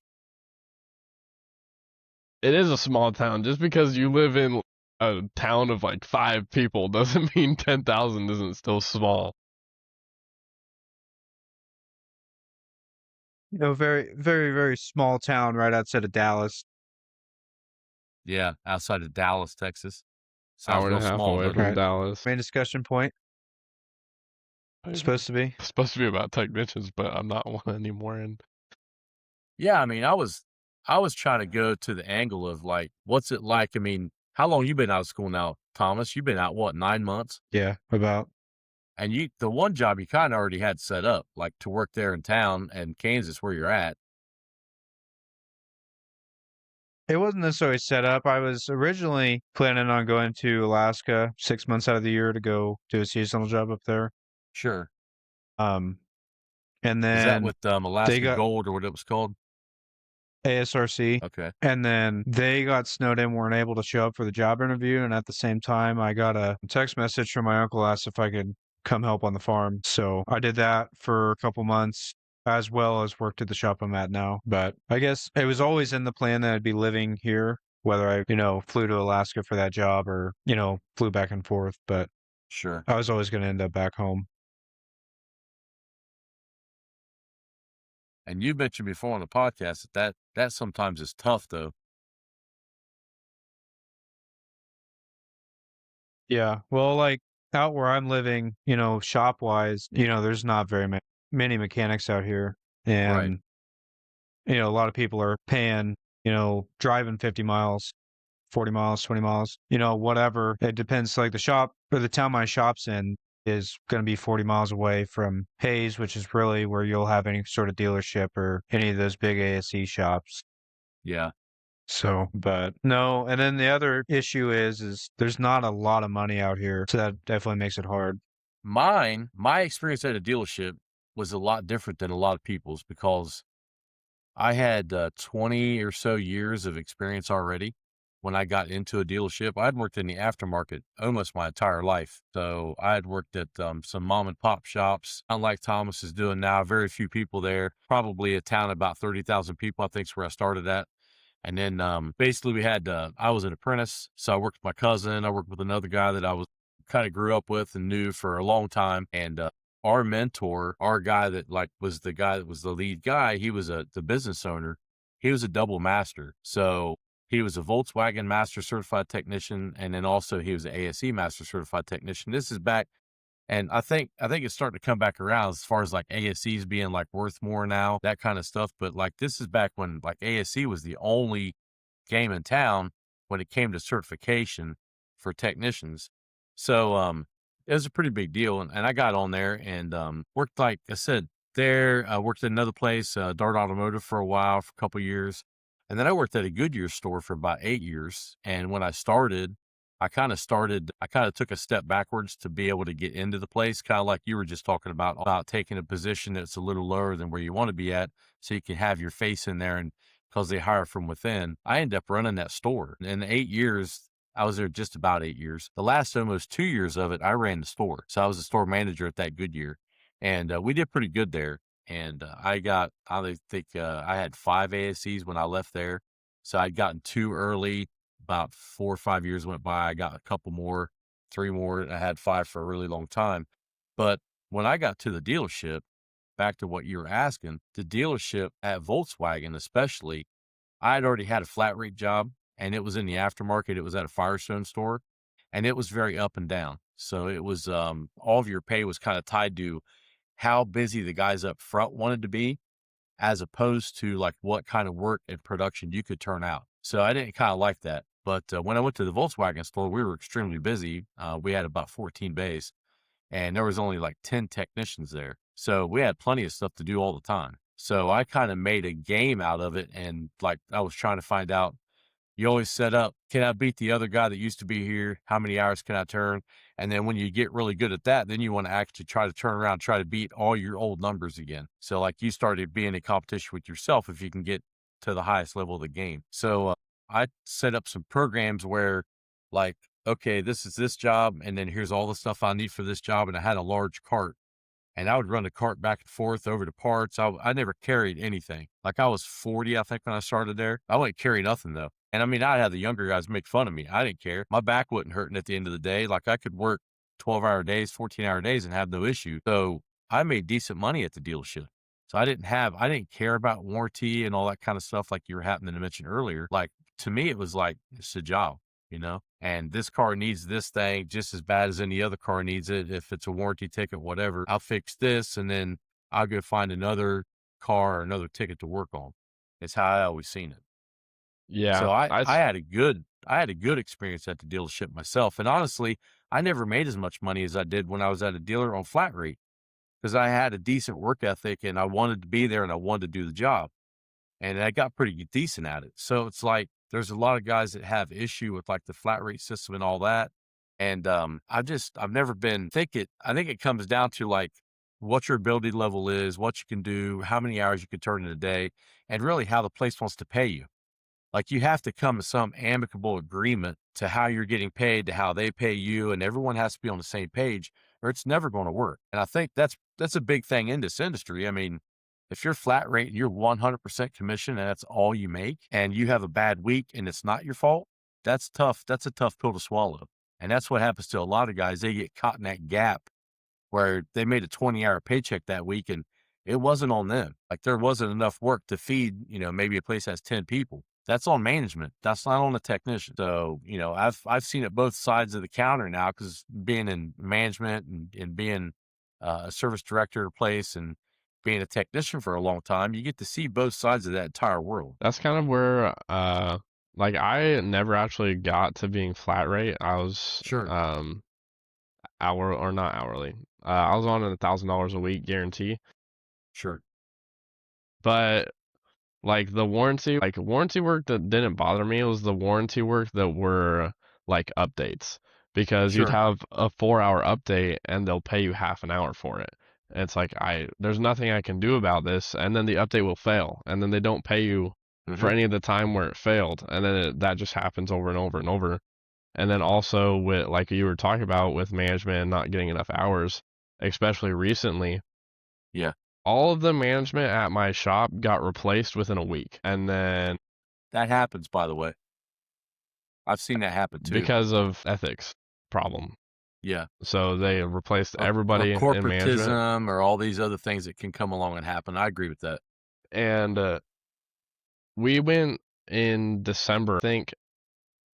Speaker 3: It is a small town. Just because you live in a town of like 5 people doesn't mean 10,000 isn't still small.
Speaker 2: You know, very, very, very small town right outside of Dallas.
Speaker 1: Yeah, outside of Dallas, Texas. Sounds
Speaker 3: Hour and
Speaker 1: real
Speaker 3: a half
Speaker 1: small,
Speaker 3: away
Speaker 1: doesn't
Speaker 3: from
Speaker 1: it?
Speaker 2: Right.
Speaker 3: Dallas.
Speaker 2: Main discussion point.
Speaker 3: It's
Speaker 2: Supposed to be.
Speaker 3: supposed to be about technicians, but I'm not one anymore. And
Speaker 1: Yeah, I mean, I was trying to go to the angle of like, what's it like? I mean, how long you been out of school now, Thomas? You've been out what, 9 months?
Speaker 2: Yeah, about.
Speaker 1: And the one job you kind of already had set up, like to work there in town and Kansas where you're at.
Speaker 2: It wasn't necessarily set up. I was originally planning on going to Alaska 6 months out of the year to go do a seasonal job up there.
Speaker 1: Sure.
Speaker 2: And
Speaker 1: Is that
Speaker 2: then
Speaker 1: with Alaska
Speaker 2: got-
Speaker 1: Gold or what it was called?
Speaker 2: ASRC.
Speaker 1: Okay.
Speaker 2: And then they got snowed in, weren't able to show up for the job interview. And at the same time, I got a text message from my uncle, asked if I could come help on the farm. So I did that for a couple months. as well as worked at the shop I'm at now. But I guess it was always in the plan that I'd be living here, whether I, flew to Alaska for that job or, flew back and forth. But
Speaker 1: Sure.
Speaker 2: I was always going to end up back home.
Speaker 1: And you mentioned before on the podcast that sometimes is tough though.
Speaker 2: Yeah. Well, like out where I'm living, shop wise, there's not very many mechanics out here.
Speaker 1: Right.
Speaker 2: And, a lot of people are paying, driving 50 miles, 40 miles, 20 miles, whatever. It depends. Like the shop or the town my shop's in is going to be 40 miles away from Hayes, which is really where you'll have any sort of dealership or any of those big ASE shops.
Speaker 1: Yeah.
Speaker 2: So, but no. And then the other issue is there's not a lot of money out here. So that definitely makes it hard.
Speaker 1: My experience at a dealership was a lot different than a lot of people's because I had 20 or so years of experience already when I got into a dealership. I'd worked in the aftermarket almost my entire life. So I had worked at some mom and pop shops, unlike Thomas is doing now. Very few people there, probably a town of about 30,000 people, I think is where I started at. And then basically we had, I was an apprentice. So I worked with my cousin. I worked with another guy that I was kind of grew up with and knew for a long time. And our mentor, our guy that like was the guy that was the lead guy, he was the business owner. He was a double master. So he was a Volkswagen master certified technician. And then also he was an ASE master certified technician. This is back. And I think it's starting to come back around as far as like ASEs being like worth more now, that kind of stuff. But like this is back when like ASE was the only game in town when it came to certification for technicians. So it was a pretty big deal. And I got on there and worked, like I said, there. I worked at another place, Dart Automotive for a while, for a couple years. And then I worked at a Goodyear store for about 8 years. And when I started, I kind of took a step backwards to be able to get into the place, kind of like you were just talking about taking a position that's a little lower than where you want to be at so you can have your face in there. And because they hire from within, I ended up running that store. In 8 years, I was there just about 8 years. The last almost 2 years of it, I ran the store. So I was a store manager at that Goodyear. And we did pretty good there. And I think I had 5 ASCs when I left there. So I'd gotten two early. About 4 or 5 years went by. I got a couple more, three more. And I had five for a really long time. But when I got to the dealership, back to what you were asking, the dealership at Volkswagen, especially, I had already had a flat rate job and it was in the aftermarket. It was at a Firestone store and it was very up and down. So it was, all of your pay was kind of tied to how busy the guys up front wanted to be, as opposed to like what kind of work and production you could turn out. So I didn't kind of like that. But when I went to the Volkswagen store, we were extremely busy. We had about 14 bays and there was only like 10 technicians there. So we had plenty of stuff to do all the time. So I kind of made a game out of it. And like I was trying to find out, you always set up, can I beat the other guy that used to be here? How many hours can I turn? And then when you get really good at that, then you want to actually try to turn around, try to beat all your old numbers again. So like you started being in competition with yourself if you can get to the highest level of the game. So I set up some programs where like, okay, this is this job. And then here's all the stuff I need for this job. And I had a large cart and I would run the cart back and forth over to parts. I never carried anything. Like I was 40, I think, when I started there. I wouldn't carry nothing though. And I mean, I had the younger guys make fun of me. I didn't care. My back wasn't hurting at the end of the day. Like I could work 12-hour days, 14-hour days and have no issue. So I made decent money at the dealership. So I didn't care about warranty and all that kind of stuff like you were happening to mention earlier. Like to me, it was like, it's a job, and this car needs this thing just as bad as any other car needs it. If it's a warranty ticket, whatever, I'll fix this and then I'll go find another car or another ticket to work on. It's how I always seen it. So
Speaker 3: Yeah,
Speaker 1: I had a good experience at the dealership myself. And honestly, I never made as much money as I did when I was at a dealer on flat rate because I had a decent work ethic and I wanted to be there and I wanted to do the job. And I got pretty decent at it. So it's like there's a lot of guys that have issue with like the flat rate system and all that. And I've never been I think it comes down to like what your ability level is, what you can do, how many hours you can turn in a day, and really how the place wants to pay you. Like you have to come to some amicable agreement to how you're getting paid, to how they pay you, and everyone has to be on the same page, or it's never going to work. And I think that's a big thing in this industry. I mean, If you're flat rate, you're 100% commission and that's all you make, and you have a bad week and it's not your fault, that's tough. That's a tough pill to swallow. And that's what happens to a lot of guys. They get caught in that gap where they made a 20-hour paycheck that week and it wasn't on them. Like there wasn't enough work to feed, maybe a place has 10 people. That's on management. That's not on the technician. So, I've seen it both sides of the counter now because being in management and being a service director at a place and being a technician for a long time, you get to see both sides of that entire world.
Speaker 3: That's kind of where, like I never actually got to being flat rate. I was,
Speaker 1: Sure.
Speaker 3: hour or not hourly. I was on $1,000 a week guarantee,
Speaker 1: Sure.
Speaker 3: but like the warranty work that didn't bother me. It was the warranty work that were like updates because you'd
Speaker 1: Sure.
Speaker 3: have a 4-hour update and they'll pay you half an hour for it. And it's like, there's nothing I can do about this. And then the update will fail and then they don't pay you for
Speaker 1: Mhm.
Speaker 3: any of the time where it failed. And then that just happens over and over and over. And then also with, like you were talking about with management and not getting enough hours, especially recently,
Speaker 1: Yeah.
Speaker 3: all of the management at my shop got replaced within a week. And then
Speaker 1: That happens, by the way. I've seen that happen too.
Speaker 3: because of ethics problem.
Speaker 1: Yeah.
Speaker 3: So they replaced
Speaker 1: Or
Speaker 3: everybody in management.
Speaker 1: corporatism or all these other things that can come along and happen. I agree with that.
Speaker 3: And we went in December. I think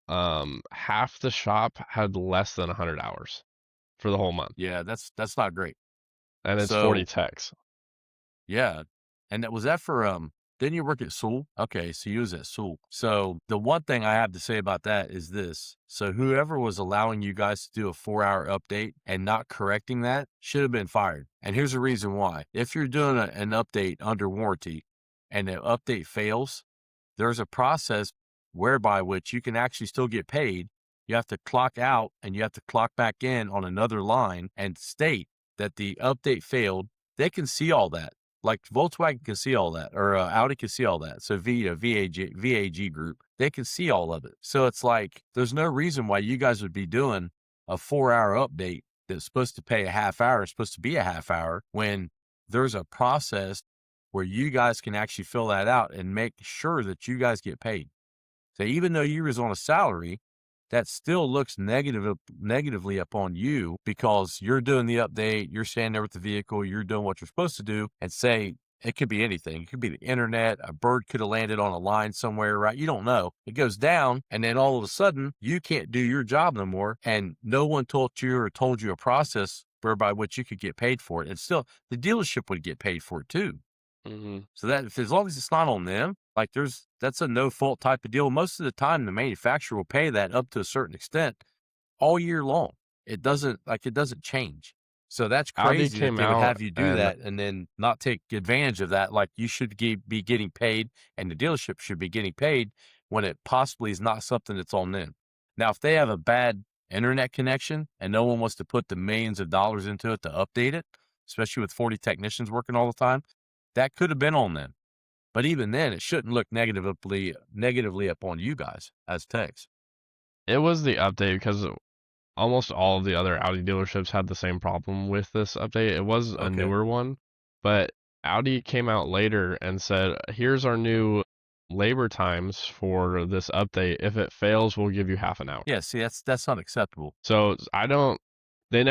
Speaker 3: half the shop had less than 100 hours for the whole month.
Speaker 1: Yeah, that's not great.
Speaker 3: And it's
Speaker 1: So
Speaker 3: 40 techs.
Speaker 1: yeah. And was that for didn't you work at Sewell? Okay, so you was at Sewell. So the one thing I have to say about that is this. So whoever was allowing you guys to do a 4-hour update and not correcting that should have been fired. And here's the reason why. If you're doing an update under warranty and the update fails, there's a process whereby which you can actually still get paid. You have to clock out and you have to clock back in on another line and state that the update failed. They can see all that. Like Volkswagen can see all that, or Audi can see all that. So VAG group, they can see all of it. So it's like there's no reason why you guys would be doing a 4-hour update that's supposed to pay a half hour, it's supposed to be a half hour, when there's a process where you guys can actually fill that out and make sure that you guys get paid. So even though you was on a salary, that still looks negatively upon you because you're doing the update, you're standing there with the vehicle, you're doing what you're supposed to do, and say it could be anything. It could be the internet, a bird could have landed on a line somewhere, right? You don't know. It goes down, and then all of a sudden, you can't do your job no more, and no one told you a process whereby which you could get paid for it. And still, the dealership would get paid for it too.
Speaker 3: Mm-hmm.
Speaker 1: So that as long as it's not on them, like that's a no fault type of deal. Most of the time, the manufacturer will pay that up to a certain extent all year long. It doesn't change. So that's
Speaker 3: Audi
Speaker 1: crazy that
Speaker 3: came
Speaker 1: they would
Speaker 3: out
Speaker 1: have you do
Speaker 3: and
Speaker 1: that and then not take advantage of that. Like you should be getting paid and the dealership should be getting paid when it possibly is not something that's on them. Now, if they have a bad internet connection and no one wants to put the millions of dollars into it to update it, especially with 40 technicians working all the time, that could have been on them. But even then, it shouldn't look negatively upon you guys as techs.
Speaker 3: it was the update because almost all of the other Audi dealerships had the same problem with this update. It was a
Speaker 1: Okay.
Speaker 3: newer one, but Audi came out later and said, here's our new labor times for this update. If it fails, we'll give you half an hour.
Speaker 1: Yeah, see, that's not acceptable.
Speaker 3: So they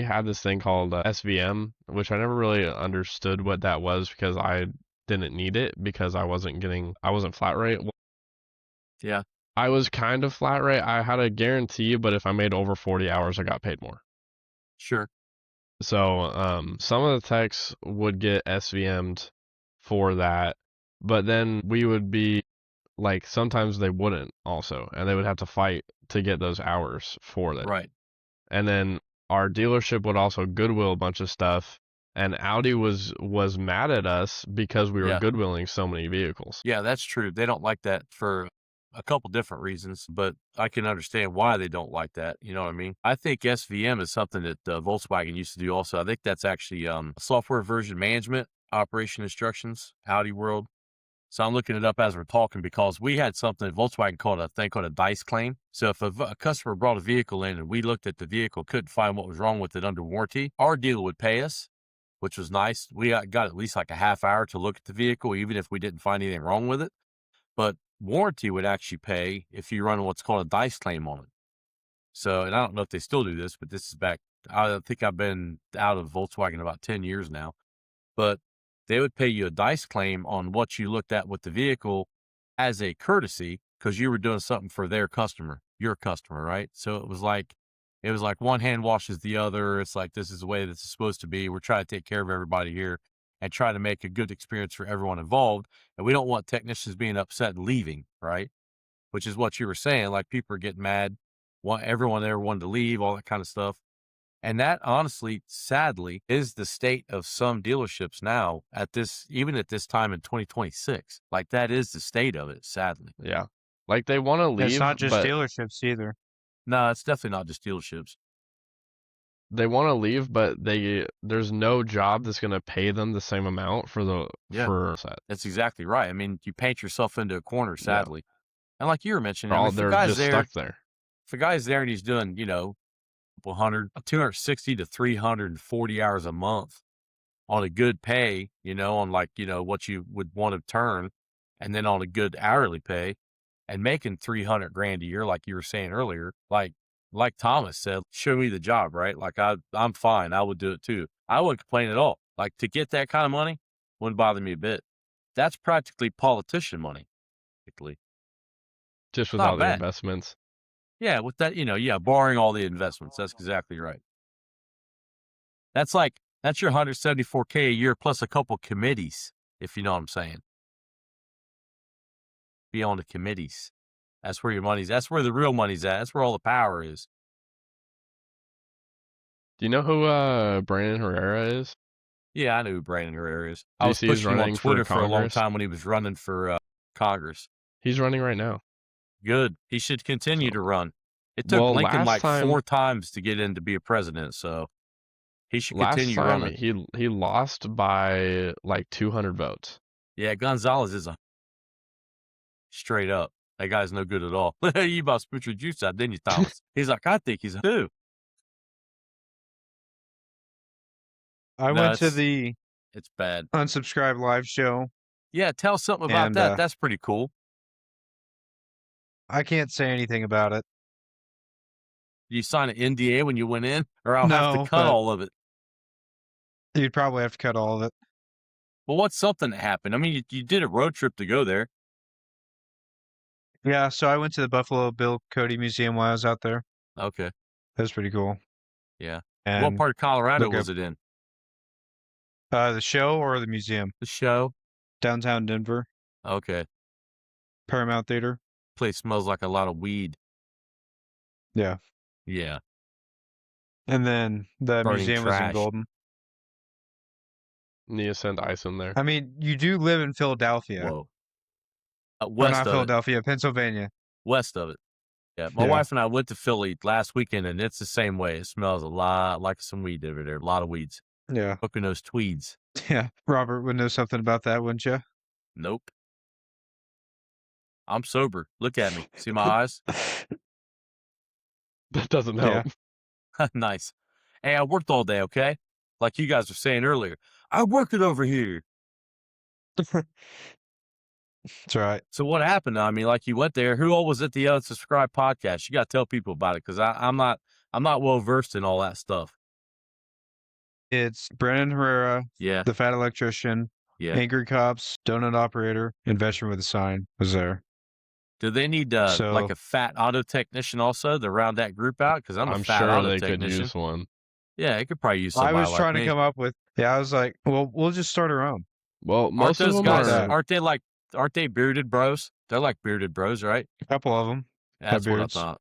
Speaker 3: had this thing called SVM, which I never really understood what that was because I didn't need it because I wasn't flat rate.
Speaker 1: Yeah.
Speaker 3: I was kind of flat rate. I had a guarantee, but if I made over 40 hours, I got paid more.
Speaker 1: Sure.
Speaker 3: So some of the techs would get SVM'd for that, but then we would be like, sometimes they wouldn't also, and they would have to fight to get those hours for that.
Speaker 1: Right.
Speaker 3: And then our dealership would also Goodwill a bunch of stuff, and Audi was mad at us because we were
Speaker 1: Yeah.
Speaker 3: Goodwilling so many vehicles.
Speaker 1: Yeah, that's true. They don't like that for a couple different reasons, but I can understand why they don't like that. You know what I mean? I think SVM is something that Volkswagen used to do also. I think that's actually software version management, operation instructions, Audi world. So I'm looking it up as we're talking because we had something Volkswagen called a DICE claim. So if a customer brought a vehicle in and we looked at the vehicle, couldn't find what was wrong with it under warranty, our dealer would pay us which was nice. We got at least like a half hour to look at the vehicle, even if we didn't find anything wrong with it. But warranty would actually pay if you run what's called a DICE claim on it. So, and I don't know if they still do this, but this is back, I think I've been out of Volkswagen about 10 years now, but they would pay you a DICE claim on what you looked at with the vehicle as a courtesy because you were doing something for their customer, your customer, right? So it was like one hand washes the other. It's like, this is the way that it's supposed to be. We're trying to take care of everybody here and try to make a good experience for everyone involved. And we don't want technicians being upset and leaving, right? Which is what you were saying. Like, people are getting mad. Everyone there wanted to leave, all that kind of stuff. And that, honestly, sadly, is the state of some dealerships now even at this time in 2026. Like, that is the state of it, sadly.
Speaker 3: Yeah. Like, they want to leave,
Speaker 2: It's not just
Speaker 3: but
Speaker 2: dealerships either.
Speaker 1: No, it's definitely not just dealerships.
Speaker 3: they want to leave, but there's no job that's going to pay them the same amount for that.
Speaker 1: That's exactly right. I mean, you paint yourself into a corner, sadly. And like you were mentioning, I mean, if
Speaker 3: They're
Speaker 1: a guy's
Speaker 3: just
Speaker 1: there,
Speaker 3: stuck there.
Speaker 1: if a guy's there and he's doing, 260 to 340 hours a month on a good pay, on like, what you would want to turn, and then on a good hourly pay, and making 300 grand a year, like you were saying earlier, like Thomas said, show me the job, right? Like, I'm fine. I would do it too. I wouldn't complain at all. Like, to get that kind of money wouldn't bother me a bit. That's practically politician money.
Speaker 3: Just
Speaker 1: Not
Speaker 3: without the
Speaker 1: bad.
Speaker 3: investments.
Speaker 1: Yeah, with that, barring all the investments. That's exactly right. That's your 174K a year plus a couple committees, if you know what I'm saying. Be on the committees. That's where that's where the real money's at. That's where all the power is.
Speaker 3: Do you know who Brandon Herrera is?
Speaker 1: Yeah, I know who Brandon Herrera is.
Speaker 3: Do
Speaker 1: I
Speaker 3: you
Speaker 1: was
Speaker 3: see he's
Speaker 1: pushing him on
Speaker 3: running for
Speaker 1: Twitter for a long
Speaker 3: Congress?
Speaker 1: time when he was running for Congress.
Speaker 3: He's running right now.
Speaker 1: Good. He should continue to run. It took Lincoln like 4 times to get in to be a president, so he should continue running.
Speaker 3: He lost by like 200 votes.
Speaker 1: Yeah, Gonzalez is straight up. That guy's no good at all. You about to put your juice out, didn't you, Thomas? He's like, I think he's a two.
Speaker 2: I went to the
Speaker 1: It's bad.
Speaker 2: Unsubscribe live show.
Speaker 1: Yeah, tell us something about that. That's pretty cool.
Speaker 2: I can't say anything about it.
Speaker 1: Did you sign an NDA when you went in? Or I'll have to cut all of it.
Speaker 2: You'd probably have to cut all of it.
Speaker 1: Well, what's something that happened? I mean, you did a road trip to go there.
Speaker 2: Yeah, so I went to the Buffalo Bill Cody Museum while I was out there.
Speaker 1: Okay.
Speaker 2: That was pretty cool.
Speaker 1: Yeah.
Speaker 2: And
Speaker 1: what part of Colorado was it in?
Speaker 2: The show or the museum?
Speaker 1: The show.
Speaker 2: Downtown Denver.
Speaker 1: Okay.
Speaker 2: Paramount Theater.
Speaker 1: Place smells like a lot of weed.
Speaker 2: Yeah.
Speaker 1: Yeah.
Speaker 2: And then the museum was in Golden.
Speaker 3: Need to send ice in there.
Speaker 2: I mean, you do live in Philadelphia.
Speaker 1: Whoa. West of
Speaker 2: Philadelphia, Pennsylvania.
Speaker 1: West of it. Yeah. My wife and I went to Philly last weekend, and it's the same way. It smells a lot like some weed over there. A lot of weeds.
Speaker 2: Yeah.
Speaker 1: Hooking those tweeds.
Speaker 2: Yeah. Robert would know something about that, wouldn't you?
Speaker 1: Nope. I'm sober. Look at me. See my eyes?
Speaker 3: That doesn't help.
Speaker 1: Yeah. Nice. Hey, I worked all day, okay? Like you guys were saying earlier. I work it over here.
Speaker 2: That's right.
Speaker 1: So what happened? I mean, like, you went there. Who all was at the Unsubscribe podcast? You got to tell people about it, because I'm not well versed in all that stuff.
Speaker 2: It's Brandon Herrera,
Speaker 1: Yeah,
Speaker 2: the Fat Electrician,
Speaker 1: yeah.
Speaker 2: Angry Cops, Donut Operator, and Veteran with a Sign was there.
Speaker 1: Do they need like a fat auto technician also to round that group out? Because I'm a fat
Speaker 3: sure
Speaker 1: auto
Speaker 3: they
Speaker 1: technician.
Speaker 3: could use one.
Speaker 1: Yeah, it could probably use somebody
Speaker 2: I was
Speaker 1: like
Speaker 2: trying
Speaker 1: me.
Speaker 2: to come up with. Yeah, I was like, well, we'll just start our own.
Speaker 3: Well, most of
Speaker 1: those
Speaker 3: them
Speaker 1: guys
Speaker 3: are.
Speaker 1: aren't they bearded bros? They're like bearded bros, right?
Speaker 2: A couple of them.
Speaker 1: That's what I
Speaker 2: beards.
Speaker 1: thought.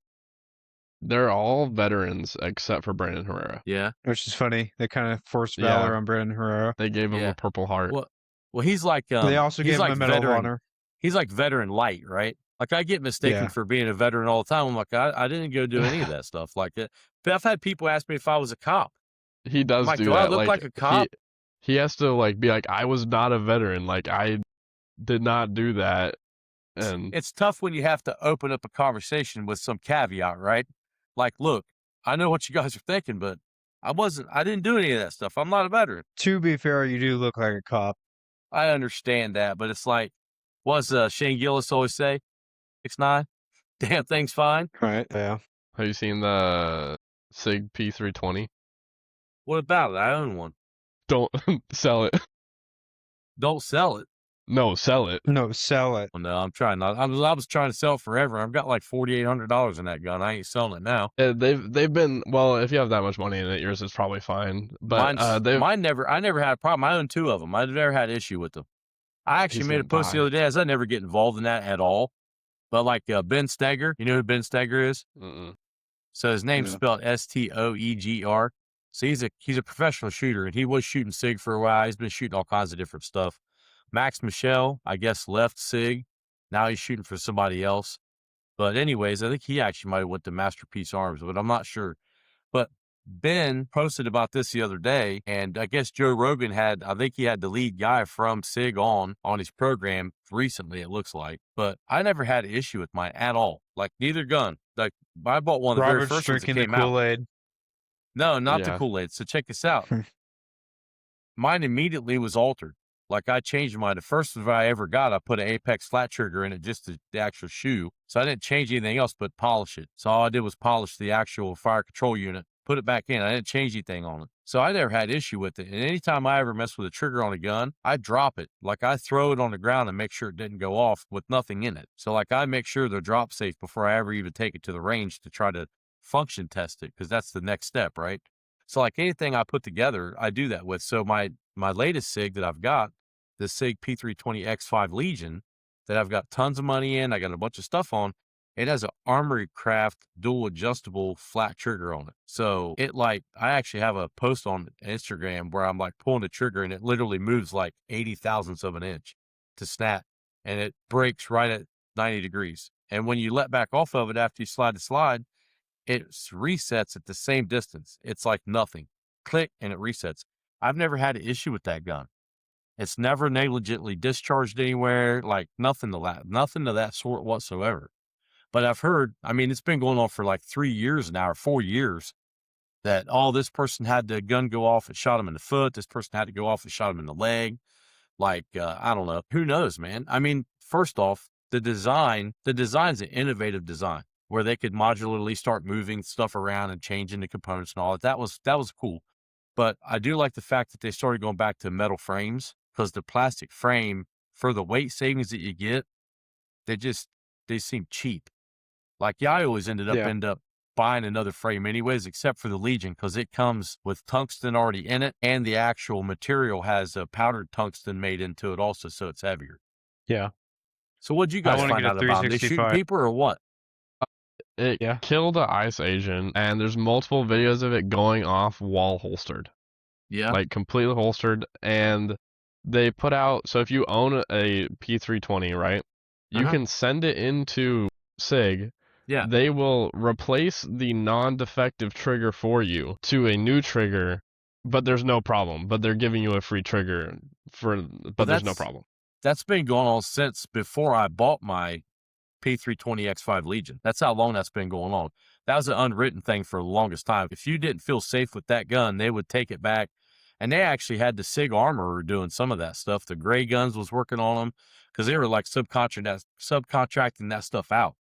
Speaker 3: They're all veterans except for Brandon Herrera.
Speaker 1: Yeah.
Speaker 2: Which is funny. They kind of forced valor on Brandon Herrera.
Speaker 3: They gave him a Purple Heart.
Speaker 1: Well, he's like
Speaker 2: they also gave him a Medal of Honor.
Speaker 1: He's like veteran light, right? Like, I get mistaken for being a veteran all the time. I'm like, I didn't go do any of that stuff like that. But I've had people ask me if I was a cop.
Speaker 3: He does
Speaker 1: like,
Speaker 3: do that.
Speaker 1: I look like a cop?
Speaker 3: He has to like be like, I was not a veteran. Like, I did not do that. And
Speaker 1: it's tough when you have to open up a conversation with some caveat, right? Like, look, I know what you guys are thinking, but I didn't do any of that stuff. I'm not a veteran.
Speaker 2: To be fair, you do look like a cop.
Speaker 1: I understand that, but it's like, what's Shane Gillis always say? 6'9"? Damn thing's fine.
Speaker 2: Right. Yeah.
Speaker 3: Have you seen the Sig P320?
Speaker 1: What about it? I own one.
Speaker 3: Don't sell it.
Speaker 1: Don't sell it.
Speaker 3: No, sell it.
Speaker 2: No, sell it.
Speaker 1: Well, no, I'm trying not. I was trying to sell it forever. I've got like $4,800 in that gun. I ain't selling it now.
Speaker 3: They've been, well, if you have that much money in it, yours is probably fine. But
Speaker 1: I never had a problem. I own 2 of them. I've never had issue with them. I actually
Speaker 3: He's
Speaker 1: made a
Speaker 3: gonna
Speaker 1: post the
Speaker 3: die.
Speaker 1: other day as I never get involved in that at all. But like Ben Steger, you know who Ben Steger is?
Speaker 3: Mm-mm.
Speaker 1: So his name's
Speaker 2: Yeah.
Speaker 1: spelled Stoegr. So he's a professional shooter, and he was shooting SIG for a while. He's been shooting all kinds of different stuff. Max Michel, I guess, left SIG. Now he's shooting for somebody else. But anyways, I think he actually might have went to Masterpiece Arms, but I'm not sure. But Ben posted about this the other day, and I guess Joe Rogan I think he had the lead guy from SIG on his program recently, it looks like. But I never had an issue with mine at all. Like, neither gun. Like, I bought one of the very
Speaker 2: Robert's
Speaker 1: first ones that
Speaker 2: drinking the
Speaker 1: came out.
Speaker 2: Kool-Aid.
Speaker 1: No, not the
Speaker 3: Yeah.
Speaker 1: Kool-Aid. So check this out. Mine immediately was altered. Like, I changed mine. The first one I ever got, I put an Apex flat trigger in it, just the actual shoe. So I didn't change anything else but polish it. So all I did was polish the actual fire control unit, put it back in. I didn't change anything on it. So I never had issue with it. And anytime I ever mess with a trigger on a gun, I drop it. Like, I throw it on the ground and make sure it didn't go off with nothing in it. So like, I make sure they're drop safe before I ever even take it to the range to try to function test it, because that's the next step, right? So like, anything I put together, I do that with. So my latest SIG that I've got, the SIG P320X5 Legion, that I've got tons of money in, I got a bunch of stuff on, it has an Armory Craft dual adjustable flat trigger on it. So I actually have a post on Instagram where I'm like pulling the trigger and it literally moves like 80 thousandths of an inch to snap, and it breaks right at 90 degrees. And when you let back off of it after you slide the slide, it resets at the same distance. It's like nothing. Click, and it resets. I've never had an issue with that gun. It's never negligently discharged anywhere, like nothing of that sort whatsoever. But I've heard, I mean, it's been going on for like 3 years now, or 4 years, that this person had the gun go off, it shot him in the foot. This person had to go off, it shot him in the leg. Like, I don't know. Who knows, man? I mean, first off, the design's an innovative design where they could modularly start moving stuff around and changing the components and all that. That was cool. But I do like the fact that they started going back to metal frames, because the plastic frame, for the weight savings that you get, they seem cheap. Like, yeah, I always end up buying another frame anyways, except for the Legion, because it comes with tungsten already in it, and the actual material has a powdered tungsten made into it also, so it's heavier.
Speaker 2: Yeah.
Speaker 1: So what'd you guys
Speaker 2: wanna
Speaker 1: find
Speaker 2: get a
Speaker 1: out about? They shooting
Speaker 2: 365.
Speaker 1: people or what?
Speaker 3: It
Speaker 2: Yeah.
Speaker 3: killed an ICE agent, and there's multiple videos of it going off wall holstered.
Speaker 1: Yeah.
Speaker 3: Like completely holstered. And they put out, so if you own a P320, right, you
Speaker 1: Uh-huh.
Speaker 3: can send it into SIG.
Speaker 1: Yeah.
Speaker 3: They will replace the non-defective trigger for you to a new trigger, but there's no problem. But they're giving you a free trigger but there's no problem.
Speaker 1: That's been going on since before I bought my P320X5 Legion. That's how long that's been going on. That was an unwritten thing for the longest time. If you didn't feel safe with that gun, they would take it back. And they actually had the SIG Armorer doing some of that stuff. The Gray Guns was working on them, because they were like subcontracting that stuff out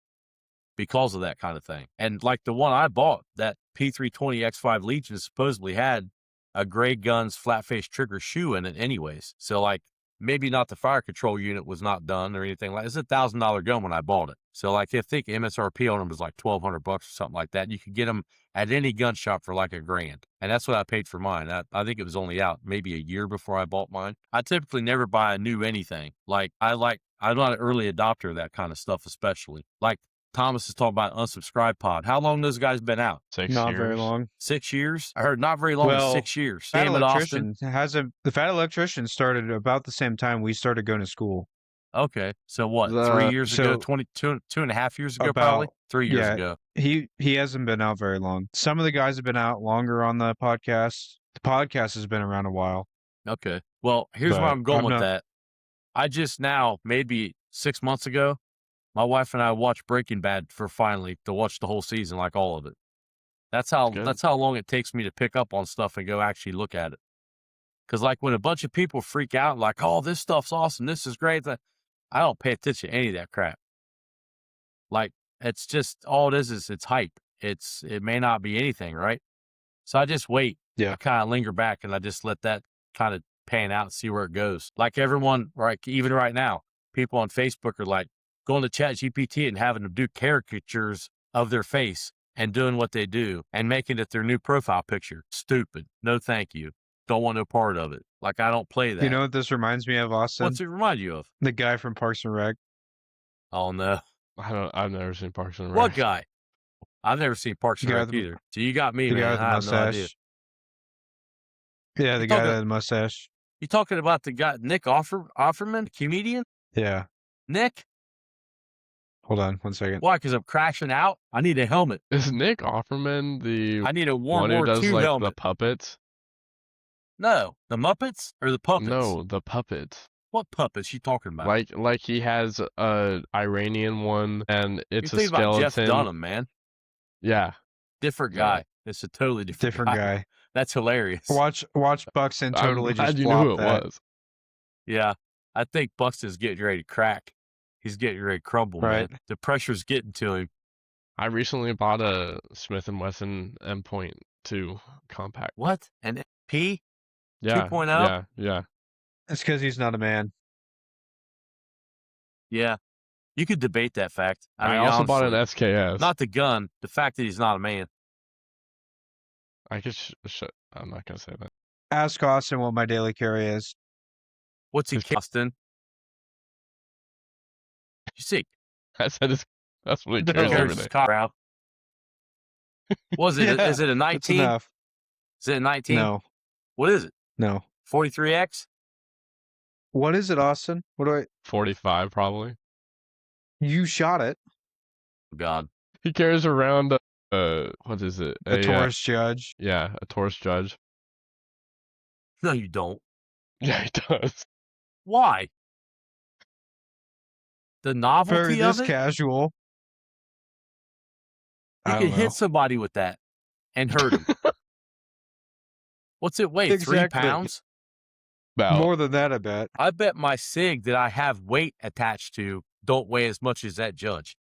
Speaker 1: because of that kind of thing. And like the one I bought, that P320X5 Legion, supposedly had a Gray Guns flat face trigger shoe in it anyways. So like, maybe not the fire control unit was not done or anything like. It's $1,000 gun when I bought it. So like, I think MSRP on them was like $1,200 or something like that. You could get them at any gun shop for like $1,000, and that's what I paid for mine. I think it was only out maybe a year before I bought mine. I typically never buy a new anything. Like, I'm not an early adopter of that kind of stuff, especially like Thomas is talking about Unsubscribe Pod. How long those guys been out?
Speaker 3: 6
Speaker 2: Not
Speaker 3: years.
Speaker 2: very long.
Speaker 1: 6 years? I heard not very long.
Speaker 2: Well,
Speaker 1: 6 years.
Speaker 2: Fat
Speaker 1: Same at Austin.
Speaker 2: Electrician the Fat Electrician started about the same time we started going to school.
Speaker 1: Okay, so what?
Speaker 3: The-
Speaker 1: 3 years ago?
Speaker 2: so-
Speaker 1: 2.5 years ago,
Speaker 2: About-
Speaker 1: probably 3 years
Speaker 2: yeah.
Speaker 1: ago.
Speaker 2: He hasn't been out very long. Some of the guys have been out longer on the podcast. The podcast has been around a while.
Speaker 1: Okay. Well, here's where
Speaker 2: But
Speaker 1: I'm going
Speaker 2: I'm
Speaker 1: with
Speaker 2: not-
Speaker 1: that. I just now, maybe 6 months ago, my wife and I watched Breaking Bad to watch the whole season, like all of it. That's how long it takes me to pick up on stuff and go actually look at it. Because like when a bunch of people freak out, like, oh, this stuff's awesome, this is great, I don't pay attention to any of that crap. Like, it's just all it is it's hype. It may not be anything, right? So I just wait.
Speaker 2: Yeah.
Speaker 1: I kind of linger back and I just let that kind of pan out and see where it goes. Like everyone, right? Even right now, people on Facebook are like going to Chat GPT and having them do caricatures of their face and doing what they do and making it their new profile picture. Stupid. No, thank you. Don't want no part of it. Like, I don't play that.
Speaker 2: You know what this reminds me of, Austin?
Speaker 1: What's it remind you of?
Speaker 2: The guy from Parks and Rec.
Speaker 1: Oh, no.
Speaker 3: I've never seen Parks and Rec.
Speaker 1: What guy? I've never seen Parks and
Speaker 2: The guy
Speaker 1: Rec
Speaker 2: with the-
Speaker 1: either. So you got me,
Speaker 2: The guy
Speaker 1: man.
Speaker 2: with the
Speaker 1: I have no idea.
Speaker 2: mustache. Yeah, the
Speaker 1: You
Speaker 2: guy
Speaker 1: talking-
Speaker 2: that had the mustache.
Speaker 1: You talking about the guy, Nick Offerman, comedian?
Speaker 2: Yeah.
Speaker 1: Nick?
Speaker 2: Hold on 1 second.
Speaker 1: Why? Because I'm crashing out? I need a helmet.
Speaker 3: Is Nick Offerman the
Speaker 1: I need a
Speaker 3: one
Speaker 1: World
Speaker 3: who
Speaker 1: War
Speaker 3: does
Speaker 1: II
Speaker 3: like the
Speaker 1: helmet.
Speaker 3: puppets?
Speaker 1: No. The Muppets or the puppets?
Speaker 3: No, the puppets.
Speaker 1: What puppets you talking about?
Speaker 3: Like he has a Iranian one, and it's
Speaker 1: you
Speaker 3: a
Speaker 1: think about Jeff
Speaker 3: skeleton.
Speaker 1: Dunham, man.
Speaker 3: Yeah,
Speaker 1: Different
Speaker 3: Yeah.
Speaker 1: guy. It's a totally different
Speaker 2: Guy.
Speaker 1: That's hilarious.
Speaker 2: Watch Buxton totally
Speaker 3: I'm glad
Speaker 2: just
Speaker 3: you knew who
Speaker 2: flop
Speaker 3: it
Speaker 2: that.
Speaker 3: was.
Speaker 1: Yeah. I think Buxton's getting ready to crack. He's getting ready to crumble,
Speaker 2: Right.
Speaker 1: man. The pressure's getting to him.
Speaker 3: I recently bought a Smith & Wesson M.2 compact.
Speaker 1: What? An P?
Speaker 3: Yeah,
Speaker 1: 2.0?
Speaker 3: yeah.
Speaker 2: It's because he's not a man.
Speaker 1: Yeah. You could debate that fact.
Speaker 3: I
Speaker 1: mean,
Speaker 3: also bought an
Speaker 1: honestly,
Speaker 3: SKS.
Speaker 1: not the gun, the fact that he's not a man.
Speaker 3: I could. I'm not gonna say that.
Speaker 2: Ask Austin what my daily carry is.
Speaker 1: What's he
Speaker 3: His ca-
Speaker 1: Austin? You see,
Speaker 3: I said that's what he
Speaker 2: No.
Speaker 3: carries every
Speaker 1: carries
Speaker 3: day.
Speaker 1: his car out. Was it?
Speaker 2: Yeah,
Speaker 1: Is it a
Speaker 2: That's
Speaker 1: 19?
Speaker 2: enough.
Speaker 1: Is it a 19?
Speaker 2: No.
Speaker 1: What is it?
Speaker 2: No.
Speaker 1: 43X?
Speaker 2: What is it, Austin? What do I...
Speaker 3: 45 probably.
Speaker 2: You shot it.
Speaker 1: Oh, God.
Speaker 3: He carries around what is it?
Speaker 2: A Taurus Judge.
Speaker 3: Yeah, a Taurus Judge.
Speaker 1: No, you don't.
Speaker 3: Yeah, he does.
Speaker 1: Why? The
Speaker 2: For
Speaker 1: novelty
Speaker 2: this
Speaker 1: of it?
Speaker 2: casual.
Speaker 1: You
Speaker 2: I
Speaker 1: can
Speaker 2: don't know.
Speaker 1: hit somebody with that and hurt him. What's it weigh? 3
Speaker 2: Exactly.
Speaker 1: pounds?
Speaker 3: About
Speaker 2: More than that, I bet.
Speaker 1: I bet my SIG that I have weight attached to don't weigh as much as that Judge.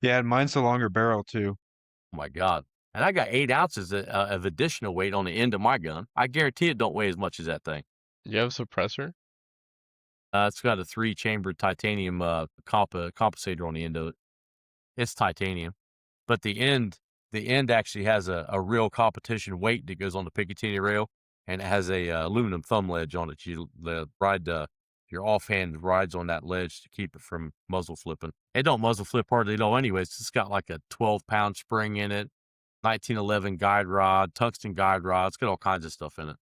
Speaker 2: Yeah, and mine's a longer barrel, too.
Speaker 1: Oh, my God. And I got 8 ounces of additional weight on the end of my gun. I guarantee it don't weigh as much as that thing.
Speaker 3: you have a suppressor?
Speaker 1: It's got a 3-chambered titanium compensator on the end of it. It's titanium. But the end actually has a real competition weight that goes on the Picatinny rail, and it has a aluminum thumb ledge on it. Your offhand rides on that ledge to keep it from muzzle flipping. It don't muzzle flip hardly at all anyways. It's got like a 12-pound spring in it, 1911 guide rod, tungsten guide rod. It's got all kinds of stuff in it.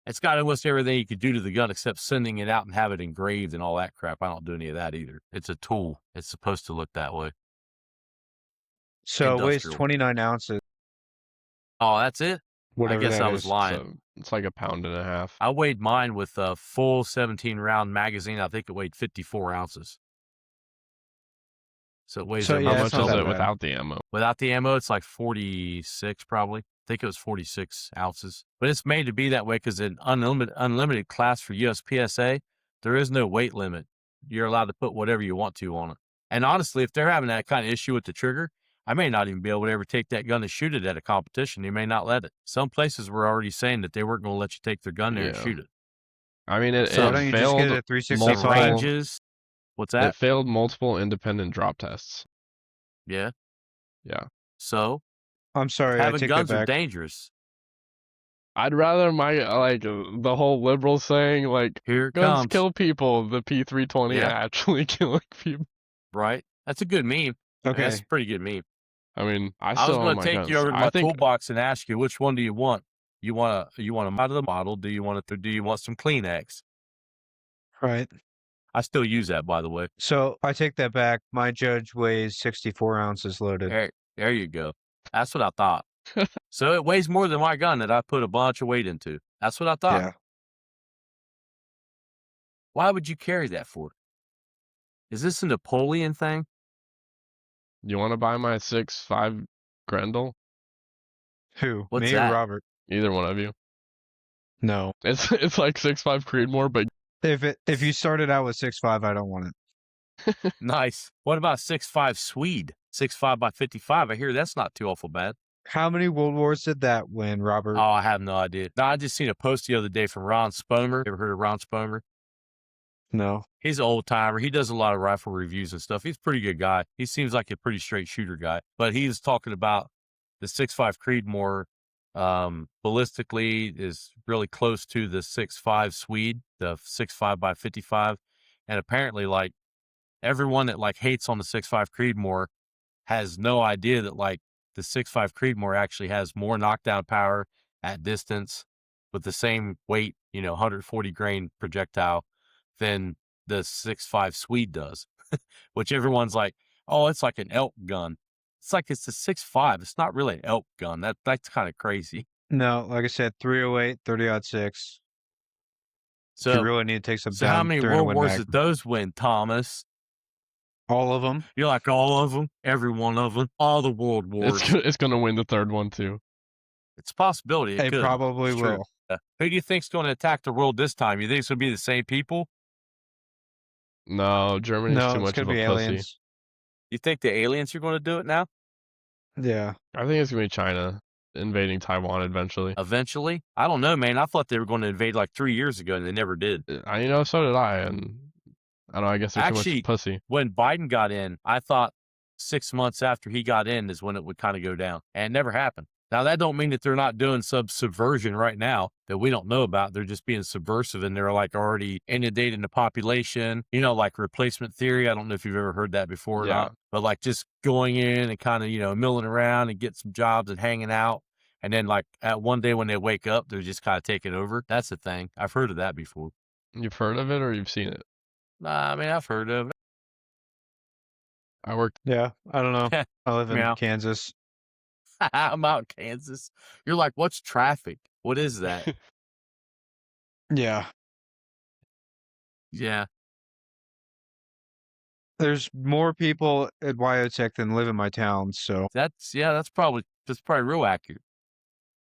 Speaker 1: It's got almost everything you could do to the gun except sending it out and have it engraved and all that crap. I don't do any of that either. It's a tool. It's supposed to look that way.
Speaker 2: So it weighs
Speaker 1: Industrial.
Speaker 2: 29 ounces.
Speaker 1: Oh, that's it?
Speaker 2: Whatever
Speaker 1: I guess
Speaker 2: that
Speaker 1: I was
Speaker 2: is.
Speaker 1: lying.
Speaker 3: So it's like a pound and a half.
Speaker 1: I weighed mine with a full 17-round magazine. I think it weighed 54 ounces. So it weighs
Speaker 2: So,
Speaker 1: over
Speaker 2: yeah,
Speaker 3: How
Speaker 2: it's
Speaker 3: much
Speaker 2: not
Speaker 3: is
Speaker 2: that
Speaker 3: it
Speaker 2: bad.
Speaker 3: without the ammo?
Speaker 1: Without the ammo, it's like 46 probably. I think it was 46 ounces. But it's made to be that way because in unlimited class for USPSA, there is no weight limit. You're allowed to put whatever you want to on it. And honestly, if they're having that kind of issue with the trigger, I may not even be able to ever take that gun and shoot it at a competition. They may not let it. Some places were already saying that they weren't going to let you take their gun there and
Speaker 3: Yeah.
Speaker 1: shoot it.
Speaker 3: I mean, it,
Speaker 1: So
Speaker 2: Why
Speaker 3: it
Speaker 2: don't you just
Speaker 3: failed
Speaker 2: get it at
Speaker 1: Some
Speaker 2: 365?
Speaker 1: ranges. What's
Speaker 3: It
Speaker 1: that?
Speaker 3: failed multiple independent drop tests.
Speaker 1: Yeah.
Speaker 3: Yeah.
Speaker 1: So
Speaker 2: I'm sorry, I
Speaker 1: having
Speaker 2: take that
Speaker 1: guns are
Speaker 2: back.
Speaker 1: dangerous.
Speaker 3: I'd rather the whole liberal saying like
Speaker 1: Here it
Speaker 3: guns
Speaker 1: comes.
Speaker 3: kill people, the P320
Speaker 1: Yeah.
Speaker 3: actually killing people.
Speaker 1: Right? That's a good meme.
Speaker 2: Okay.
Speaker 1: That's a pretty good meme.
Speaker 3: I mean, I
Speaker 1: I was
Speaker 3: still
Speaker 1: going
Speaker 3: own
Speaker 1: to
Speaker 3: my
Speaker 1: take
Speaker 3: guns.
Speaker 1: you over to
Speaker 3: I
Speaker 1: my
Speaker 3: think
Speaker 1: toolbox and ask you, which one do you want? You want a out of the model? Do you want some Kleenex?
Speaker 2: Right.
Speaker 1: I still use that, by the way.
Speaker 2: So I take that back. My Judge weighs 64 ounces loaded.
Speaker 1: There you go. That's what I thought. So it weighs more than my gun that I put a bunch of weight into. That's what I thought.
Speaker 2: Yeah.
Speaker 1: Why would you carry that for? Is this a Napoleon thing?
Speaker 3: you want to buy my 6.5 Grendel?
Speaker 2: Who?
Speaker 1: What's
Speaker 2: Me or
Speaker 1: that?
Speaker 2: Robert?
Speaker 3: Either one of you.
Speaker 2: No.
Speaker 3: It's like 6'5" Creedmoor, but
Speaker 2: If you started out with 6'5", I don't want it.
Speaker 1: Nice. What about 6'5" Swede? 6'5" by 55. I hear that's not too awful bad.
Speaker 2: How many World Wars did that win, Robert?
Speaker 1: Oh, I have no idea. No, I just seen a post the other day from Ron Spomer. Ever heard of Ron Spomer?
Speaker 2: No.
Speaker 1: He's an old timer. He does a lot of rifle reviews and stuff. He's a pretty good guy. He seems like a pretty straight shooter guy. But he was talking about the 6.5 Creedmoor ballistically is really close to the 6.5 Swede, the 6.5 by 55. And apparently, like, everyone that like hates on the 6.5 Creedmoor has no idea that like the 6.5 Creedmoor actually has more knockdown power at distance with the same weight, 140 grain projectile than the 6.5 Swede does, which everyone's like, oh, it's like an elk gun. It's like it's a 6.5. It's not really an elk gun. That's kind of crazy.
Speaker 2: No, like I said, 308, 30-06. If you
Speaker 1: So,
Speaker 2: really need to take some
Speaker 1: so how
Speaker 2: down,
Speaker 1: many
Speaker 2: they're gonna
Speaker 1: World
Speaker 2: win
Speaker 1: Wars
Speaker 2: Magnum.
Speaker 1: did those win, Thomas?
Speaker 2: All of them.
Speaker 1: You like all of them? Every one of them? All the World Wars?
Speaker 3: it's gonna win the third one too.
Speaker 1: It's a possibility. It
Speaker 2: It
Speaker 1: could.
Speaker 2: probably
Speaker 1: It's true.
Speaker 2: will.
Speaker 1: Who do you think's going to attack the world this time? You think it's going to be the same people?
Speaker 3: No, Germany's
Speaker 2: No,
Speaker 3: too
Speaker 2: it's
Speaker 3: much of
Speaker 2: gonna
Speaker 3: a
Speaker 2: be
Speaker 3: pussy.
Speaker 2: aliens.
Speaker 1: You think the aliens are going to do it now?
Speaker 2: Yeah.
Speaker 3: I think it's gonna be China invading Taiwan eventually.
Speaker 1: Eventually? I don't know, man. I thought they were going to invade like 3 years ago, and they never did.
Speaker 3: So did I, and I don't know. I guess they're too
Speaker 1: Actually,
Speaker 3: much pussy.
Speaker 1: when Biden got in, I thought 6 months after he got in is when it would kind of go down, and it never happened. Now, that don't mean that they're not doing some subversion right now that we don't know about. They're just being subversive, and they're like already inundating the population, like replacement theory. I don't know if you've ever heard that before or not, but like just going in and kind of, milling around and get some jobs and hanging out. And then like at one day when they wake up, they're just kind of taking over. That's the thing. I've heard of that before.
Speaker 3: You've heard of it or you've seen it?
Speaker 1: Nah, I mean, I've heard of
Speaker 3: I worked.
Speaker 2: Yeah. I don't know.
Speaker 1: it.
Speaker 2: I live in
Speaker 1: Meow.
Speaker 2: Kansas.
Speaker 1: I'm out in Kansas. You're like, what's traffic? What is that?
Speaker 2: Yeah.
Speaker 1: Yeah.
Speaker 2: There's more people at WyoTech than live in my town, so
Speaker 1: That's probably real accurate.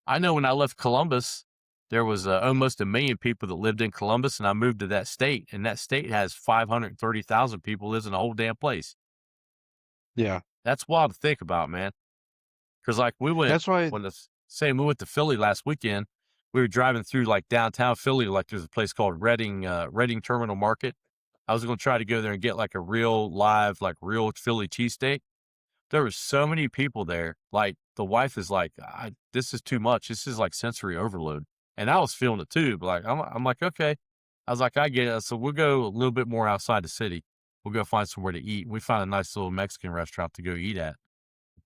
Speaker 1: I know when I left Columbus, there was almost 1 million people that lived in Columbus, and I moved to that state, and that state has 530,000 people lives in the whole damn place.
Speaker 2: yeah.
Speaker 1: That's wild to think about, man. Because like we went,
Speaker 2: That's why
Speaker 1: we went to Philly last weekend. We were driving through like downtown Philly, like there's a place called Reading Terminal Market. I was going to try to go there and get like a real live, like real Philly cheesesteak. There were so many people there. Like the wife is like, this is too much. This is like sensory overload. And I was feeling it too. But like, I'm like, okay. I was like, I get it. So we'll go a little bit more outside the city. We'll go find somewhere to eat. We found a nice little Mexican restaurant to go eat at.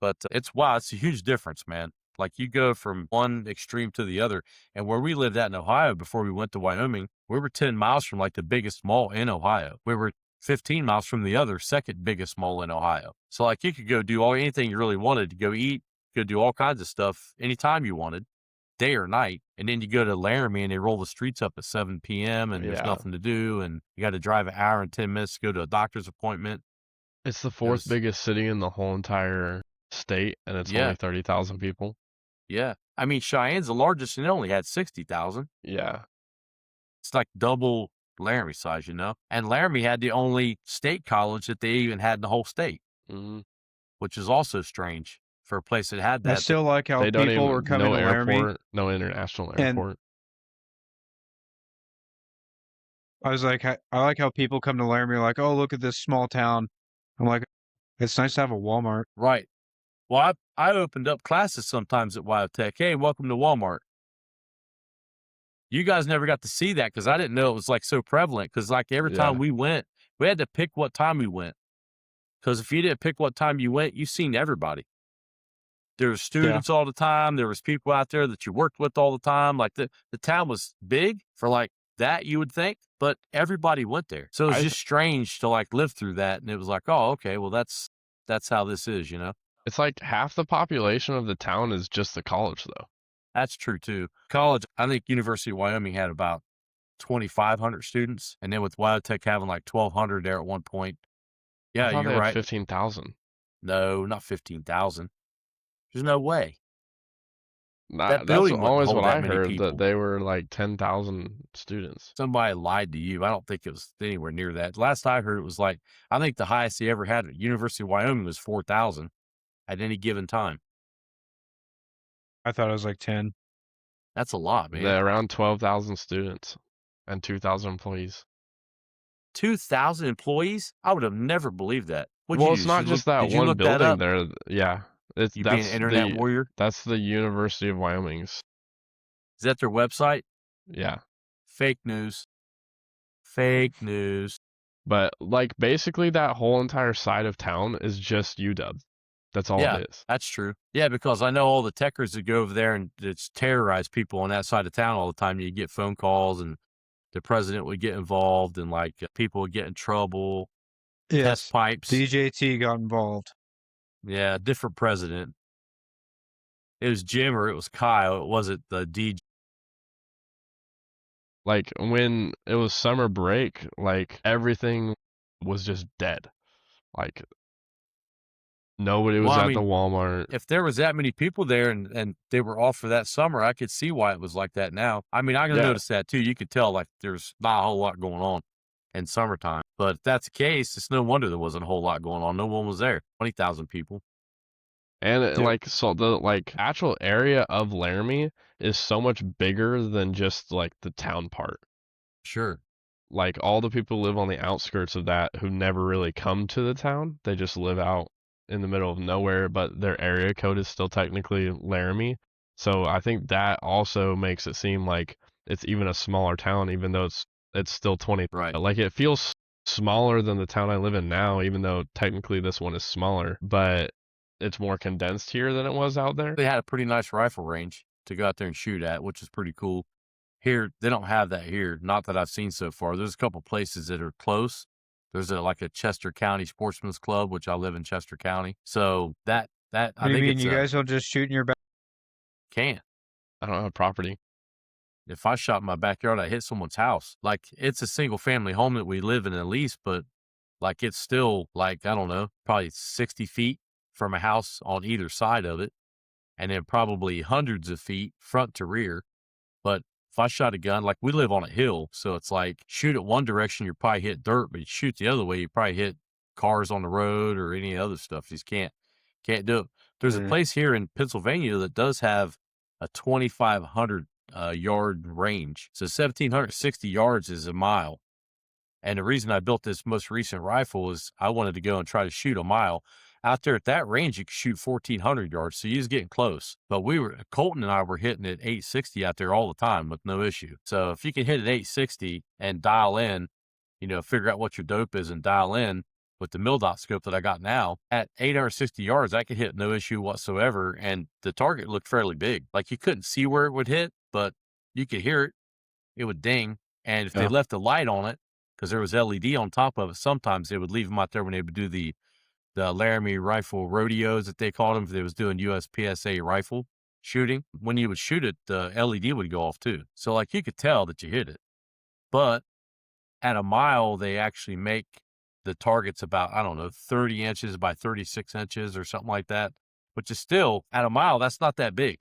Speaker 1: But it's wild. It's a huge difference, man. Like you go from one extreme to the other. And where we lived at in Ohio before we went to Wyoming, we were 10 miles from like the biggest mall in Ohio. We were 15 miles from the other second biggest mall in Ohio. So like you could go do anything you really wanted to go eat, go do all kinds of stuff anytime you wanted, day or night. And then you go to Laramie and they roll the streets up at 7 p.m. and there's nothing to do. And you got to drive 1 hour and 10 minutes to go to a doctor's appointment.
Speaker 3: It's the fourth biggest city in the whole entire state, and it's only 30,000 people.
Speaker 1: Yeah. I mean, Cheyenne's the largest and it only had 60,000.
Speaker 3: Yeah.
Speaker 1: It's like double Laramie size, And Laramie had the only state college that they even had in the whole state, which is also strange for a place that had that.
Speaker 2: I still like how people were coming to Laramie.
Speaker 3: No international airport.
Speaker 2: I was like, I like how people come to Laramie like, oh, look at this small town. I'm like, it's nice to have a Walmart.
Speaker 1: Right. Well, I opened up classes sometimes at WyoTech. Hey, welcome to Walmart. You guys never got to see that because I didn't know it was like so prevalent. Because like every time we went, we had to pick what time we went. Because if you didn't pick what time you went, you seen everybody. There were students all the time. There was people out there that you worked with all the time. Like the town was big for like that, you would think, but everybody went there. So it was just strange to like live through that. And it was like, oh, okay, well that's how this is,
Speaker 3: It's like half the population of the town is just the college, though.
Speaker 1: That's true, too. College, I think University of Wyoming had about 2,500 students. And then with WyoTech having like 1,200 there at one point. Yeah, you're right.
Speaker 3: 15,000.
Speaker 1: No, not 15,000. There's no way. That
Speaker 3: That's
Speaker 1: building wouldn't
Speaker 3: always
Speaker 1: hold
Speaker 3: what
Speaker 1: that
Speaker 3: I
Speaker 1: many
Speaker 3: heard, that
Speaker 1: people.
Speaker 3: they were like 10,000 students.
Speaker 1: Somebody lied to you. I don't think it was anywhere near that. Last I heard, it was like, I think the highest they ever had at University of Wyoming was 4,000 at any given time.
Speaker 2: I thought it was like 10.
Speaker 1: That's a lot, man.
Speaker 3: They're around 12,000 students and 2,000 employees.
Speaker 1: 2,000 employees? I would have never believed that. What'd
Speaker 3: Well,
Speaker 1: you
Speaker 3: it's
Speaker 1: do?
Speaker 3: not just that
Speaker 1: Did you
Speaker 3: one
Speaker 1: look that
Speaker 3: building
Speaker 1: up?
Speaker 3: there. Yeah, it's
Speaker 1: You being an internet warrior?
Speaker 3: that's the University of Wyoming's.
Speaker 1: Is that their website?
Speaker 3: Yeah,
Speaker 1: Fake news. Fake news.
Speaker 3: but like basically that whole entire side of town is just UW. That's all
Speaker 1: Yeah,
Speaker 3: it is.
Speaker 1: that's true. Yeah, because I know all the techers that go over there and it's terrorize people on that side of town all the time. You get phone calls and the president would get involved and like people would get in trouble, test
Speaker 2: Yes.
Speaker 1: pipes.
Speaker 2: DJT got involved.
Speaker 1: Yeah, different president. It was Jim or it was Kyle. It wasn't the DJ.
Speaker 3: Like when it was summer break, like everything was just dead. Like nobody was
Speaker 1: Well, I
Speaker 3: at the
Speaker 1: mean,
Speaker 3: Walmart.
Speaker 1: if there was that many people there and they were off for that summer, I could see why it was like that now. I mean, I can
Speaker 3: Yeah.
Speaker 1: notice that too. You could tell like there's not a whole lot going on in summertime. But if that's the case, it's no wonder there wasn't a whole lot going on. No one was there. 20,000 people.
Speaker 3: And
Speaker 2: Yep.
Speaker 3: like so the like actual area of Laramie is so much bigger than just like the town part.
Speaker 1: Sure.
Speaker 3: Like all the people live on the outskirts of that who never really come to the town. They just live out in the middle of nowhere, but their area code is still technically Laramie. So I think that also makes it seem like it's even a smaller town, even though it's still 20.
Speaker 1: Right.
Speaker 3: Like it feels smaller than the town I live in now, even though technically this one is smaller, but it's more condensed here than it was out there.
Speaker 1: They had a pretty nice rifle range to go out there and shoot at, which is pretty cool. Here, they don't have that here. Not that I've seen so far. There's a couple places that are close. There's like a Chester County Sportsman's Club, which I live in Chester County. So that I
Speaker 2: What do you
Speaker 1: think
Speaker 2: mean?
Speaker 1: it's
Speaker 2: You guys don't just shoot in your back?
Speaker 1: can.
Speaker 3: I don't have property.
Speaker 1: If I shot in my backyard, I hit someone's house. Like it's a single family home that we live in at least, but like it's still like, I don't know, probably 60 feet from a house on either side of it. And then probably hundreds of feet front to rear. But if I shot a gun, like we live on a hill, so it's like shoot it one direction, you probably hit dirt, but you shoot the other way, you probably hit cars on the road or any other stuff. You just can't do it. There's a place here in Pennsylvania that does have a 2,500 yard range. So 1,760 yards is a mile. And the reason I built this most recent rifle is I wanted to go and try to shoot a mile. Out there at that range, you could shoot 1,400 yards, so you was getting close. But Colton and I were hitting at 860 out there all the time with no issue. So if you can hit at 860 and dial in, figure out what your dope is and dial in with the mil-dot scope that I got now, at 860 yards, I could hit no issue whatsoever. And the target looked fairly big. Like you couldn't see where it would hit, but you could hear it. It would ding. And if they left a light on it, because there was LED on top of it, sometimes they would leave them out there when they would do the Laramie rifle rodeos that they called them. If they was doing USPSA rifle shooting, when you would shoot it, the LED would go off too. So like you could tell that you hit it. But at a mile, they actually make the targets about, I don't know, 30 inches by 36 inches or something like that, which is still at a mile. That's not that big.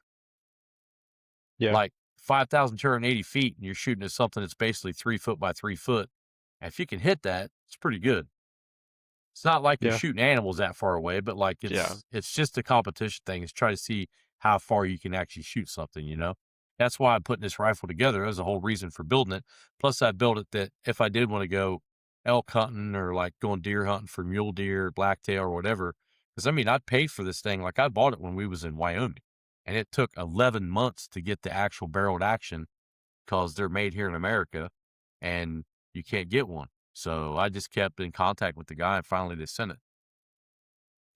Speaker 2: Yeah.
Speaker 1: Like 5,280 feet and you're shooting at something that's basically 3 foot by 3 foot. And if you can hit that, it's pretty good. It's not like you're
Speaker 2: Yeah.
Speaker 1: shooting animals that far away, but like it's just a competition thing. It's try to see how far you can actually shoot something, That's why I'm putting this rifle together. That's the whole reason for building it. Plus I built it that if I did want to go elk hunting or like going deer hunting for mule deer, blacktail or whatever, because I mean, I'd paid for this thing. Like I bought it when we was in Wyoming and it took 11 months to get the actual barreled action because they're made here in America and you can't get one. So I just kept in contact with the guy and finally they sent it.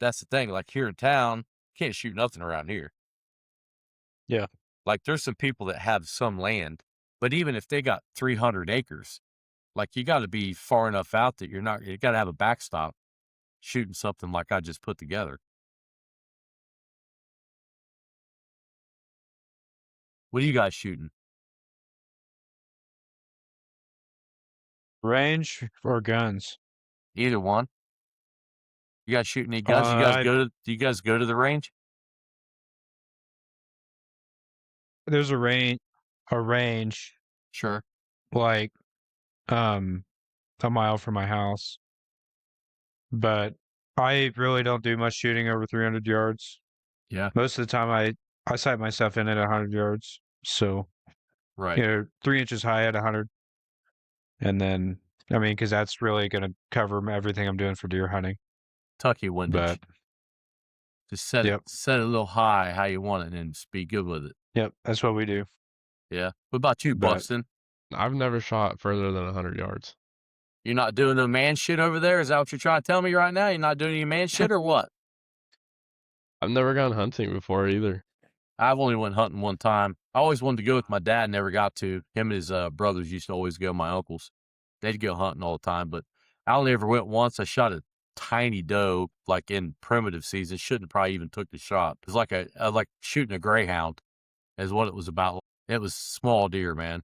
Speaker 1: That's the thing. Like here in town, can't shoot nothing around here.
Speaker 2: Yeah.
Speaker 1: Like there's some people that have some land, but even if they got 300 acres, like you got to be far enough out that you got to have a backstop shooting something like I just put together. What are you guys shooting?
Speaker 2: Range or guns?
Speaker 1: Either one. You guys shooting any guns? Do you guys go to the range?
Speaker 2: there's a range
Speaker 1: Sure.
Speaker 2: like a mile from my house, but I really don't do much shooting over 300 yards.
Speaker 1: Yeah.
Speaker 2: Most of the time, I sight myself in at 100 yards. So,
Speaker 1: Right.
Speaker 2: 3 inches high at 100, and then I mean, because that's really going to cover everything I'm doing for deer hunting.
Speaker 1: Tucky windage.
Speaker 2: But
Speaker 1: Just set
Speaker 2: yep,
Speaker 1: it a little high how you want it and just be good with it.
Speaker 2: yep, that's what we do.
Speaker 1: Yeah. What about you,
Speaker 2: But
Speaker 1: Buxton?
Speaker 3: I've never shot further than 100 yards.
Speaker 1: You're not doing no man shit over there? Is that what you're trying to tell me right now? You're not doing any man shit or what?
Speaker 3: I've never gone hunting before either.
Speaker 1: I've only went hunting one time. I always wanted to go with my dad, never got to. Him and his brothers used to always go, my uncles. They'd go hunting all the time, but I only ever went once. I shot a tiny doe, like in primitive season. Shouldn't have probably even took the shot. It was like like shooting a greyhound is what it was about. It was small deer, man.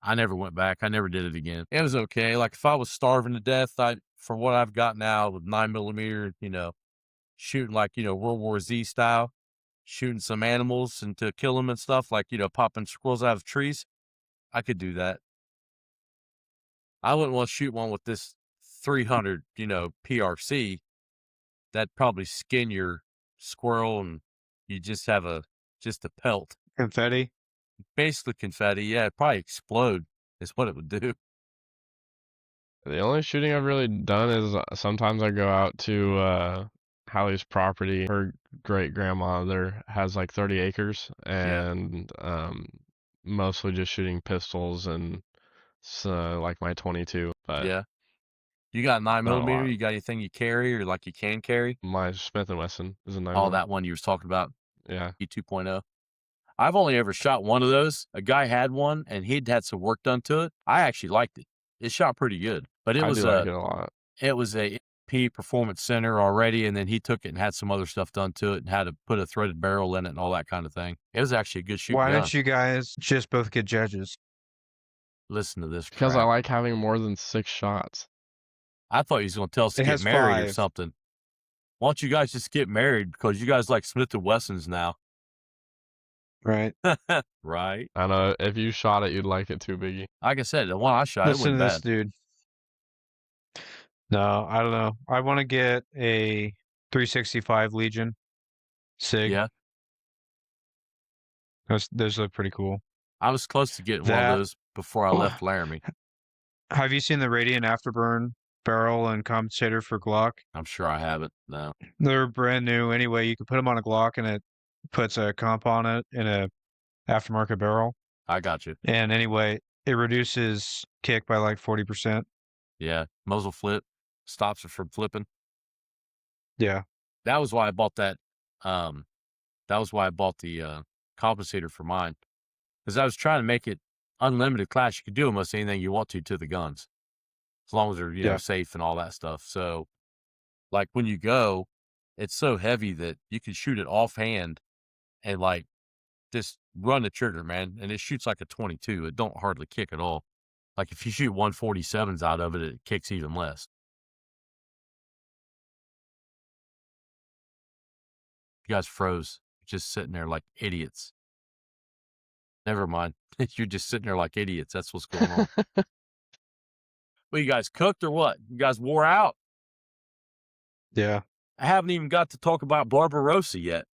Speaker 1: I never went back. I never did it again. It was okay. Like if I was starving to death, for what I've got now with 9mm, shooting like, World War Z style, shooting some animals and to kill them and stuff, like, popping squirrels out of trees, I could do that. I wouldn't want to shoot one with this 300, PRC. That'd probably skin your squirrel and you just have just a pelt.
Speaker 2: confetti.
Speaker 1: Basically confetti. Yeah, it'd probably explode is what it would do.
Speaker 3: The only shooting I've really done is sometimes I go out to Hallie's property. Her great grandma there has like 30 acres, and mostly just shooting pistols and like my 22. But
Speaker 1: Yeah. You got 9mm?
Speaker 3: not a lot.
Speaker 1: You got anything you carry or like you can carry?
Speaker 3: My Smith & Wesson is a 9mm.
Speaker 1: Oh, that one you was talking about,
Speaker 3: Yeah.
Speaker 1: E2.0. I've only ever shot one of those. A guy had one, and he'd had some work done to it. I actually liked it. It shot pretty good, but
Speaker 3: I do like it a lot.
Speaker 1: it was a P Performance Center already, and then he took it and had some other stuff done to it, and had to put a threaded barrel in it and all that kind of thing. It was actually a good shoot
Speaker 2: Why
Speaker 1: gun.
Speaker 2: don't you guys just both get judges?
Speaker 1: Listen to this
Speaker 3: Because I
Speaker 1: crap.
Speaker 3: like having more than 6 shots.
Speaker 1: I thought he was going to tell us to
Speaker 2: It
Speaker 1: get
Speaker 2: has
Speaker 1: married or
Speaker 2: 5.
Speaker 1: something. Why don't you guys just get married because you guys like Smith & Wessons now?
Speaker 2: Right.
Speaker 1: Right.
Speaker 3: I know if you shot it, you'd like it too, Biggie.
Speaker 1: Like I said, the one I shot, it
Speaker 2: Listen to
Speaker 1: wasn't
Speaker 2: this,
Speaker 1: bad.
Speaker 2: dude. No, I don't know. I want to get a 365 Legion SIG.
Speaker 1: Yeah.
Speaker 2: Those look pretty cool.
Speaker 1: I was close to getting one
Speaker 2: That-
Speaker 1: of those before I left Laramie.
Speaker 2: Have you seen the Radiant Afterburn barrel and compensator for Glock?
Speaker 1: I'm sure I haven't. No.
Speaker 2: They're brand new. Anyway, you can put them on a Glock and it puts a comp on it in a aftermarket barrel.
Speaker 1: I got you.
Speaker 2: And anyway, it reduces kick by like 40%.
Speaker 1: Yeah. Muzzle flip stops it from flipping.
Speaker 2: Yeah.
Speaker 1: That was why I bought that. That was why I bought the compensator for mine, because I was trying to make it unlimited class. You could do almost anything you want to the guns, as long as they're
Speaker 2: Yeah.
Speaker 1: safe and all that stuff. So, like when you go, it's so heavy that you can shoot it offhand and like just run the trigger, man, and it shoots like a 22. It don't hardly kick at all. Like if you shoot 147s out of it, it kicks even less. You guys froze, just sitting there like idiots. Never mind. You're just sitting there like idiots. That's what's going on. Well, you guys cooked or what? You guys wore out?
Speaker 2: Yeah.
Speaker 1: I haven't even got to talk about Barbarossa yet.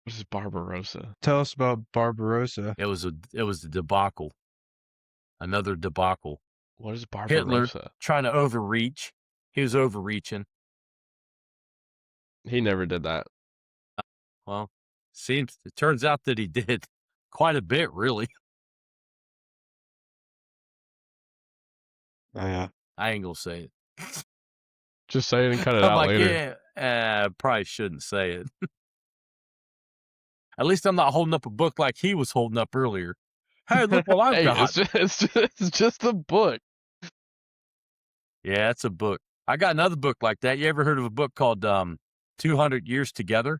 Speaker 3: What is Barbarossa?
Speaker 2: Tell us about Barbarossa.
Speaker 1: It was a debacle. Another debacle.
Speaker 3: What is
Speaker 1: Hitler
Speaker 3: Barbarossa?
Speaker 1: trying to overreach. He was overreaching.
Speaker 3: He never did that.
Speaker 1: Well, it turns out that he did quite a bit, really.
Speaker 2: Oh, yeah.
Speaker 1: I ain't gonna say it.
Speaker 3: Just say it and cut it
Speaker 1: I'm
Speaker 3: out
Speaker 1: like,
Speaker 3: later.
Speaker 1: yeah, probably shouldn't say it. At least I'm not holding up a book like he was holding up earlier. Hey, look what I've
Speaker 3: Hey,
Speaker 1: got.
Speaker 3: it's just a book.
Speaker 1: Yeah, it's a book. I got another book like that. You ever heard of a book called 200 Years Together?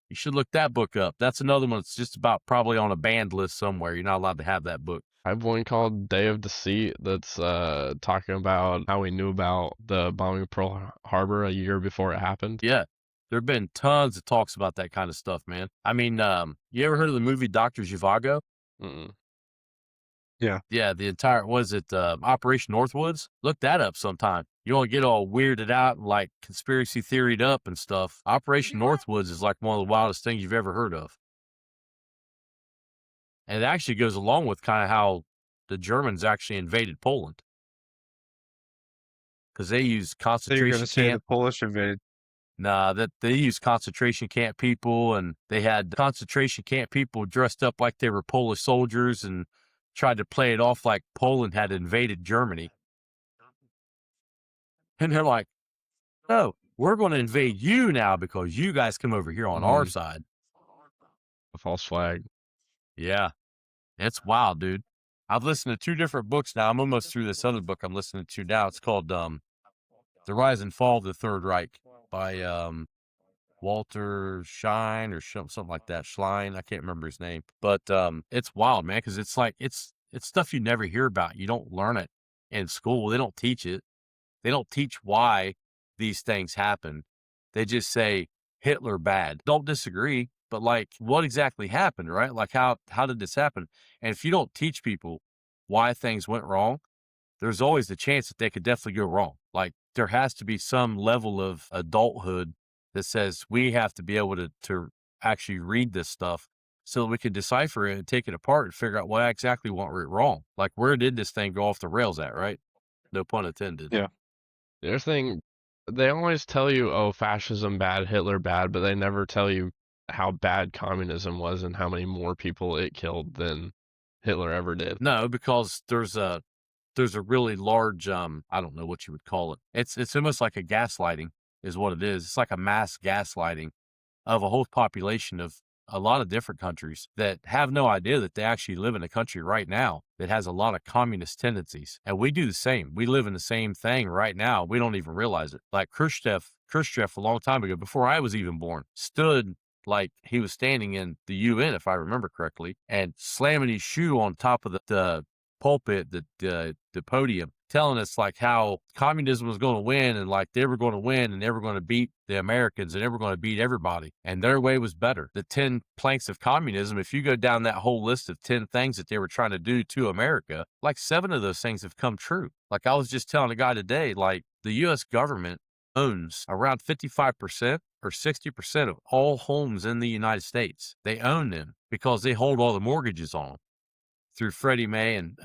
Speaker 1: You should look that book up. That's another one that's just about probably on a banned list somewhere. You're not allowed to have that book.
Speaker 3: I have one called Day of Deceit that's talking about how we knew about the bombing of Pearl Harbor a year before it happened.
Speaker 1: Yeah. There have been tons of talks about that kind of stuff, man. I mean, you ever heard of the movie Dr. Zhivago?
Speaker 3: Mm-mm.
Speaker 2: Yeah.
Speaker 1: Yeah, the entire was it Operation Northwoods? Look that up sometime. You don't get all weirded out and like conspiracy theoried up and stuff. Operation Northwoods is like one of the wildest things you've ever heard of. And it actually goes along with kind of how the Germans actually invaded Poland. Because they used
Speaker 2: So you're going
Speaker 1: concentration
Speaker 2: to say the
Speaker 1: camp.
Speaker 2: Polish invaded?
Speaker 1: Nah, that they used concentration camp people, and they had concentration camp people dressed up like they were Polish soldiers and tried to play it off like Poland had invaded Germany. And they're like, no, we're going to invade you now because you guys come over here on our
Speaker 3: Mm-hmm.
Speaker 1: side.
Speaker 3: A false flag.
Speaker 1: Yeah, it's wild, dude. I've listened to 2 different books now. I'm almost through this other book I'm listening to now. It's called The Rise and Fall of the Third Reich by Walter Shine or something like that. Schlein, I can't remember his name. But it's wild, man, because it's like it's stuff you never hear about. You don't learn it in school. They don't teach it. They don't teach why these things happen. They just say Hitler bad. Don't disagree, but like what exactly happened, right? Like how did this happen? And if you don't teach people why things went wrong, there's always the chance that they could definitely go wrong. Like there has to be some level of adulthood that says we have to be able to actually read this stuff so that we can decipher it and take it apart and figure out what exactly went wrong. Like where did this thing go off the rails at, right? No pun intended.
Speaker 2: Yeah.
Speaker 3: The other thing, they always tell you, oh, fascism bad, Hitler bad, but they never tell you how bad communism was and how many more people it killed than Hitler ever did.
Speaker 1: No, because there's a really large I don't know what you would call it. It's almost like a gaslighting is what it is. It's like a mass gaslighting of a whole population of a lot of different countries that have no idea that they actually live in a country right now that has a lot of communist tendencies. And we do the same. We live in the same thing right now. We don't even realize it. Like Khrushchev a long time ago, before I was even born, stood like he was standing in the UN, if I remember correctly, and slamming his shoe on top of the pulpit, the podium, telling us like how communism was going to win and like they were going to win and they were going to beat the Americans and they were going to beat everybody and their way was better. The 10 planks of communism, if you go down that whole list of 10 things that they were trying to do to America, like 7 of those things have come true. Like I was just telling a guy today, like the U.S. government owns around 55% or 60% of all homes in the United States. They own them because they hold all the mortgages on them through Freddie Mae and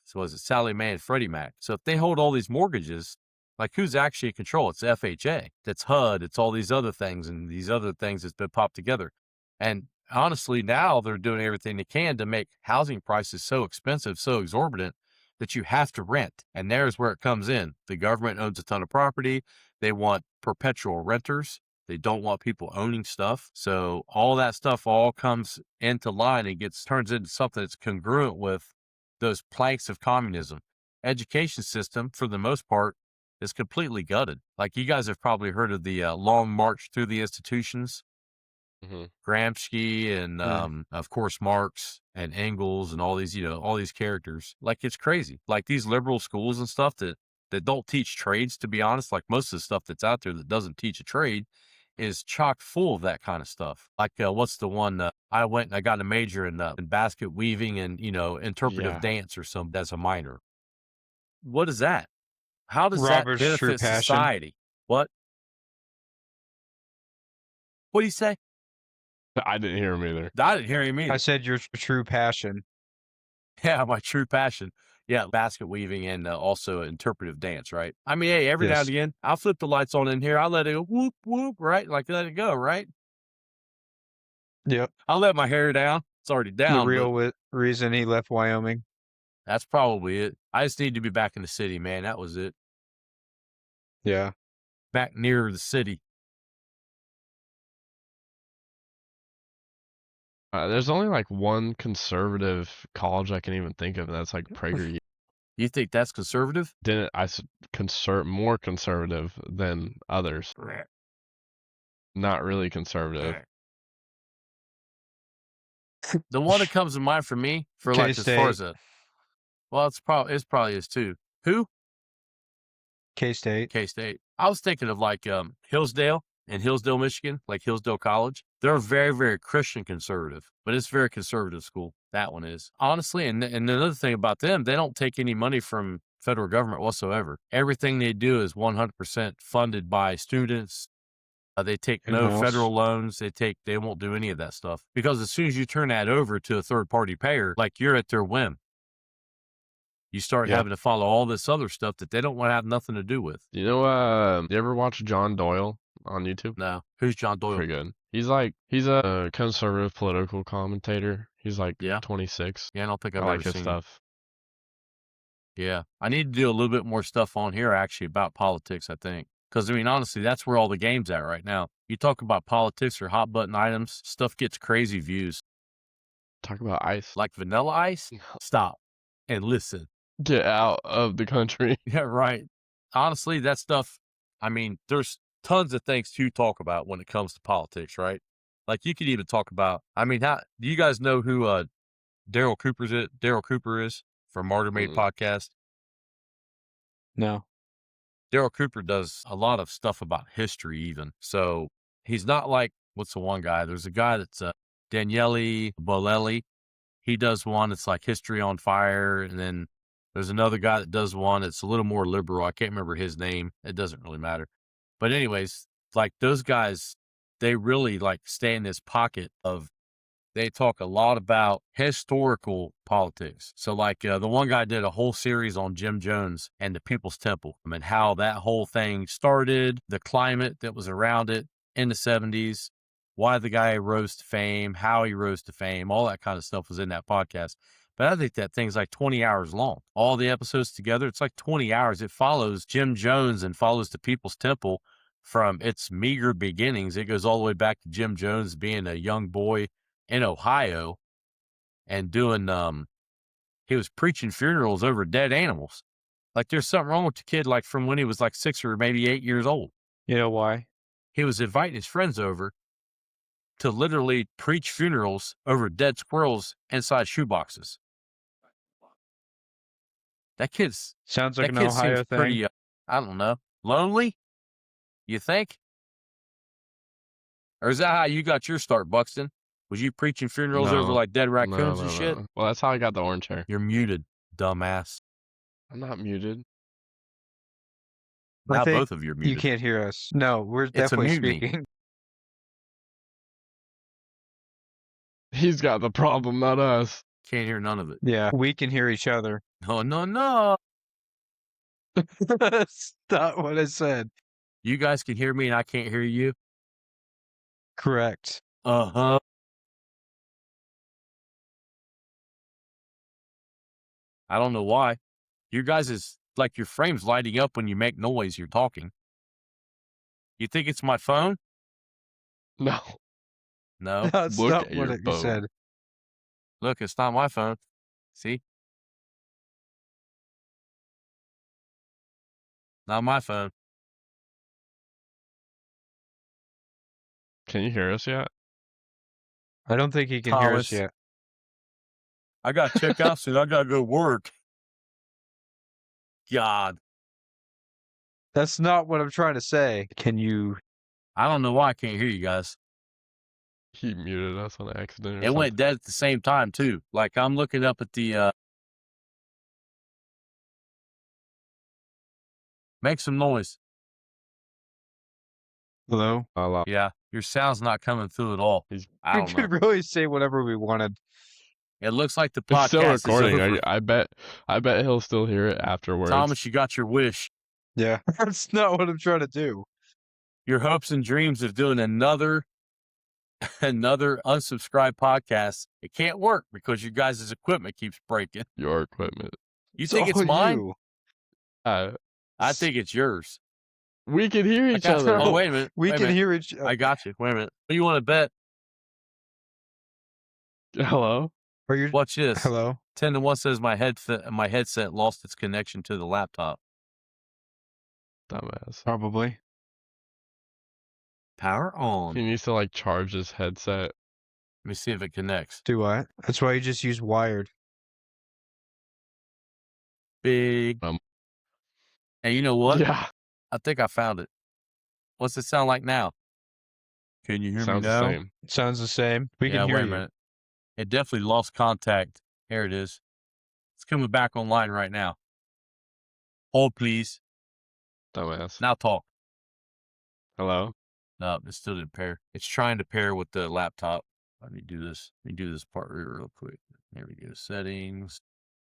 Speaker 1: so was it Sallie Mae and Freddie Mac. So if they hold all these mortgages, like who's actually in control? It's FHA. That's HUD. It's all these other things and these other things that's been popped together. And honestly, now they're doing everything they can to make housing prices so expensive, so exorbitant that you have to rent. And there's where it comes in. The government owns a ton of property. They want perpetual renters. They don't want people owning stuff. So all that stuff all comes into line and turns into something that's congruent with those planks of communism. Education system, for the most part, is completely gutted. Like you guys have probably heard of the long march through the institutions.
Speaker 3: Mm-hmm.
Speaker 1: Gramsci and of course Marx and Engels and all these, all these characters. Like it's crazy. Like these liberal schools and stuff that don't teach trades, to be honest, like most of the stuff that's out there that doesn't teach a trade is chock full of that kind of stuff. Like what's the one I went and I got a major in basket weaving and, interpretive dance or something as a minor. What is that? How does
Speaker 2: Robert's
Speaker 1: that
Speaker 2: true
Speaker 1: benefit
Speaker 2: passion.
Speaker 1: society? What? What do you say?
Speaker 3: I didn't hear him either.
Speaker 1: I didn't hear him either.
Speaker 2: I said your true passion.
Speaker 1: Yeah, my true passion. Yeah, basket weaving and also interpretive dance, right? I mean, hey, every now
Speaker 2: Yes.
Speaker 1: and again, I'll flip the lights on in here. I'll let it go whoop, whoop, right? Like let it go, right?
Speaker 2: Yep.
Speaker 1: I'll let my hair down. It's already down.
Speaker 2: The
Speaker 1: but
Speaker 2: real reason he left Wyoming.
Speaker 1: that's probably it. I just need to be back in the city, man. That was it.
Speaker 2: Yeah.
Speaker 1: Back near the city.
Speaker 3: There's only like one conservative college I can even think of, and that's like PragerU.
Speaker 1: You think that's conservative?
Speaker 3: Didn't I more conservative than others? Not really conservative.
Speaker 1: The one that comes to mind for me, for like as far as well, it's probably is too. Who?
Speaker 2: K-State.
Speaker 1: K-State. I was thinking of like Hillsdale in Hillsdale, Michigan, like Hillsdale College. They're very, very Christian conservative, but it's very conservative school. That one is. Honestly, and another thing about them, they don't take any money from federal government whatsoever. Everything they do is 100% funded by students. They take no
Speaker 2: In-house.
Speaker 1: federal loans. They won't do any of that stuff, because as soon as you turn that over to a third party payer, like, you're at their whim. You start
Speaker 2: Yeah.
Speaker 1: having to follow all this other stuff that they don't want to have nothing to do with.
Speaker 3: You know, you ever watch John Doyle on YouTube?
Speaker 1: No. Who's John Doyle?
Speaker 3: Pretty good. He's a conservative political commentator. He's like
Speaker 1: Yeah.
Speaker 3: 26.
Speaker 1: Yeah, I don't think I've
Speaker 3: I
Speaker 1: ever
Speaker 3: like his
Speaker 1: seen
Speaker 3: stuff.
Speaker 1: Yeah. I need to do a little bit more stuff on here actually about politics, I think. Because, I mean, honestly, that's where all the game's at right now. You talk about politics or hot button items, stuff gets crazy views.
Speaker 3: Talk about ice.
Speaker 1: Like Vanilla Ice? Stop and listen.
Speaker 3: Get out of the country.
Speaker 1: Yeah, right. Honestly, that stuff, I mean, there's tons of things to talk about when it comes to politics, right? Like, you could even talk about, I mean, do you guys know who Daryl Cooper is from Martyr Made Podcast?
Speaker 2: No.
Speaker 1: Daryl Cooper does a lot of stuff about history even. So he's not like, what's the one guy? There's a guy that's Daniele Bolelli. He does one that's like History on Fire. And then there's another guy that does one that's a little more liberal. I can't remember his name. It doesn't really matter. But anyways, like, those guys, they really like stay in this pocket of, they talk a lot about historical politics. So like the one guy did a whole series on Jim Jones and the People's Temple, and how that whole thing started, the climate that was around it in the 70s, why the guy rose to fame, how he rose to fame, all that kind of stuff was in that podcast. But I think that thing's like 20 hours long. All the episodes together, it's like 20 hours. It follows Jim Jones and follows the People's Temple from its meager beginnings. It goes all the way back to Jim Jones being a young boy in Ohio and doing, he was preaching funerals over dead animals. Like, there's something wrong with the kid, like, from when he was like 6 or maybe 8 years old.
Speaker 2: You know why?
Speaker 1: He was inviting his friends over to literally preach funerals over dead squirrels inside shoeboxes. That
Speaker 2: Sounds like
Speaker 1: that
Speaker 2: an
Speaker 1: kid
Speaker 2: Ohio
Speaker 1: seems
Speaker 2: thing.
Speaker 1: pretty, I don't know, lonely, you think? Or is that how you got your start, Buxton? Was you preaching funerals over
Speaker 3: No.
Speaker 1: like dead raccoons
Speaker 3: No.
Speaker 1: and shit?
Speaker 3: Well, that's how I got the orange hair.
Speaker 1: You're muted, dumbass.
Speaker 3: I'm not muted.
Speaker 2: I
Speaker 1: Now
Speaker 2: think
Speaker 1: both of you are
Speaker 2: you
Speaker 1: muted.
Speaker 2: can't hear us. No, we're
Speaker 1: a
Speaker 2: definitely
Speaker 1: mutiny.
Speaker 2: speaking.
Speaker 3: He's got the problem, not us.
Speaker 1: Can't hear none of it.
Speaker 2: Yeah, we can hear each other.
Speaker 1: No.
Speaker 2: That's not what I said.
Speaker 1: You guys can hear me and I can't hear you?
Speaker 2: Correct.
Speaker 1: Uh-huh. I don't know why. You guys is like your frame's lighting up when you make noise you're talking. You think it's my phone?
Speaker 3: No.
Speaker 1: No.
Speaker 2: That's
Speaker 3: Look
Speaker 2: not
Speaker 3: at
Speaker 2: what
Speaker 3: your
Speaker 2: you
Speaker 3: phone.
Speaker 2: said.
Speaker 1: Look, it's not my phone. See? Not my phone.
Speaker 3: Can you hear us yet?
Speaker 2: I don't think he can hear us
Speaker 1: Thomas.
Speaker 2: yet.
Speaker 1: I got to check out soon. I got to go work. God.
Speaker 2: That's not what I'm trying to say. Can you?
Speaker 1: I don't know why I can't hear you guys.
Speaker 3: He muted us on accident or
Speaker 1: It went dead at the same time, too. Like, I'm looking up at the, make some noise.
Speaker 2: Hello?
Speaker 3: something.
Speaker 1: Yeah, your sound's not coming through at all. I
Speaker 2: We
Speaker 1: don't know.
Speaker 2: could really say whatever we wanted.
Speaker 1: It looks like the
Speaker 3: It's still
Speaker 1: podcast is
Speaker 3: recording.
Speaker 1: over.
Speaker 3: I bet he'll still hear it afterwards.
Speaker 1: Thomas, you got your wish.
Speaker 2: Yeah. That's not what I'm trying to do.
Speaker 1: Your hopes and dreams of doing another unsubscribed podcast. It can't work because you guys' equipment keeps breaking.
Speaker 3: Your equipment.
Speaker 1: You think it's
Speaker 2: all
Speaker 1: mine?
Speaker 2: you.
Speaker 1: I think it's yours.
Speaker 3: We can hear each
Speaker 2: got
Speaker 3: other.
Speaker 2: you.
Speaker 1: Oh, wait a minute.
Speaker 2: We
Speaker 1: wait a
Speaker 2: can
Speaker 1: minute.
Speaker 2: hear each other.
Speaker 1: I got you. Wait a minute. What do you want to bet?
Speaker 3: Hello?
Speaker 2: Are you?
Speaker 1: Watch this.
Speaker 2: Hello?
Speaker 1: 10 to 1 says my headset lost its connection to the laptop.
Speaker 3: Dumbass.
Speaker 2: Probably.
Speaker 1: Power on.
Speaker 3: He needs to like charge his headset.
Speaker 1: Let me see if it connects.
Speaker 2: Do what? That's why you just use wired.
Speaker 1: Big. And you know what?
Speaker 3: Yeah.
Speaker 1: I think I found it. What's it sound like now? Can you hear me
Speaker 3: Sounds the
Speaker 1: now?
Speaker 3: same.
Speaker 2: Sounds the same. We
Speaker 1: Yeah,
Speaker 2: can hear
Speaker 1: wait a
Speaker 2: you.
Speaker 1: minute. It definitely lost contact. Here it is. It's coming back online right now. Hold, please.
Speaker 3: Dumbass.
Speaker 1: Now talk.
Speaker 3: Hello?
Speaker 1: No, it still didn't pair. It's trying to pair with the laptop. Let me do this. Let me do this part real quick. There we go. Settings.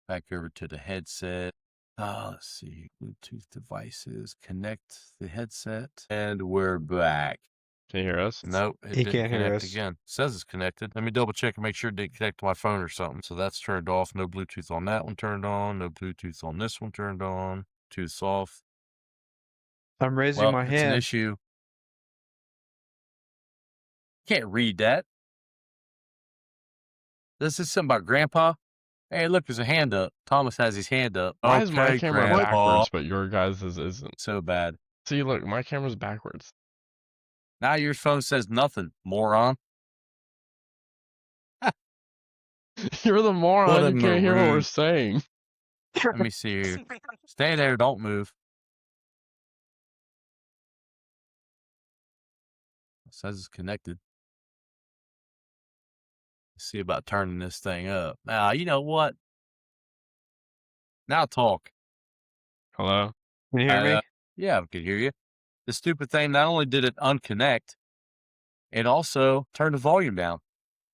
Speaker 1: Back over to the headset. Let's see. Bluetooth devices. Connect the headset. And we're back.
Speaker 3: Can you hear us?
Speaker 1: Nope, it
Speaker 2: He
Speaker 1: didn't
Speaker 2: can't hear
Speaker 1: connect
Speaker 2: us.
Speaker 1: again. It says it's connected. Let me double check and make sure it didn't connect to my phone or something. So that's turned off. No Bluetooth on that one turned on. No Bluetooth on this one turned on. Bluetooth off.
Speaker 2: I'm raising
Speaker 1: Well,
Speaker 2: my
Speaker 1: it's an
Speaker 2: hand.
Speaker 1: issue. Can't read that. This is something about Grandpa. Hey, look, there's a hand up. Thomas has his hand up.
Speaker 3: Why is my camera
Speaker 1: Grandpa.
Speaker 3: backwards, but your guys' isn't?
Speaker 1: So bad.
Speaker 3: See, look, my camera's backwards.
Speaker 1: Now your phone says nothing, moron.
Speaker 3: You're the moron.
Speaker 1: What a
Speaker 3: You can't hear what we're
Speaker 1: maroon.
Speaker 3: saying.
Speaker 1: Let me see here. Stay there. Don't move. It says it's connected. Let's see about turning this thing up. Now, you know what? Now talk.
Speaker 3: Hello?
Speaker 2: Can you hear me?
Speaker 1: Yeah, I can hear you. The stupid thing, not only did it unconnect, it also turned the volume down.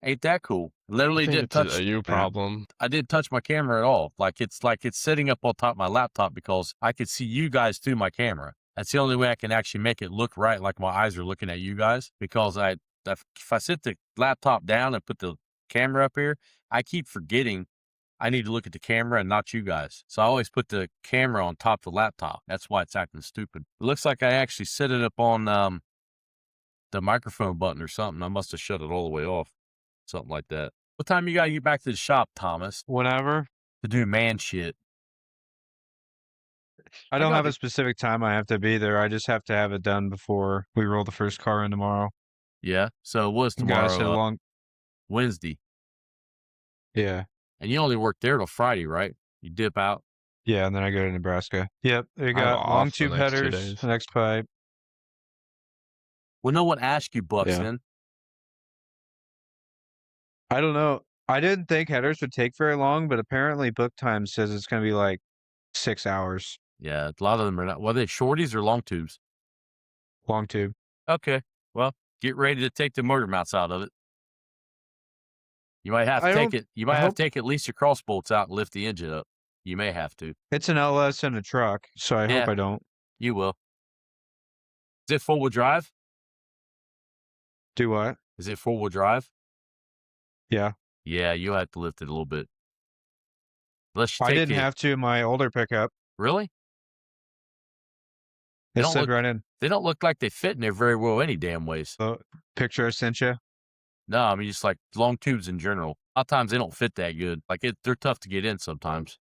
Speaker 1: Ain't that cool? Literally
Speaker 3: I think
Speaker 1: didn't
Speaker 3: it's
Speaker 1: touch
Speaker 3: a you problem.
Speaker 1: I didn't touch my camera at all. Like it's sitting up on top of my laptop because I could see you guys through my camera. That's the only way I can actually make it look right, like my eyes are looking at you guys. Because if I sit the laptop down and put the camera up here, I keep forgetting I need to look at the camera and not you guys. So I always put the camera on top of the laptop. That's why it's acting stupid. It looks like I actually set it up on the microphone button or something. I must have shut it all the way off. Something like that. What time you got to get back to the shop, Thomas,
Speaker 2: Whenever.
Speaker 1: to do man shit?
Speaker 2: I don't
Speaker 1: got
Speaker 2: have a
Speaker 1: it.
Speaker 2: specific time I have to be there. I just have to have it done before we roll the first car in tomorrow.
Speaker 1: Yeah. So it was
Speaker 2: Gotta sit
Speaker 1: tomorrow,
Speaker 2: along.
Speaker 1: Wednesday.
Speaker 2: Yeah.
Speaker 1: And you only work there till Friday, right? You dip out.
Speaker 2: Yeah, and then I go to Nebraska. Yep. They
Speaker 3: I'm
Speaker 2: got long
Speaker 3: off the
Speaker 2: tube
Speaker 3: next 2
Speaker 2: headers,
Speaker 3: days.
Speaker 2: the next pipe.
Speaker 1: Well, no one asked you, Buxton.
Speaker 2: I don't know. I didn't think headers would take very long, but apparently book time says it's going to be like 6 hours.
Speaker 1: Yeah, a lot of them are not. Well, they shorties or long tubes?
Speaker 2: Long tube.
Speaker 1: Okay. Well, get ready to take the motor mounts out of it. You might have to
Speaker 2: I
Speaker 1: take
Speaker 2: don't-
Speaker 1: it. You might
Speaker 2: I
Speaker 1: have
Speaker 2: hope-
Speaker 1: to take at least your cross bolts out and lift the engine up. You may have to.
Speaker 2: It's an LS and a truck, so I
Speaker 1: Yeah.
Speaker 2: hope I don't.
Speaker 1: You will. Is it 4-wheel drive?
Speaker 2: Do what?
Speaker 1: Is it 4-wheel drive?
Speaker 2: Yeah.
Speaker 1: Yeah, you'll have to lift it a little bit. Let's
Speaker 2: I
Speaker 1: take
Speaker 2: didn't
Speaker 1: it.
Speaker 2: have to in my older pickup.
Speaker 1: Really? They
Speaker 2: It
Speaker 1: don't
Speaker 2: slid
Speaker 1: look-
Speaker 2: right in.
Speaker 1: They don't look like they fit in there very well any damn ways.
Speaker 2: The picture I sent you.
Speaker 1: No, I mean, just like long tubes in general. A lot of times they don't fit that good. They're tough to get in sometimes.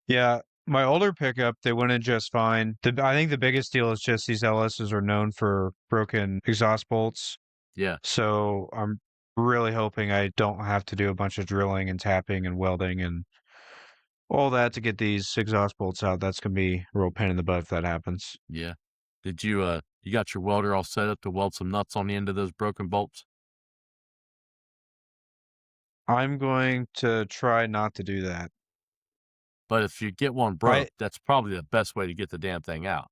Speaker 2: Yeah, my older pickup, they went in just fine. I think the biggest deal is just these LSs are known for broken exhaust bolts.
Speaker 1: Yeah.
Speaker 2: So I'm really hoping I don't have to do a bunch of drilling and tapping and welding and all that to get these exhaust bolts out. That's going to be a real pain in the butt if that happens.
Speaker 1: Yeah. Did you got your welder all set up to weld some nuts on the end of those broken bolts?
Speaker 2: I'm going to try not to do that.
Speaker 1: But if you get one broke, that's probably the best way to get the damn thing out.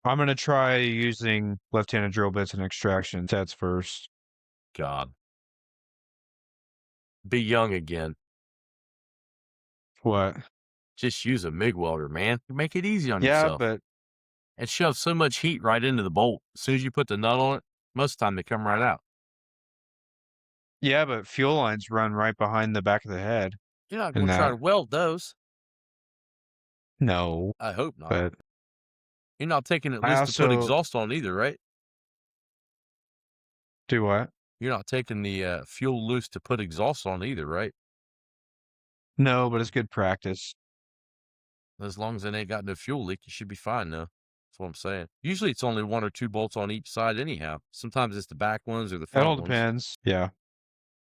Speaker 2: I'm going to try using left-handed drill bits and extraction sets first.
Speaker 1: God. Be young again.
Speaker 2: What?
Speaker 1: Just use a MIG welder, man. Make it easy on yourself.
Speaker 2: Yeah, but
Speaker 1: And shove so much heat right into the bolt. As soon as you put the nut on it, most of the time they come right out.
Speaker 2: fuel lines run right behind the back of the head.
Speaker 1: You're not going to
Speaker 2: And
Speaker 1: try
Speaker 2: that-
Speaker 1: to weld those.
Speaker 2: No,
Speaker 1: I hope not.
Speaker 2: but
Speaker 1: You're not taking it
Speaker 2: I
Speaker 1: loose to put
Speaker 2: also-
Speaker 1: exhaust on either, right?
Speaker 2: do what?
Speaker 1: You're not taking the fuel loose to put exhaust on either, right?
Speaker 2: No, but it's good practice.
Speaker 1: As long as it ain't got no fuel leak, you should be fine, though. That's what I'm saying. Usually it's only 1 or 2 bolts on each side anyhow. Sometimes it's the back ones or the
Speaker 2: It
Speaker 1: front
Speaker 2: all
Speaker 1: ones.
Speaker 2: depends. Yeah,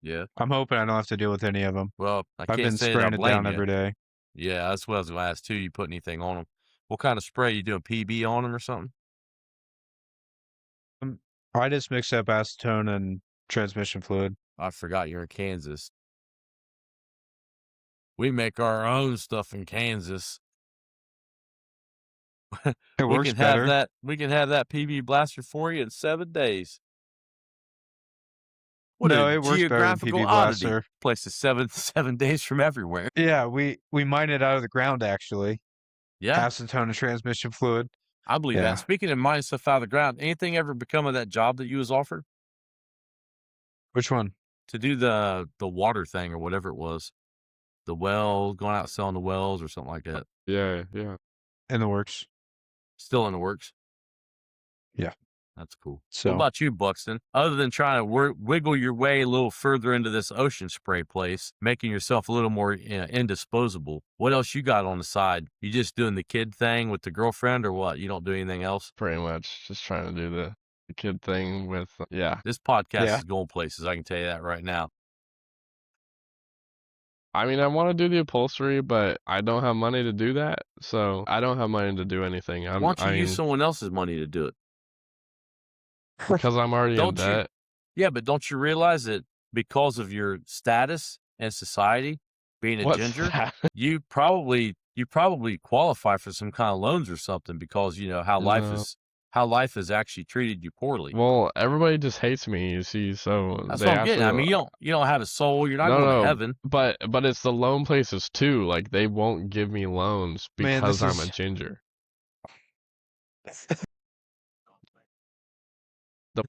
Speaker 1: Yeah.
Speaker 2: I'm hoping I don't have to deal with any of them.
Speaker 1: Well, I
Speaker 2: I've
Speaker 1: can't
Speaker 2: been
Speaker 1: say that I
Speaker 2: spraying it
Speaker 1: blame
Speaker 2: down
Speaker 1: you.
Speaker 2: every day.
Speaker 1: Yeah, that's what I was going to ask, too. You put anything on them. What kind of spray? You doing PB on them or something?
Speaker 2: I just mix up acetone and transmission fluid.
Speaker 1: I forgot you're in Kansas. We make our own stuff in Kansas.
Speaker 2: It
Speaker 1: We
Speaker 2: works
Speaker 1: can have
Speaker 2: better.
Speaker 1: that. We can have that PB blaster for you in 7 days. What
Speaker 2: No,
Speaker 1: a
Speaker 2: it works better than
Speaker 1: geographical
Speaker 2: PB
Speaker 1: oddity!
Speaker 2: blaster.
Speaker 1: Place is 7 days from everywhere.
Speaker 2: Yeah, we mine it out of the ground actually.
Speaker 1: Yeah,
Speaker 2: Acetone and transmission fluid.
Speaker 1: I believe
Speaker 2: Yeah.
Speaker 1: that. Speaking of mining stuff out of the ground, anything ever become of that job that you was offered
Speaker 2: Which one?
Speaker 1: to do the water thing or whatever it was? The well, going out selling the wells or something like that.
Speaker 3: Yeah, yeah.
Speaker 2: In the works.
Speaker 1: Still in the works.
Speaker 2: Yeah.
Speaker 1: That's cool.
Speaker 2: So
Speaker 1: What about you, Buxton? Other than trying to wiggle your way a little further into this ocean spray place, making yourself a little more indisposable, what else you got on the side? You just doing the kid thing with the girlfriend or what? You don't do anything else?
Speaker 3: Pretty much just trying to do the kid thing with, yeah.
Speaker 1: This podcast
Speaker 2: Yeah.
Speaker 1: is going places. I can tell you that right now.
Speaker 3: I mean, I want to do the upholstery, but I don't have money to do that. So I don't have money to do anything.
Speaker 1: Why don't you use someone else's money to do it?
Speaker 3: Because I'm already in
Speaker 1: Don't you?
Speaker 3: debt.
Speaker 1: Yeah, but don't you realize that because of your status in society, being a
Speaker 3: What's
Speaker 1: ginger,
Speaker 3: that?
Speaker 1: you probably qualify for some kind of loans or something because you know how life has actually treated you poorly.
Speaker 3: Well, everybody just hates me, you see, so
Speaker 1: That's
Speaker 3: they
Speaker 1: what I'm getting. I
Speaker 3: absolutely
Speaker 1: mean, you don't have a soul. You're not going to heaven.
Speaker 3: but it's the loan places too. Like they won't give me loans
Speaker 2: Man,
Speaker 3: because
Speaker 2: this
Speaker 3: I'm a
Speaker 2: is-
Speaker 3: ginger.